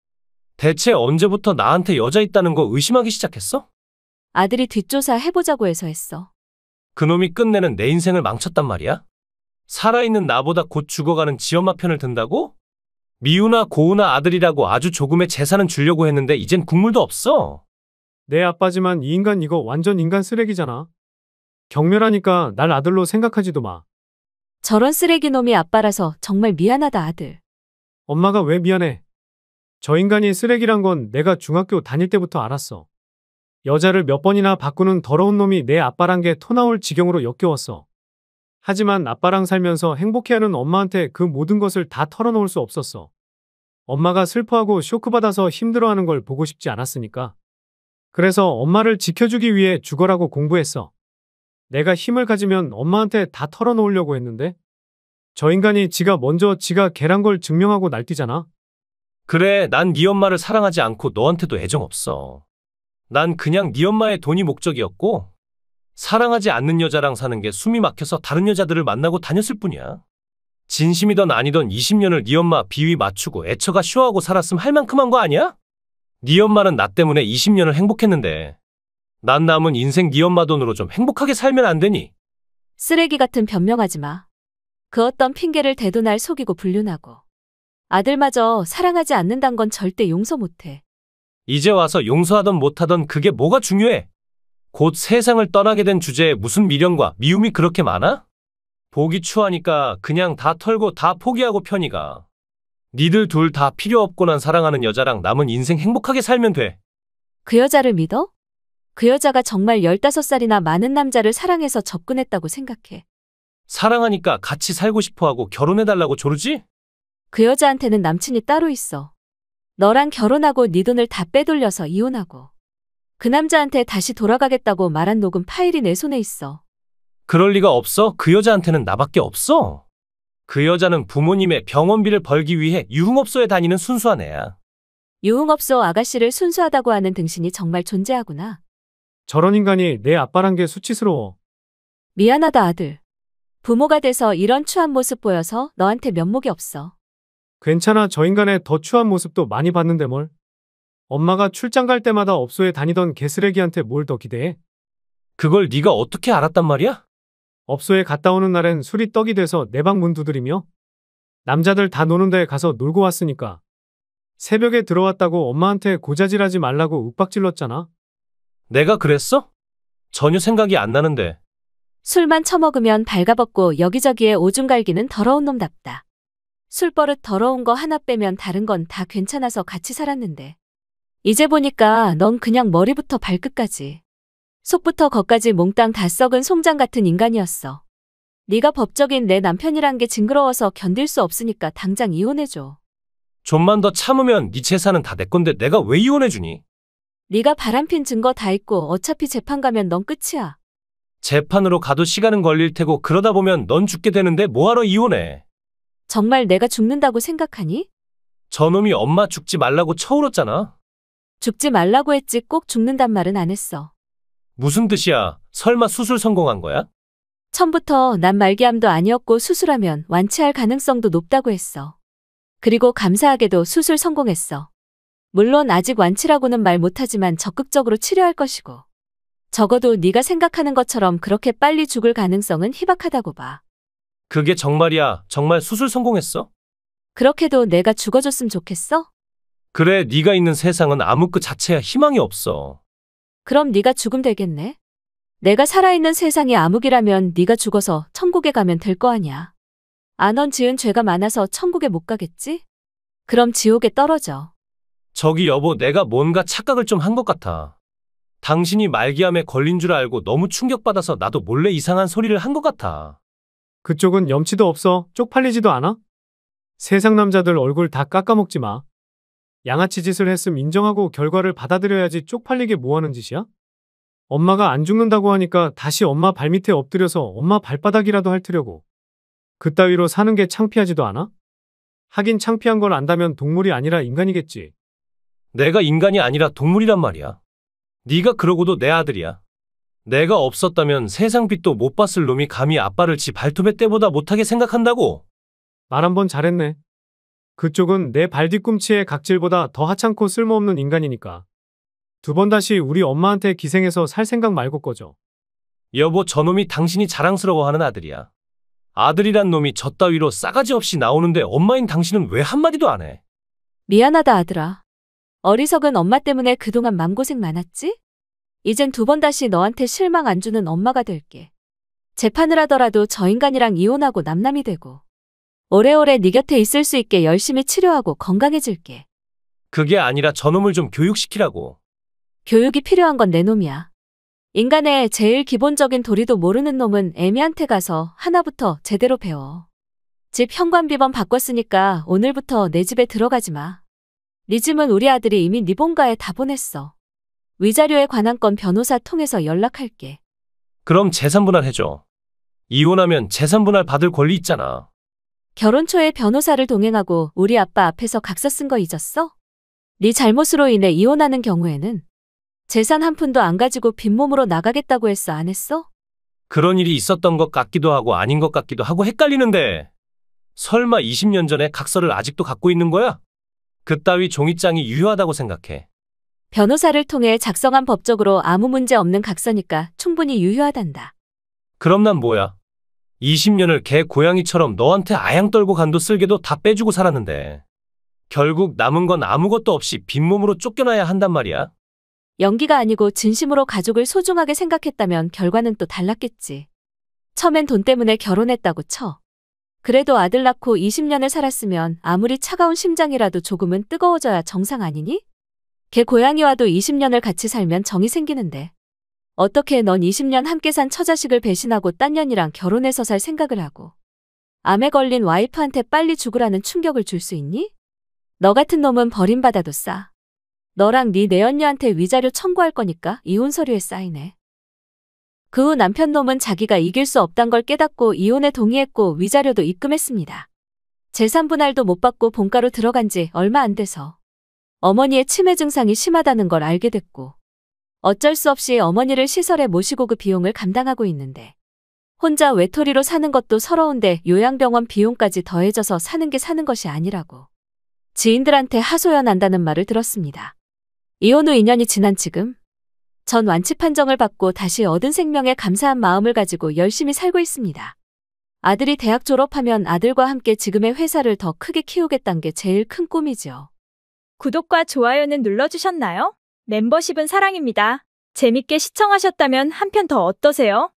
대체 언제부터 나한테 여자 있다는 거 의심하기 시작했어? 아들이 뒷조사 해보자고 해서 했어. 그놈이 끝내는 내 인생을 망쳤단 말이야? 살아있는 나보다 곧 죽어가는 지엄마 편을 든다고? 미우나 고우나 아들이라고 아주 조금의 재산은 주려고 했는데 이젠 국물도 없어. 내 아빠지만 이 인간 이거 완전 인간 쓰레기잖아. 경멸하니까 날 아들로 생각하지도 마. 저런 쓰레기 놈이 아빠라서 정말 미안하다 아들. 엄마가 왜 미안해? 저 인간이 쓰레기란 건 내가 중학교 다닐 때부터 알았어. 여자를 몇 번이나 바꾸는 더러운 놈이 내 아빠란 게 토 나올 지경으로 역겨웠어. 하지만 아빠랑 살면서 행복해하는 엄마한테 그 모든 것을 다 털어놓을 수 없었어. 엄마가 슬퍼하고 쇼크받아서 힘들어하는 걸 보고 싶지 않았으니까. 그래서 엄마를 지켜주기 위해 죽어라고 공부했어. 내가 힘을 가지면 엄마한테 다 털어놓으려고 했는데 저 인간이 지가 먼저 지가 걔란 걸 증명하고 날뛰잖아. 그래, 난 네 엄마를 사랑하지 않고 너한테도 애정 없어. 난 그냥 네 엄마의 돈이 목적이었고 사랑하지 않는 여자랑 사는 게 숨이 막혀서 다른 여자들을 만나고 다녔을 뿐이야. 진심이던 아니던 20년을 네 엄마 비위 맞추고 애처가 쇼하고 살았음 할 만큼 한 거 아니야? 네 엄마는 나 때문에 20년을 행복했는데 난 남은 인생 네 엄마 돈으로 좀 행복하게 살면 안 되니? 쓰레기 같은 변명하지 마. 그 어떤 핑계를 대도 날 속이고 불륜하고. 아들마저 사랑하지 않는단 건 절대 용서 못해. 이제 와서 용서하던 못하던 그게 뭐가 중요해? 곧 세상을 떠나게 된 주제에 무슨 미련과 미움이 그렇게 많아? 보기 추하니까 그냥 다 털고 다 포기하고 편히 가. 니들 둘 다 필요 없고 난 사랑하는 여자랑 남은 인생 행복하게 살면 돼. 그 여자를 믿어? 그 여자가 정말 15살이나 많은 남자를 사랑해서 접근했다고 생각해. 사랑하니까 같이 살고 싶어하고 결혼해달라고 조르지? 그 여자한테는 남친이 따로 있어. 너랑 결혼하고 네 돈을 다 빼돌려서 이혼하고. 그 남자한테 다시 돌아가겠다고 말한 녹음 파일이 내 손에 있어. 그럴 리가 없어. 그 여자한테는 나밖에 없어. 그 여자는 부모님의 병원비를 벌기 위해 유흥업소에 다니는 순수한 애야. 유흥업소 아가씨를 순수하다고 하는 등신이 정말 존재하구나. 저런 인간이 내 아빠란 게 수치스러워. 미안하다 아들. 부모가 돼서 이런 추한 모습 보여서 너한테 면목이 없어. 괜찮아. 저 인간의 더 추한 모습도 많이 봤는데 뭘. 엄마가 출장 갈 때마다 업소에 다니던 개쓰레기한테 뭘 더 기대해? 그걸 네가 어떻게 알았단 말이야? 업소에 갔다 오는 날엔 술이 떡이 돼서 내 방 문 두드리며 남자들 다 노는 데 가서 놀고 왔으니까 새벽에 들어왔다고 엄마한테 고자질하지 말라고 윽박질렀잖아. 내가 그랬어? 전혀 생각이 안 나는데. 술만 처먹으면 발가벗고 여기저기에 오줌 갈기는 더러운 놈답다. 술버릇 더러운 거 하나 빼면 다른 건 다 괜찮아서 같이 살았는데. 이제 보니까 넌 그냥 머리부터 발끝까지, 속부터 겉까지 몽땅 다 썩은 솜장 같은 인간이었어. 네가 법적인 내 남편이란 게 징그러워서 견딜 수 없으니까 당장 이혼해줘. 좀만 더 참으면 네 재산은 다 내 건데 내가 왜 이혼해주니? 네가 바람핀 증거 다 있고 어차피 재판 가면 넌 끝이야. 재판으로 가도 시간은 걸릴 테고 그러다 보면 넌 죽게 되는데 뭐하러 이혼해? 정말 내가 죽는다고 생각하니? 저놈이 엄마 죽지 말라고 쳐울었잖아. 죽지 말라고 했지 꼭 죽는단 말은 안 했어. 무슨 뜻이야? 설마 수술 성공한 거야? 처음부터 난 말기암도 아니었고 수술하면 완치할 가능성도 높다고 했어. 그리고 감사하게도 수술 성공했어. 물론 아직 완치라고는 말 못하지만 적극적으로 치료할 것이고. 적어도 네가 생각하는 것처럼 그렇게 빨리 죽을 가능성은 희박하다고 봐. 그게 정말이야? 정말 수술 성공했어? 그렇게도 내가 죽어줬으면 좋겠어? 그래, 네가 있는 세상은 암흑 그 자체야. 희망이 없어. 그럼 네가 죽으면 되겠네. 내가 살아있는 세상이 암흑이라면 네가 죽어서 천국에 가면 될 거 아니야. 넌 지은 죄가 많아서 천국에 못 가겠지? 그럼 지옥에 떨어져. 저기 여보, 내가 뭔가 착각을 좀 한 것 같아. 당신이 말기암에 걸린 줄 알고 너무 충격받아서 나도 몰래 이상한 소리를 한 것 같아. 그쪽은 염치도 없어. 쪽팔리지도 않아? 세상 남자들 얼굴 다 깎아먹지 마. 양아치 짓을 했음 인정하고 결과를 받아들여야지 쪽팔리게 뭐하는 짓이야? 엄마가 안 죽는다고 하니까 다시 엄마 발밑에 엎드려서 엄마 발바닥이라도 핥으려고. 그따위로 사는 게 창피하지도 않아? 하긴 창피한 걸 안다면 동물이 아니라 인간이겠지. 내가 인간이 아니라 동물이란 말이야. 네가 그러고도 내 아들이야. 내가 없었다면 세상 빛도 못 봤을 놈이 감히 아빠를 지 발톱에 때보다 못하게 생각한다고? 말 한 번 잘했네. 그쪽은 내 발 뒤꿈치의 각질보다 더 하찮고 쓸모없는 인간이니까. 두 번 다시 우리 엄마한테 기생해서 살 생각 말고 꺼져. 여보, 저놈이 당신이 자랑스러워하는 아들이야. 아들이란 놈이 저 따위로 싸가지 없이 나오는데 엄마인 당신은 왜 한마디도 안 해? 미안하다 아들아. 어리석은 엄마 때문에 그동안 맘고생 많았지? 이젠 두 번 다시 너한테 실망 안 주는 엄마가 될게. 재판을 하더라도 저 인간이랑 이혼하고 남남이 되고 오래오래 네 곁에 있을 수 있게 열심히 치료하고 건강해질게. 그게 아니라 저놈을 좀 교육시키라고. 교육이 필요한 건 내 놈이야. 인간의 제일 기본적인 도리도 모르는 놈은 애미한테 가서 하나부터 제대로 배워. 집 현관비번 바꿨으니까 오늘부터 내 집에 들어가지 마. 네 짐은 우리 아들이 이미 네 본가에 다 보냈어. 위자료에 관한 건 변호사 통해서 연락할게. 그럼 재산분할 해줘. 이혼하면 재산분할 받을 권리 있잖아. 결혼 초에 변호사를 동행하고 우리 아빠 앞에서 각서 쓴 거 잊었어? 네 잘못으로 인해 이혼하는 경우에는 재산 한 푼도 안 가지고 빈몸으로 나가겠다고 했어, 안 했어? 그런 일이 있었던 것 같기도 하고 아닌 것 같기도 하고 헷갈리는데 설마 20년 전에 각서를 아직도 갖고 있는 거야? 그따위 종이장이 유효하다고 생각해. 변호사를 통해 작성한 법적으로 아무 문제 없는 각서니까 충분히 유효하단다. 그럼 난 뭐야? 20년을 개 고양이처럼 너한테 아양 떨고 간도 쓸개도 다 빼주고 살았는데 결국 남은 건 아무것도 없이 빈몸으로 쫓겨나야 한단 말이야? 연기가 아니고 진심으로 가족을 소중하게 생각했다면 결과는 또 달랐겠지. 처음엔 돈 때문에 결혼했다고 쳐. 그래도 아들 낳고 20년을 살았으면 아무리 차가운 심장이라도 조금은 뜨거워져야 정상 아니니? 개 고양이와도 20년을 같이 살면 정이 생기는데. 어떻게 넌 20년 함께 산 처자식을 배신하고 딴 년이랑 결혼해서 살 생각을 하고 암에 걸린 와이프한테 빨리 죽으라는 충격을 줄 수 있니? 너 같은 놈은 버림받아도 싸. 너랑 네 내언녀한테 위자료 청구할 거니까 이혼 서류에 사인해. 그 후 남편 놈은 자기가 이길 수 없단 걸 깨닫고 이혼에 동의했고 위자료도 입금했습니다. 재산 분할도 못 받고 본가로 들어간 지 얼마 안 돼서 어머니의 치매 증상이 심하다는 걸 알게 됐고 어쩔 수 없이 어머니를 시설에 모시고 그 비용을 감당하고 있는데 혼자 외톨이로 사는 것도 서러운데 요양병원 비용까지 더해져서 사는 게 사는 것이 아니라고 지인들한테 하소연한다는 말을 들었습니다. 이혼 후 2년이 지난 지금 전 완치 판정을 받고 다시 얻은 생명에 감사한 마음을 가지고 열심히 살고 있습니다. 아들이 대학 졸업하면 아들과 함께 지금의 회사를 더 크게 키우겠다는 게 제일 큰 꿈이죠. 구독과 좋아요는 눌러주셨나요? 멤버십은 사랑입니다. 재밌게 시청하셨다면 한 편 더 어떠세요?